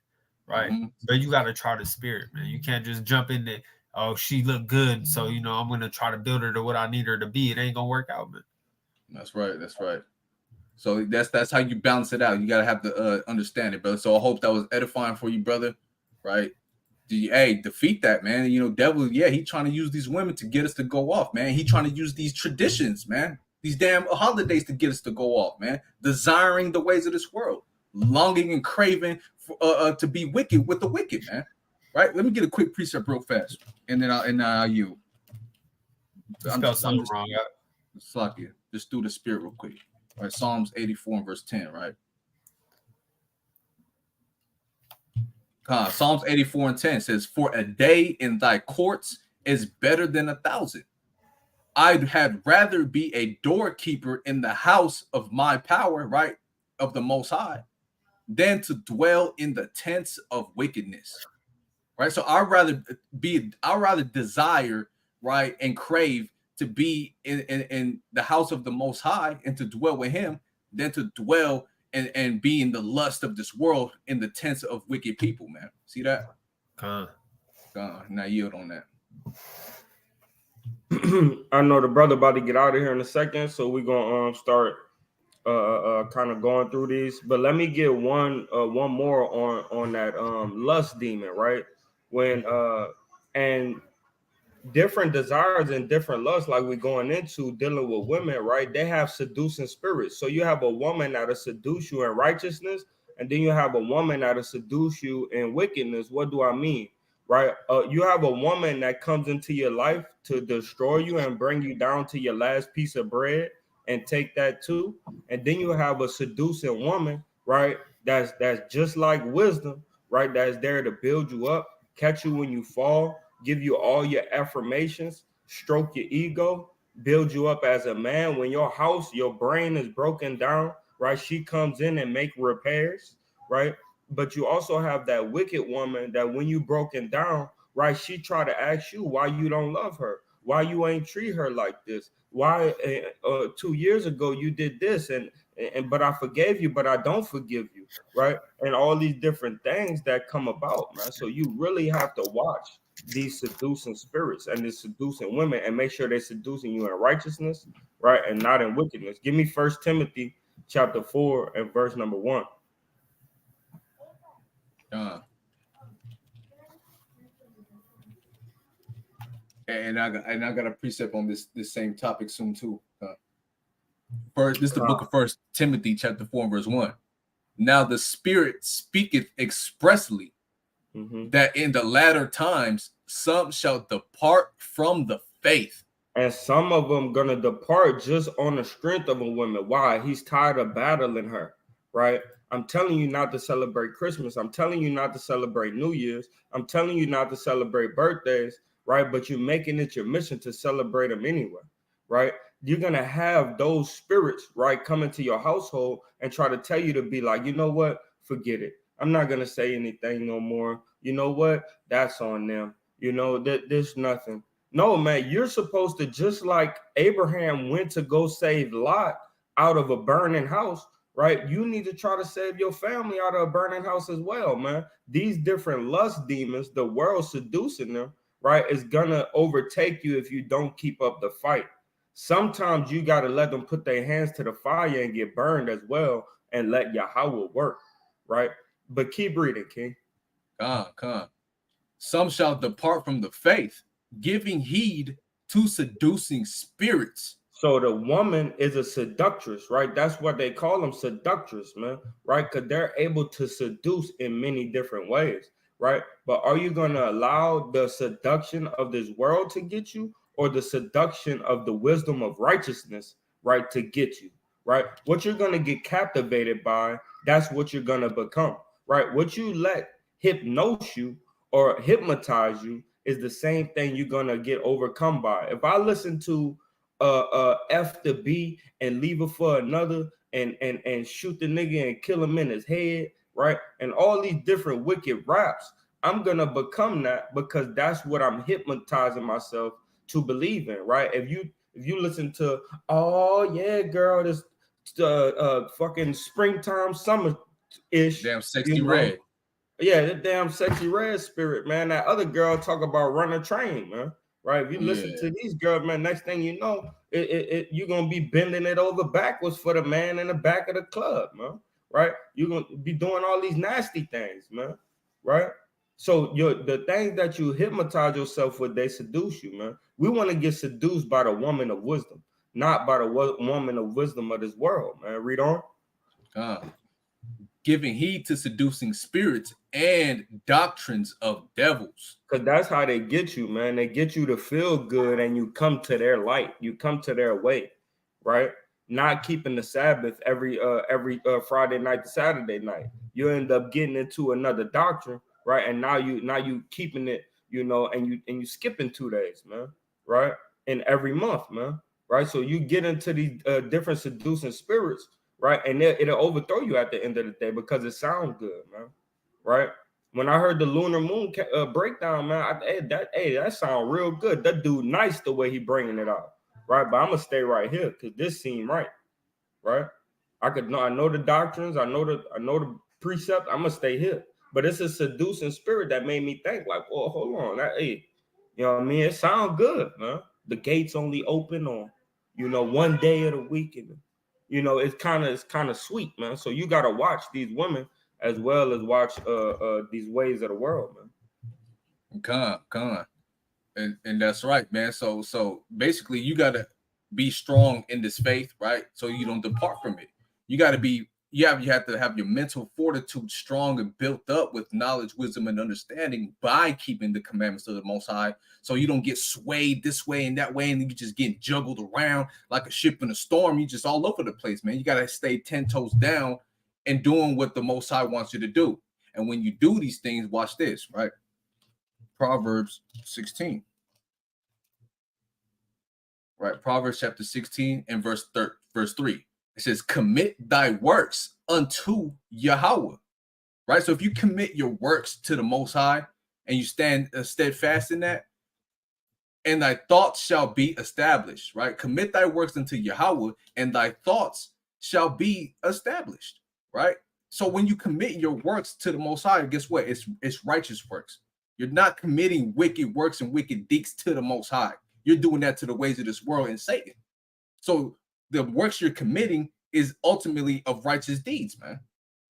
right? Mm-hmm. But you got to try the spirit, man. You can't just jump in there. Oh, she look good, so you know I'm gonna try to build her to what I need her to be. It ain't gonna work out, man. That's right. That's right. So that's how you balance it out. You gotta have to understand it, brother. So I hope that was edifying for you, brother. Right? Defeat that, man. You know, devil. Yeah, he trying to use these women to get us to go off, man. He trying to use these traditions, man. These damn holidays to get us to go off, man. Desiring the ways of this world, longing and craving for, to be wicked with the wicked, man. Right? Let me get a quick precept real fast, and then I'll you. Spell something wrong. Slap you. Just do the spirit real quick. All right, Psalms 84 and verse 10, right? Psalms 84 and 10 says, "For a day in thy courts is better than 1,000. I'd had rather be a doorkeeper in the house of my power," right, of the Most High, "than to dwell in the tents of wickedness." Right? So I'd rather desire, right, and crave to be in the house of the Most High and to dwell with him than to dwell and be in the lust of this world in the tents of wicked people, man. See that? Now yield on that. I know the brother about to get out of here in a second, so we're gonna start kind of going through these. But let me get one more on that lust demon, right? When and different desires and different lusts, like we're going into dealing with women, right? They have seducing spirits. So you have a woman that'll seduce you in righteousness, and then you have a woman that'll seduce you in wickedness. What do I mean? Right? You have a woman that comes into your life to destroy you and bring you down to your last piece of bread and take that too. And then you have a seducing woman, right? That's just like wisdom, right? That's there to build you up, catch you when you fall, give you all your affirmations, stroke your ego, build you up as a man. When your house, your brain is broken down, right? She comes in and make repairs, right? But you also have that wicked woman that when you broken down, right? She try to ask you why you don't love her, why you ain't treat her like this, why 2 years ago you did this, and but I forgave you, but I don't forgive you, right? And all these different things that come about, man. So you really have to watch these seducing spirits and these seducing women and make sure they're seducing you in righteousness, right? And not in wickedness. Give me First Timothy chapter 4 and verse number 1. And I got a precept on this same topic soon too. First, this is the book of First Timothy chapter 4 and verse 1. Now the Spirit speaketh expressly that in the latter times some shall depart from the faith. And some of them gonna depart just on the strength of a woman. Why? He's tired of battling her, right? I'm telling you not to celebrate Christmas. I'm telling you not to celebrate New Year's. I'm telling you not to celebrate birthdays, right? But you're making it your mission to celebrate them anyway, right? You're gonna have those spirits, right, come into your household and try to tell you to be like, you know what? Forget it. I'm not gonna say anything no more. You know what? That's on them. You know that there's nothing. No, man, you're supposed to, just like Abraham went to go save Lot out of a burning house, right? You need to try to save your family out of a burning house as well, man. These different lust demons, the world seducing them, right, is gonna overtake you if you don't keep up the fight. Sometimes you got to let them put their hands to the fire and get burned as well and let Yahweh work, right? But keep reading, King. Come. Some shall depart from the faith, giving heed to seducing spirits. So the woman is a seductress, right? That's what they call them, seductress, man, right? Because they're able to seduce in many different ways, right? But are you going to allow the seduction of this world to get you, or the seduction of the wisdom of righteousness, right, to get you, right? What you're going to get captivated by, that's what you're going to become, right? What you let hypnose you or hypnotize you is the same thing you're going to get overcome by. If I listen to F the B and leave it for another and shoot the nigga and kill him in his head, right? And all these different wicked raps, I'm gonna become that because that's what I'm hypnotizing myself to believe in, right? If you listen to, oh yeah, girl, this fucking springtime summer ish, damn sexy red. Yeah, that damn sexy red spirit, man. That other girl talk about run a train, man. Right? If you listen to these girls, man, next thing you know, you're gonna be bending it over backwards for the man in the back of the club, man. Right? You're gonna be doing all these nasty things, man. Right? So the things that you hypnotize yourself with, they seduce you, man. We want to get seduced by the woman of wisdom, not by the woman of wisdom of this world, man. Read on. Giving heed to seducing spirits and doctrines of devils. Because that's how they get you, man. They get you to feel good and you come to their light. You come to their way, right? Not keeping the Sabbath every Friday night to Saturday night. You end up getting into another doctrine, right? And now you keeping it, you know, and you skipping 2 days, man, right? And every month, man, right? So you get into these different seducing spirits, right? And it'll overthrow you at the end of the day because it sounds good, man, right? When I heard the lunar moon breakdown, man, that sound real good. That dude nice the way he bringing it out, right? But I'm gonna stay right here because this seem right, right? I know the doctrines, I know the precept. I'm gonna stay here, but it's a seducing spirit that made me think like, oh, hold on, you know what I mean? It sounds good, man, the gates only open on, one day of the week, and it's kind of sweet, man. So you gotta watch these women as well as watch these ways of the world, man. Con. And that's right, man. So basically you gotta be strong in this faith, right? So you don't depart from it. You gotta be you have to have your mental fortitude strong and built up with knowledge, wisdom, and understanding by keeping the commandments of the Most High, so you don't get swayed this way and that way, and you just get juggled around like a ship in a storm. You just all over the place, man. You gotta stay 10 toes down and doing what the Most High wants you to do. And when you do these things, watch this, right? Proverbs 16. Right, Proverbs chapter 16 and verse 3. It says, commit thy works unto Yahweh. Right, so if you commit your works to the Most High and you stand steadfast in that, and thy thoughts shall be established. Right, commit thy works unto Yahweh, and thy thoughts shall be established. Right, so when you commit your works to the Most High, guess what? It's righteous works. You're not committing wicked works and wicked deeds to the Most High. You're doing that to the ways of this world and Satan. So the works you're committing is ultimately of righteous deeds, man.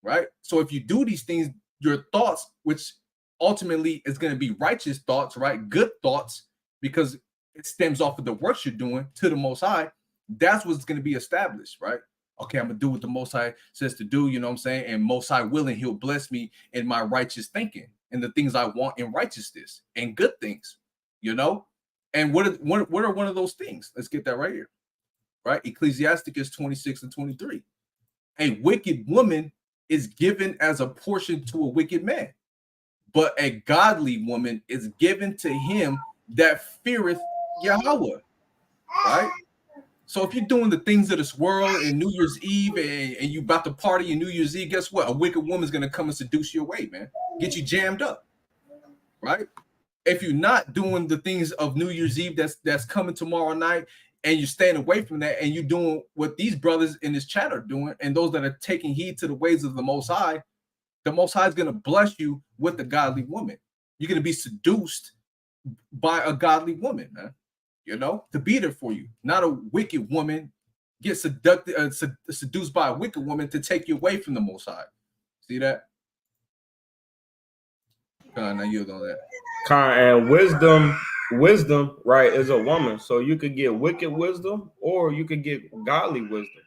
Right? So if you do these things, your thoughts, which ultimately is going to be righteous thoughts, right? Good thoughts, because it stems off of the works you're doing to the Most High. That's what's going to be established, right? Okay, I'm going to do what the Most High says to do, you know what I'm saying? And Most High willing, he'll bless me in my righteous thinking and the things I want in righteousness and good things, you know? And what are one of those things? Let's get that right here, right? Ecclesiasticus 26 and 23. A wicked woman is given as a portion to a wicked man, but a godly woman is given to him that feareth Yahweh, right? So if you're doing the things of this world and New Year's Eve and you about to party in New Year's Eve, guess what? A wicked woman's going to come and seduce you away, man. Get you jammed up, right? If you're not doing the things of New Year's Eve that's coming tomorrow night, and you're staying away from that, and you're doing what these brothers in this chat are doing, and those that are taking heed to the ways of the Most High is going to bless you with a godly woman. You're going to be seduced by a godly woman, man, you know, to be there for you. Not a wicked woman get seduced by a wicked woman to take you away from the Most High. See that? I yield on that. And wisdom, right, is a woman. So you could get wicked wisdom or you could get godly wisdom,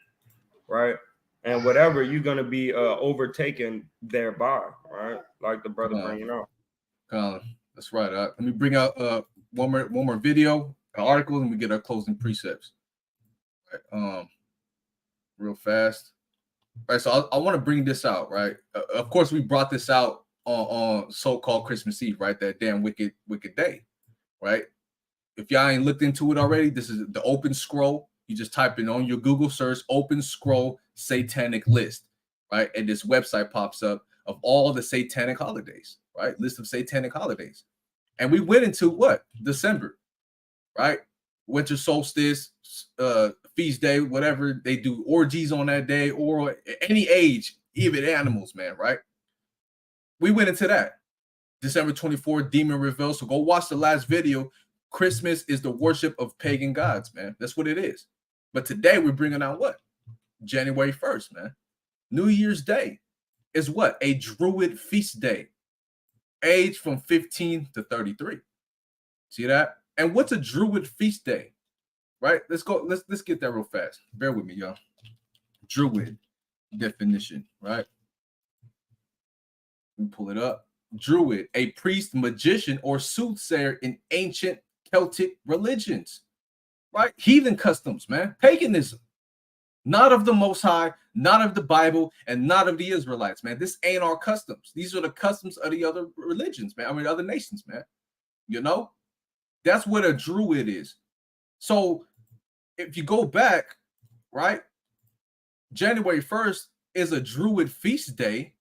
right? And whatever, you're going to be overtaken thereby, right? Like the brother bringing out. That's right. Let me bring out one more video, an article, and we get our closing precepts. Right, real fast. All right, so I want to bring this out, right? Of course, we brought this out on so-called Christmas Eve, right? That damn wicked day, right? If y'all ain't looked into it already, this is the open scroll. You just type in on your Google search, open scroll satanic list, right? And this website pops up of all the satanic holidays, right? List of satanic holidays. And we went into what? December, right? Winter solstice, feast day, whatever. They do orgies on that day, or any age, even animals, man, right? We went into that. December 24th, demon reveal. So go watch the last video. Christmas is the worship of pagan gods, man. That's what it is. But today we're bringing out what? January 1st, man. New Year's Day is what? A Druid feast day. Age from 15 to 33. See that? And what's a Druid feast day? Right? Let's go. Let's get that real fast. Bear with me, y'all. Druid definition, right? Let me pull it up. Druid, a priest, magician, or soothsayer in ancient Celtic religions, right? Heathen customs, man. Paganism. Not of the Most High, not of the Bible, and not of the Israelites, man. This ain't our customs. These are the customs of the other religions, man. I mean, other nations, man. You know? That's what a Druid is. So if you go back, right? January 1st is a Druid feast day.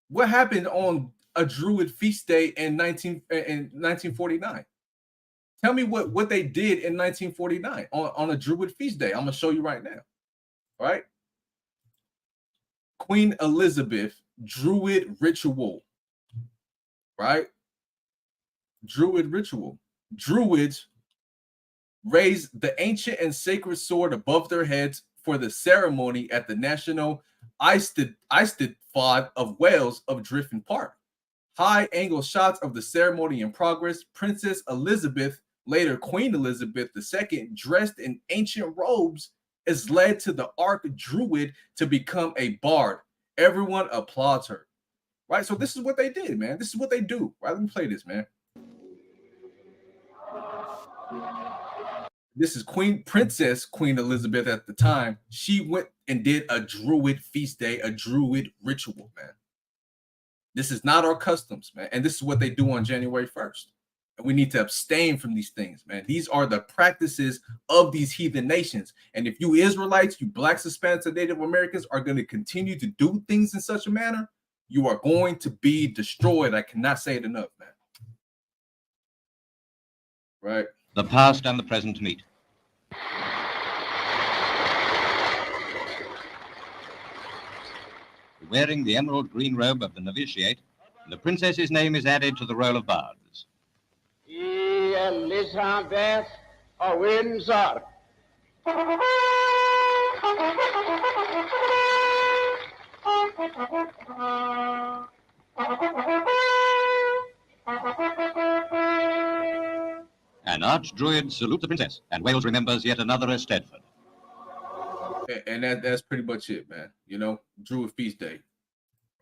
What happened on a Druid feast day in 1949? Tell me what they did in 1949 on a Druid feast day. I'm going to show you right now. All right? Queen Elizabeth Druid ritual. Right? Druid ritual. Druids raised the ancient and sacred sword above their heads for the ceremony at the National Eisteddfod of Wales of Driffen Park. High-angle shots of the ceremony in progress. Princess Elizabeth, later Queen Elizabeth II, dressed in ancient robes, is led to the Ark Druid to become a bard. Everyone applauds her. Right? So this is what they did, man. This is what they do. Right? Let me play this, man. This is Princess Queen Elizabeth at the time. She went and did a Druid feast day, a Druid ritual, man. This is not our customs, man. And this is what they do on January 1st. And we need to abstain from these things, man. These are the practices of these heathen nations. And if you Israelites, you Blacks, Hispanics, and Native Americans are going to continue to do things in such a manner, you are going to be destroyed. I cannot say it enough, man. Right? The past and the present meet. Wearing the emerald green robe of the novitiate, the princess's name is added to the roll of bards. Elizabeth of Windsor. An archdruid salutes the princess, and Wales remembers yet another Eisteddfod. And that's pretty much it, man. You know, Druid Feast Day.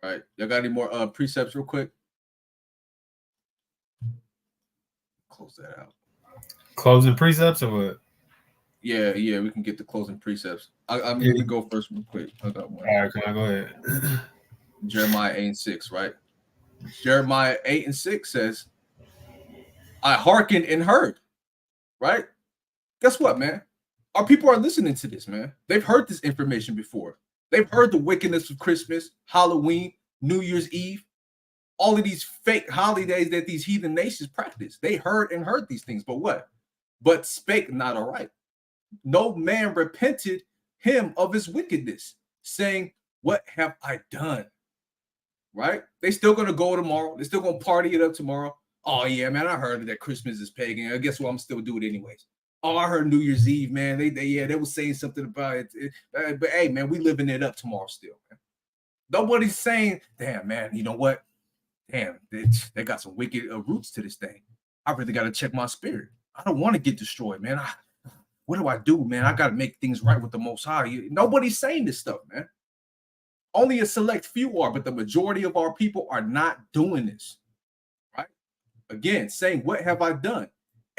All right. Y'all got any more precepts real quick? Close that out. Closing precepts or what? Yeah, we can get the closing precepts. I'm going to go first real quick. I got one. All right, can I go ahead? Jeremiah 8:6, right? Jeremiah 8:6 says, I hearkened and heard, right? Guess what, man? Our people are listening to this, man. They've heard this information before. They've heard the wickedness of Christmas, Halloween, New Year's Eve, all of these fake holidays that these heathen nations practice. They heard these things, but what? But spake not aright. No man repented him of his wickedness, saying, what have I done? Right? They still going to go tomorrow. They're still going to party it up tomorrow. Oh, yeah, man, I heard that Christmas is pagan. I guess what, I'm still do it anyways. Oh, I heard New Year's Eve, man. They were saying something about it. But hey, man, we living it up tomorrow still, man. Nobody's saying, damn, man, you know what? Damn, they got some wicked roots to this thing. I really got to check my spirit. I don't want to get destroyed, man. What do I do, man? I got to make things right with the Most High. Nobody's saying this stuff, man. Only a select few are, but the majority of our people are not doing this, right? Again, saying, what have I done?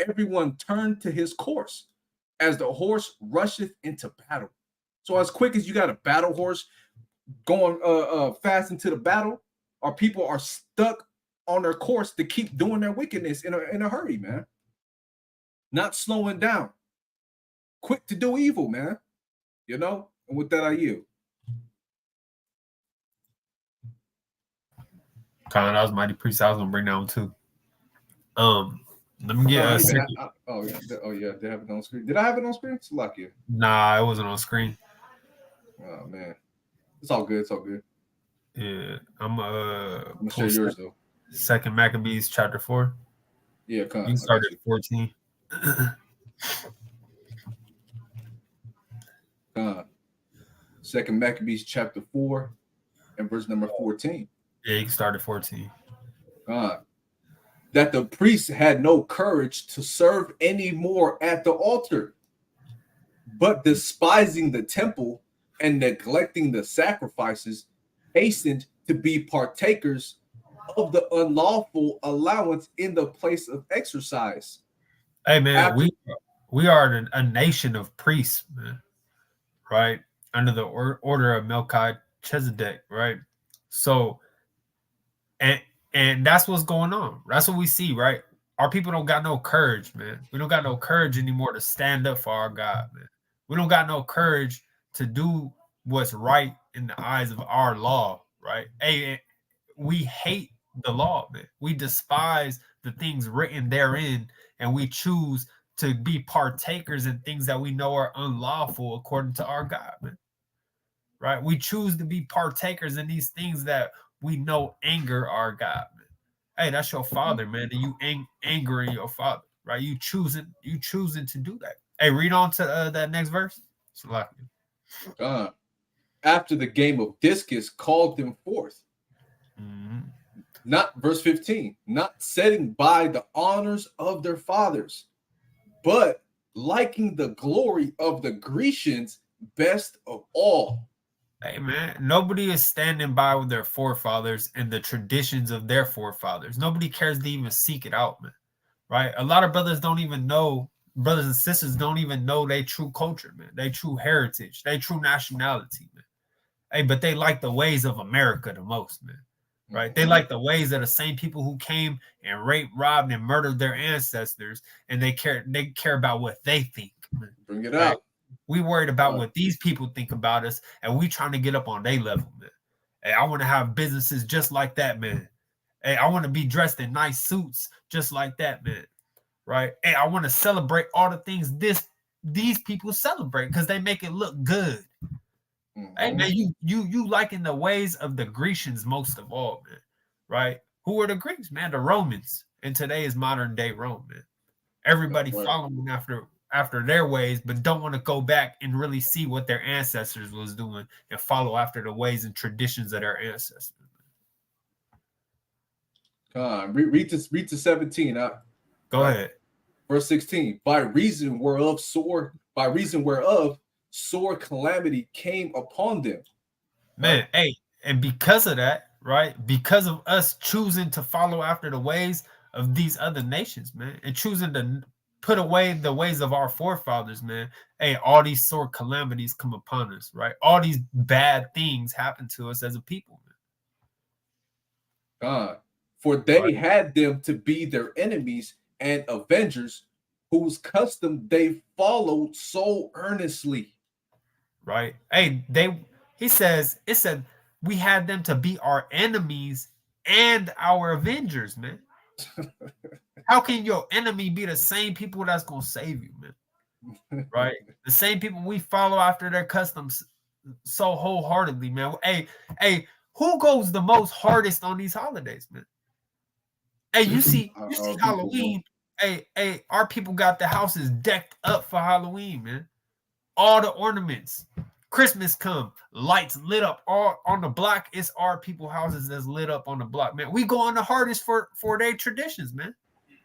Everyone turned to his course as the horse rusheth into battle. So as quick as you got a battle horse going fast into the battle, our people are stuck on their course to keep doing their wickedness in a hurry, man. Not slowing down. Quick to do evil, man. You know? And with that, I yield. Colin, that was mighty priest. I was gonna bring that one too. Let me get a second. Oh yeah. Did I have it on screen? Did I have it on screen? It's lucky. Nah, it wasn't on screen. Oh man, it's all good. It's all good. Yeah, I'm gonna share yours though. Second Maccabees chapter 4. Yeah, come on. You can start at 14. Second Maccabees chapter 4 and verse number 14. Yeah, you can start at 14. That the priests had no courage to serve anymore at the altar, but despising the temple and neglecting the sacrifices, hastened to be partakers of the unlawful allowance in the place of exercise. Hey man, we are a nation of priests, man, right? Under the order of Melchizedek, right? So, and that's what's going on. That's what we see, right? Our people don't got no courage, man. We don't got no courage anymore to stand up for our God, man. We don't got no courage to do what's right in the eyes of our law, right? Hey, we hate the law, man. We despise the things written therein, and we choose to be partakers in things that we know are unlawful according to our God, man. Right? We choose to be partakers in these things that we know anger our God, man. Hey, that's your father, man. And you angering your father, right? You choosing to do that. Hey, read on to that next verse. After the game of discus called them forth. Not verse 15, not setting by the honors of their fathers, but liking the glory of the Grecians best of all. Hey man, nobody is standing by with their forefathers and the traditions of their forefathers. Nobody cares to even seek it out, man. Right? A lot of brothers and sisters don't even know their true culture, man. Their true heritage, their true nationality, man. Hey, but they like the ways of America the most, man. Right? They like the ways of the same people who came and raped, robbed, and murdered their ancestors, and they care about what they think. Man. Bring it out. We worried about what these people think about us, and we trying to get up on their level, man. Hey, I want to have businesses just like that, man. Hey, I want to be dressed in nice suits just like that, man. Right? Hey, I want to celebrate all the things these people celebrate because they make it look good. Hey man, you liking the ways of the Grecians most of all, man. Right? Who are the Greeks, man? The Romans. And today is modern day Rome, man. Everybody following after their ways, but don't want to go back and really see what their ancestors was doing and follow after the ways and traditions of their ancestors. Read to 17. Go ahead. Verse 16. By reason whereof sore calamity came upon them. Man, hey, and because of that, right? Because of us choosing to follow after the ways of these other nations, man, and choosing to put away the ways of our forefathers, man. Hey, all these sore calamities come upon us, right? All these bad things happen to us as a people, man. For they had them to be their enemies and avengers, whose custom they followed so earnestly. Right? Hey, it said we had them to be our enemies and our avengers, man. How can your enemy be the same people that's gonna save you, man? Right? The same people we follow after their customs so wholeheartedly, man. Hey, who goes the most hardest on these holidays, man? Hey, you see Halloween. Hey, our people got the houses decked up for Halloween, man. All the ornaments. Christmas come, lights lit up all on the block. It's our people houses that's lit up on the block, man. We go on the hardest for their traditions, man.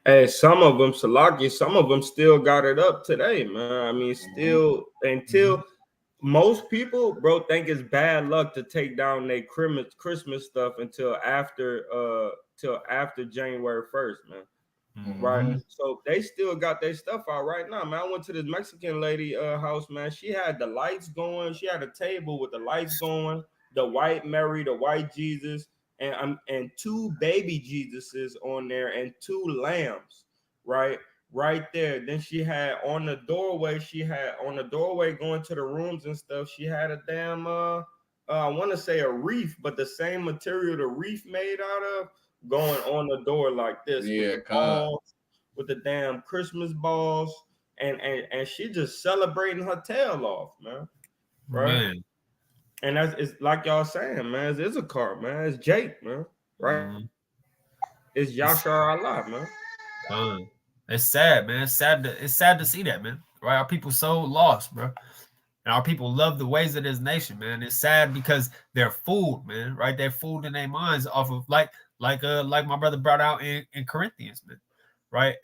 Hey, some of them, Salaki, some of them still got it up today, man. I mean, still until most people, bro, think it's bad luck to take down their Christmas stuff until after January 1st, man. Right. So they still got their stuff out right now, man. I went to this Mexican lady house, man. She had the lights going. She had a table with the lights going, the white Mary, the white Jesus, and two baby Jesuses on there and two lambs, right there. Then she had on the doorway going to the rooms and stuff. She had a damn I want to say a wreath, but the same material the wreath made out of, going on the door like this, with the damn Christmas balls, and she just celebrating her tail off, man. Right? Man. And it's like y'all saying, man, it's a car, man. It's Jake, man. Right? It's Yashar Allah, man. It's sad, man. It's sad to see that, man. Right? Our people so lost, bro. And our people love the ways of this nation, man. It's sad because they're fooled, man. Right? They're fooled in their minds off of like my brother brought out in Corinthians, man. Right?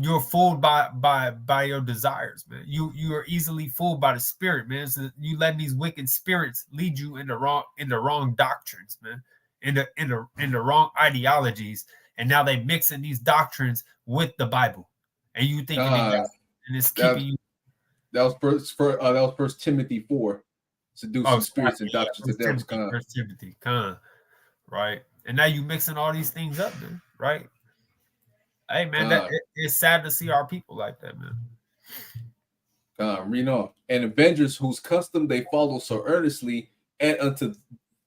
You're fooled by your desires, man. You are easily fooled by the spirit, man. So you let these wicked spirits lead you in the wrong doctrines, man. In the wrong ideologies, and now they mixing these doctrines with the Bible, and you thinking and it's keeping you. That was First Timothy 4. Seducing spirits and doctrines. First Timothy, right? And now you mixing all these things up, man. Right? Hey, man, it's sad to see our people like that, man. Read on. And avengers whose custom they follow so earnestly, and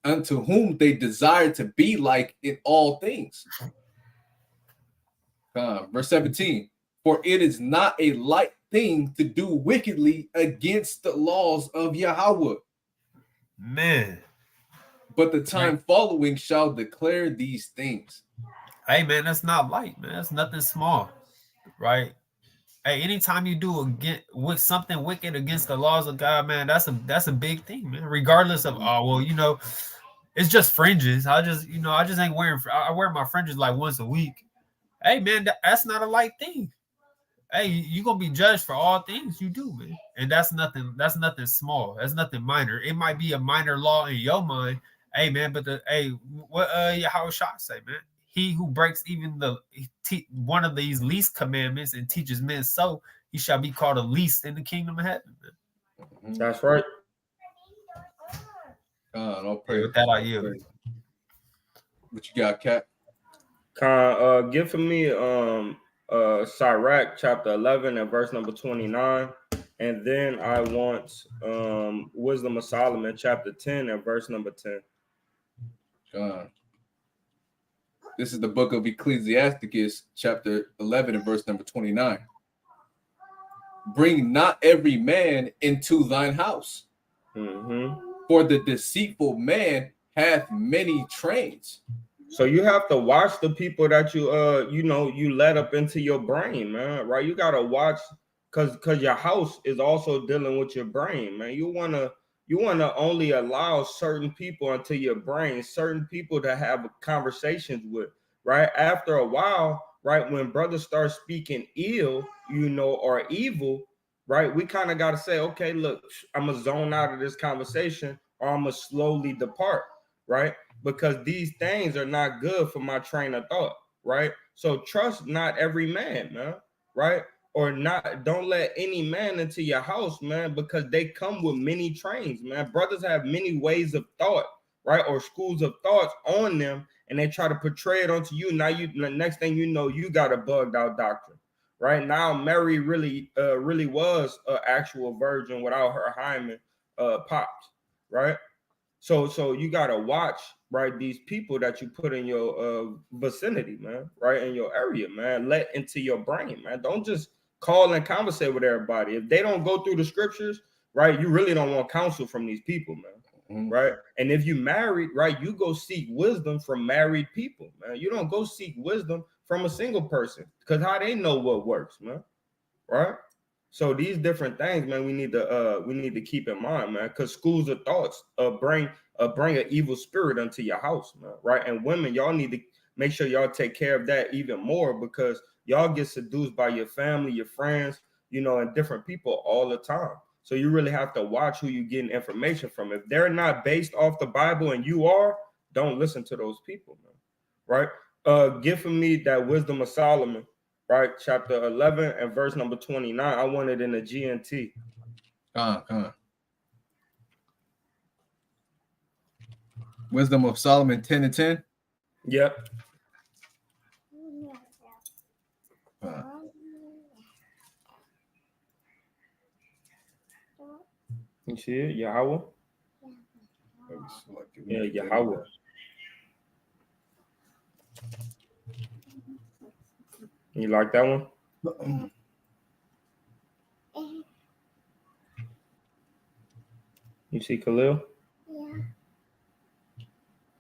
unto whom they desire to be like in all things. Verse 17. For it is not a light thing to do wickedly against the laws of Yahweh. Man. But the time following shall declare these things. Hey, man, that's not light, man. That's nothing small, right? Hey, anytime you do with something wicked against the laws of God, man, that's a big thing, man. Regardless of it's just fringes. I just ain't wearing. I wear my fringes like once a week. Hey, man, that's not a light thing. Hey, you gonna be judged for all things you do, man. And that's nothing. That's nothing small. That's nothing minor. It might be a minor law in your mind. Hey, man, but what Yahweh Shah say, man? He who breaks even one of these least commandments and teaches men so, he shall be called the least in the kingdom of heaven, man. That's right. No praise. With that, I yield. What you got, Cat? Give for me Sirach chapter 11 and verse number 29. And then I want Wisdom of Solomon chapter 10 and verse number 10. This is the book of Ecclesiasticus, chapter 11 and verse number 29. Bring not every man into thine house, for the deceitful man hath many trains. So you have to watch the people that you let up into your brain, man. Right? You gotta watch because your house is also dealing with your brain, man. You wanna only allow certain people into your brain, certain people to have conversations with, right? After a while, right, when brothers start speaking ill, or evil, right, we kind of gotta say, okay, look, I'm gonna zone out of this conversation, or I'm gonna slowly depart, right? Because these things are not good for my train of thought, right? So trust not every man, man, right? Or don't let any man into your house, man, because they come with many trains, man. Brothers have many ways of thought, right? Or schools of thoughts on them, and they try to portray it onto you. Now the next thing you know, you got a bugged out doctrine, right? Now Mary really was an actual virgin without her hymen popped, right? So you gotta watch, right, these people that you put in your vicinity, man, right, in your area, man. Let into your brain, man. Don't just call and conversate with everybody. If they don't go through the scriptures, right, you really don't want counsel from these people, man. Right? And if you married, right, you go seek wisdom from married people, man. You don't go seek wisdom from a single person, because how they know what works, man. Right? So these different things, man, we need to keep in mind, man, because schools of thoughts bring an evil spirit into your house, man, right? And women, y'all need to make sure y'all take care of that even more, because y'all get seduced by your family, your friends, and different people all the time. So you really have to watch who you're getting information from. If they're not based off the Bible and you are, don't listen to those people, man. Right? Give for me that Wisdom of Solomon, right? Chapter 11 and verse number 29. I want it in the GNT. Wisdom of Solomon 10 and 10. Yep. You see it? Yahweh? Yeah, Yahweh. You like that one? You see Khalil? Yeah.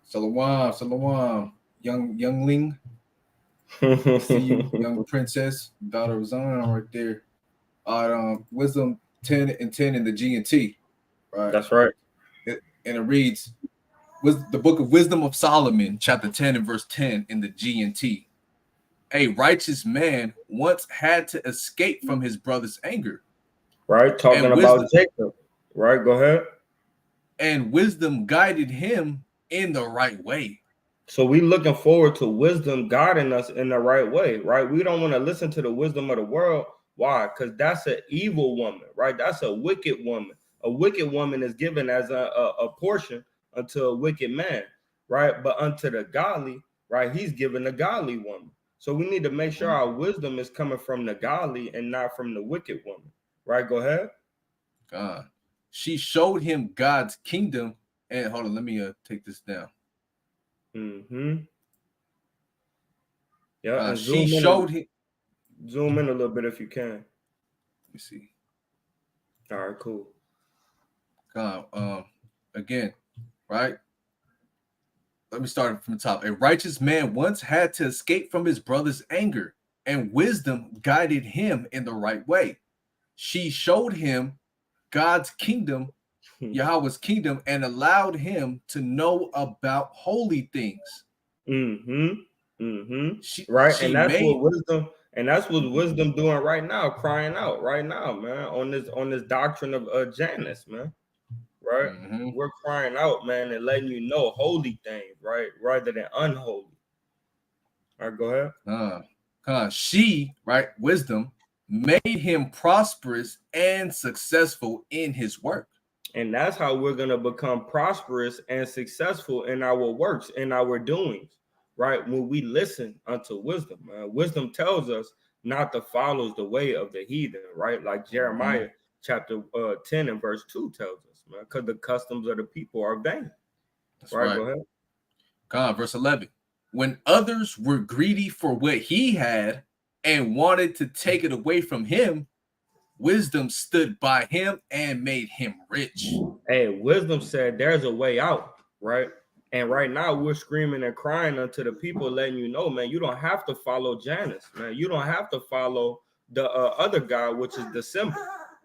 Salawam, youngling. See you, young princess, daughter of Zion, right there. Wisdom 10 and 10 in the GNT. Right. That's right. And it reads, the book of Wisdom of Solomon, chapter 10 and verse 10 in the GNT. A righteous man once had to escape from his brother's anger. Right, talking about Jacob. Right, go ahead. And wisdom guided him in the right way. So we looking forward to wisdom guiding us in the right way, right? We don't want to listen to the wisdom of the world. Why? Because that's an evil woman, right? That's a wicked woman. A wicked woman is given as a portion unto a wicked man, right? But unto the godly, right, he's given a godly woman. So we need to make sure our wisdom is coming from the godly and not from the wicked woman, right? Go ahead. She showed him God's kingdom. And hold on, let me take this down. Yeah, and she showed him. Zoom in a little bit if you can. Let me see. All right, cool. Again, right? let me start from the top. A righteous man once had to escape from his brother's anger, and wisdom guided him in the right way. She showed him God's kingdom, Yahweh's kingdom, and allowed him to know about holy things. Right, and that's what wisdom doing right now, crying out right now, man, on this doctrine of Janus, man. Right, we're crying out, man, and letting you know holy things, right, rather than unholy. All right, go ahead. She, right, wisdom made him prosperous and successful in his work. And that's how we're going to become prosperous and successful in our works, in our doings, right? When we listen unto wisdom. Wisdom tells us not to follow the way of the heathen, right? Like Jeremiah chapter 10 and verse 2 tells us, man, because the customs of the people are vain. That's right. Go ahead. Verse 11. When others were greedy for what he had and wanted to take it away from him, wisdom stood by him and made him rich. Hey, wisdom said there's a way out, right? And right now we're screaming and crying unto the people, letting you know, man, you don't have to follow Janus, man. You don't have to follow the other god, which is December,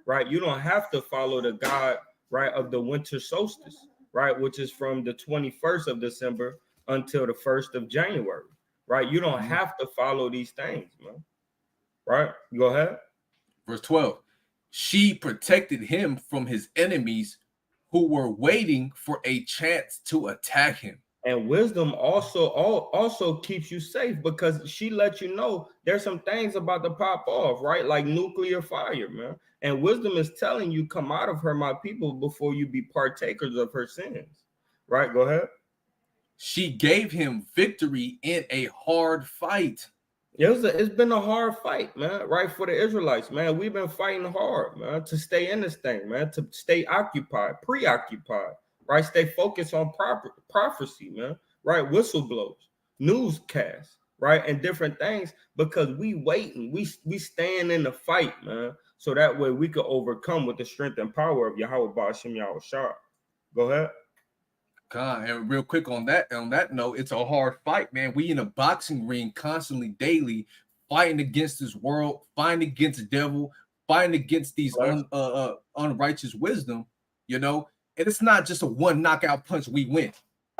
right? You don't have to follow the god, right, of the winter solstice, right, which is from the 21st of December until the 1st of January, right? You don't have to follow these things, man. Right? Go ahead. Verse 12. She protected him from his enemies who were waiting for a chance to attack him. And wisdom also keeps you safe because she lets you know there's some things about to pop off, right? Like nuclear fire, man. And wisdom is telling you, come out of her, my people, before you be partakers of her sins. Right? Go ahead. She gave him victory in a hard fight. It's been a hard fight, man, right, for the Israelites, man. We've been fighting hard, man, to stay in this thing, man, to stay occupied, preoccupied, right? Stay focused on prophecy, man, right? Whistleblowers, newscasts, right? And different things because we waiting, we staying in the fight, man. So that way we could overcome with the strength and power of Yahweh Ba'ashem Yahushua. Go ahead. And real quick on that note, it's a hard fight, man. We in a boxing ring constantly, daily, fighting against this world, fighting against the devil, fighting against these unrighteous wisdom, you know. And it's not just a one knockout punch we win.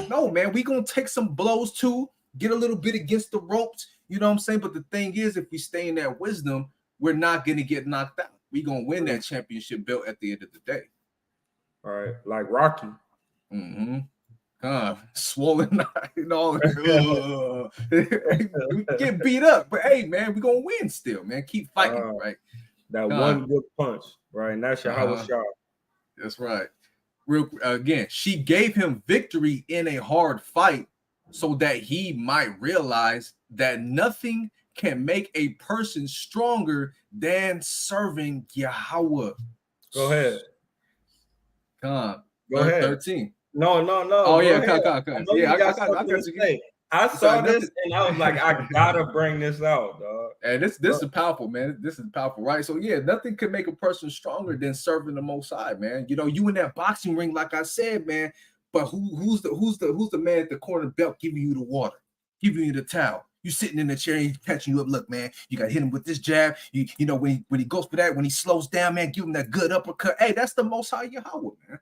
No, man, we gonna take some blows too, get a little bit against the ropes, you know what I'm saying? But the thing is, if we stay in that wisdom, we're not gonna get knocked out. We gonna win that championship belt at the end of the day. All right, like Rocky. Swollen, you know, we get beat up, but hey, man, we gonna win still, man. Keep fighting, right? That one good punch, right? And that's Yahweh Shah. That's right. Again, she gave him victory in a hard fight so that he might realize that nothing can make a person stronger than serving Yahweh. Go ahead. Go ahead. 13. No. Oh yeah, yeah, I got you. I saw this and I was like, I gotta bring this out, dog. And this is powerful, man. This is powerful, right? So yeah, nothing can make a person stronger than serving the Most High, man. You know, you in that boxing ring, like I said, man. But who's the man at the corner belt giving you the water, giving you the towel? You sitting in the chair, he's catching you up. Look, man, you got to hit him with this jab. You know when he goes for that, when he slows down, man, give him that good uppercut. Hey, that's the Most High Yahweh, man.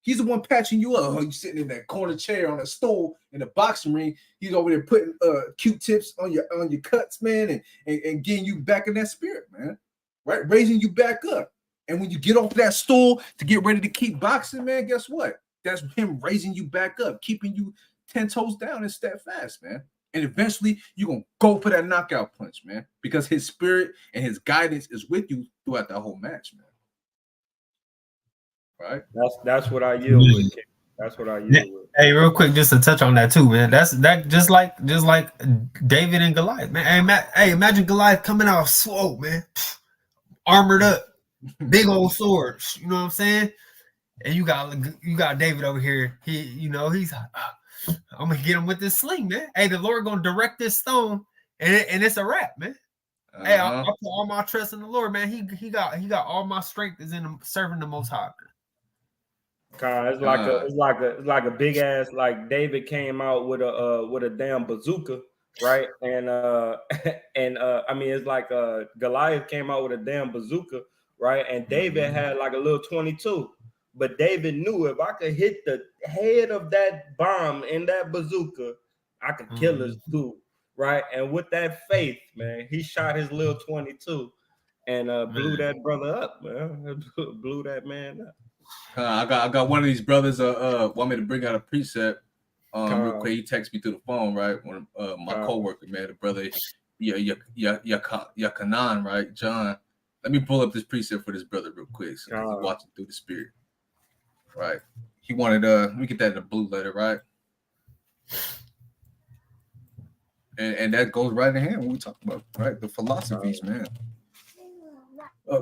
He's the one patching you up. You sitting in that corner chair on a stool in the boxing ring. He's over there putting Q-tips on your cuts, man, and getting you back in that spirit, man. Right, raising you back up. And when you get off that stool to get ready to keep boxing, man, guess what? That's him raising you back up, keeping you 10 toes down and steadfast, man. And eventually you're gonna go for that knockout punch, man, because his spirit and his guidance is with you throughout that whole match, man. Right. That's what I yield with. That's what I yield with. Hey, real quick, just to touch on that too, man. That's just like David and Goliath, man. Hey, imagine Goliath coming out swole, man, armored up, big old swords. You know what I'm saying? And you got David over here. He's I'm gonna get him with this sling, man. Hey, the Lord gonna direct this stone, and it's a wrap, man. Hey, I put all my trust in the Lord, man. He got all my strength is in serving the Most High, man. It's like a big ass, like David came out with a damn bazooka, right? And I mean, it's like Goliath came out with a damn bazooka, right? And David had like a little 22, but David knew if I could hit the head of that bomb in that bazooka, I could kill this dude, right? And with that faith, man, he shot his little 22 and blew that brother up, man. Blew that man up. I got one of these brothers want me to bring out a precept real quick. He texted me through the phone, right? One of my coworker, man, the brother Yakanan, right? John. Let me pull up this precept for this brother real quick. So he's watching through the spirit. Right. He wanted let me get that in the blue letter, right? And that goes right in hand when we talk about, right? The philosophies, man.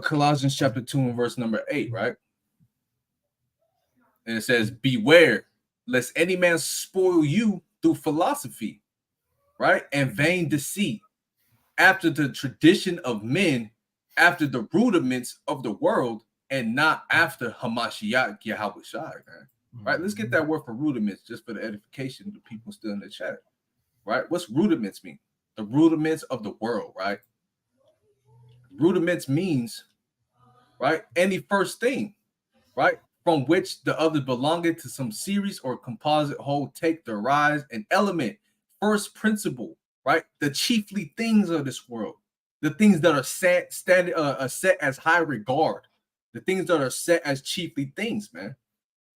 Colossians chapter 2 and verse number 8, right? And it says, beware, lest any man spoil you through philosophy, right? And vain deceit, after the tradition of men, after the rudiments of the world, and not after Hamashiach Yahweh Shai, man. Right? Let's get that word for rudiments just for the edification of the people still in the chat. Right? What's rudiments mean? The rudiments of the world, right? Rudiments means, right, any first thing, right, from which the others belonging to some series or composite whole take their rise, an element, first principle, right? The chiefly things of this world, the things that are set as high regard, the things that are set as chiefly things, man.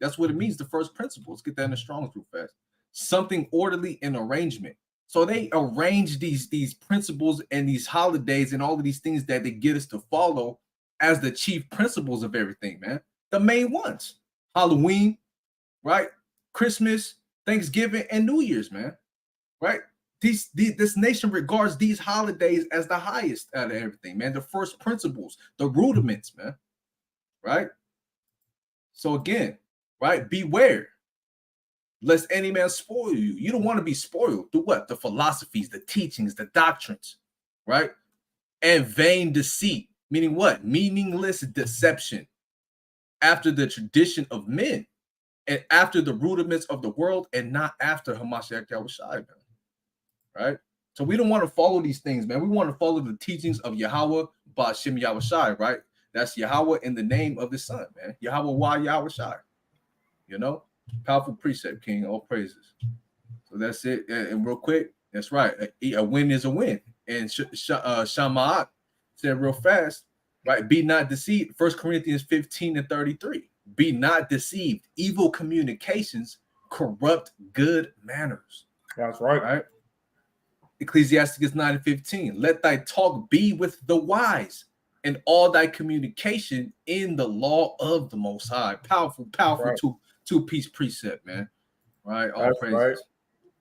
That's what it means, the first principle. Let's get that in the Strong's real fast. Something orderly in arrangement. So they arrange these principles and these holidays and all of these things that they get us to follow as the chief principles of everything, man. The main ones: Halloween, right? Christmas, Thanksgiving, and New Year's, man. Right? This nation regards these holidays as the highest out of everything, man. The first principles, the rudiments, man. Right? So again, right? Beware, lest any man spoil you. You don't want to be spoiled through what? The philosophies, the teachings, the doctrines, right? And vain deceit, meaning what? Meaningless deception, after the tradition of men, and after the rudiments of the world, and not after Hamashiach Yahushua, right? So we don't want to follow these things, man. We want to follow the teachings of Yahweh Ba'ashem Yahushua, right? That's Yahweh in the name of the Son, man. Yahweh Wa Yahushua. You know, powerful precept, King. All praises. So that's it. And real quick, that's right. A win is a win. And Shama'at said real fast, right? Be not deceived. 1 Corinthians 15 and 33. Be not deceived. Evil communications corrupt good manners. That's right. Right? Ecclesiasticus 9 and 15. Let thy talk be with the wise, and all thy communication in the law of the Most High. Powerful right. two-piece precept, man. Right? All praises. Right.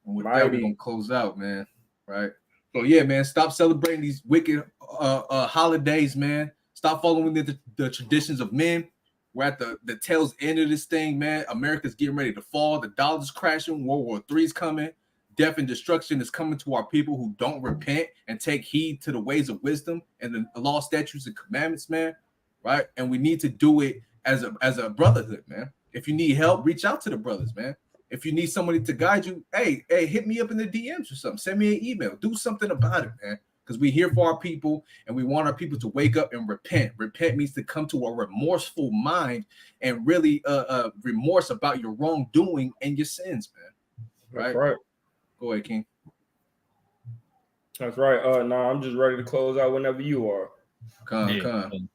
And with that, we're going to close out, man. Right? So, yeah, man, stop celebrating these wicked holidays, man. Stop following the traditions of men. We're at the tail's end of this thing, man. America's getting ready to fall. The dollar's crashing. World War III is coming. Death and destruction is coming to our people who don't repent and take heed to the ways of wisdom and the law, statutes, and commandments, man. Right? And we need to do it as a brotherhood, man. If you need help, reach out to the brothers, man. If you need somebody to guide you, hey, hit me up in the DMs or something. Send me an email. Do something about it, man. Because we're here for our people, and we want our people to wake up and repent. Repent means to come to a remorseful mind and really remorse about your wrongdoing and your sins, man. Right? That's right. Go ahead, King. That's right. I'm just ready to close out whenever you are. Come.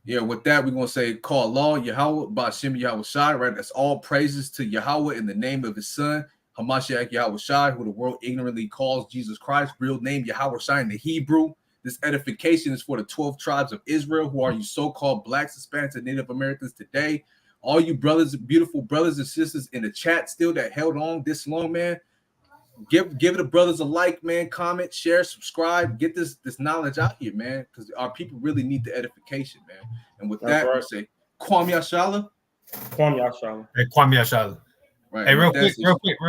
Yeah, with that, we're going to say, call Allah, Yahweh, Ba'ashem Yahweh Shai, right? That's all praises to Yahweh in the name of his son, Hamashiach Yahweh Shai, who the world ignorantly calls Jesus Christ, real name Yahweh Shai in the Hebrew. This edification is for the 12 tribes of Israel, who are you so-called blacks, Hispanics, and Native Americans today. All you brothers, beautiful brothers and sisters in the chat still that held on this long, man. Give the brothers a like, man. Comment, share, subscribe. Get this knowledge out here, man, because our people really need the edification, man. And with that, we say, Kwam Yashala. Kwam Yashala. Hey, Kwam Yashala. Right. Hey, real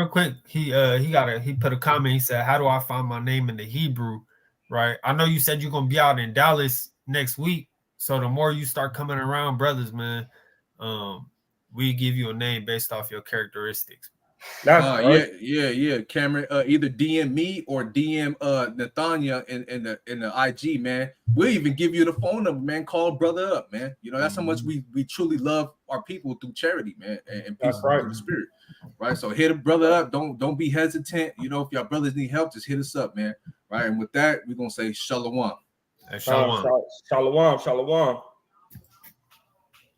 quick. He put a comment. He said, "How do I find my name in the Hebrew?" Right. I know you said you're gonna be out in Dallas next week, so the more you start coming around, brothers, man, we give you a name based off your characteristics. That's right. Yeah. Cameron, either DM me or DM Nathania in the IG, man. We'll even give you the phone number, man. Call brother up, man. You know, that's how much we truly love our people through charity, man, and That's people right. through the spirit. Right. So hit a brother up. Don't be hesitant. You know, if your brothers need help, just hit us up, man. Right. And with that, we're gonna say shalom. Shalom. Shalom.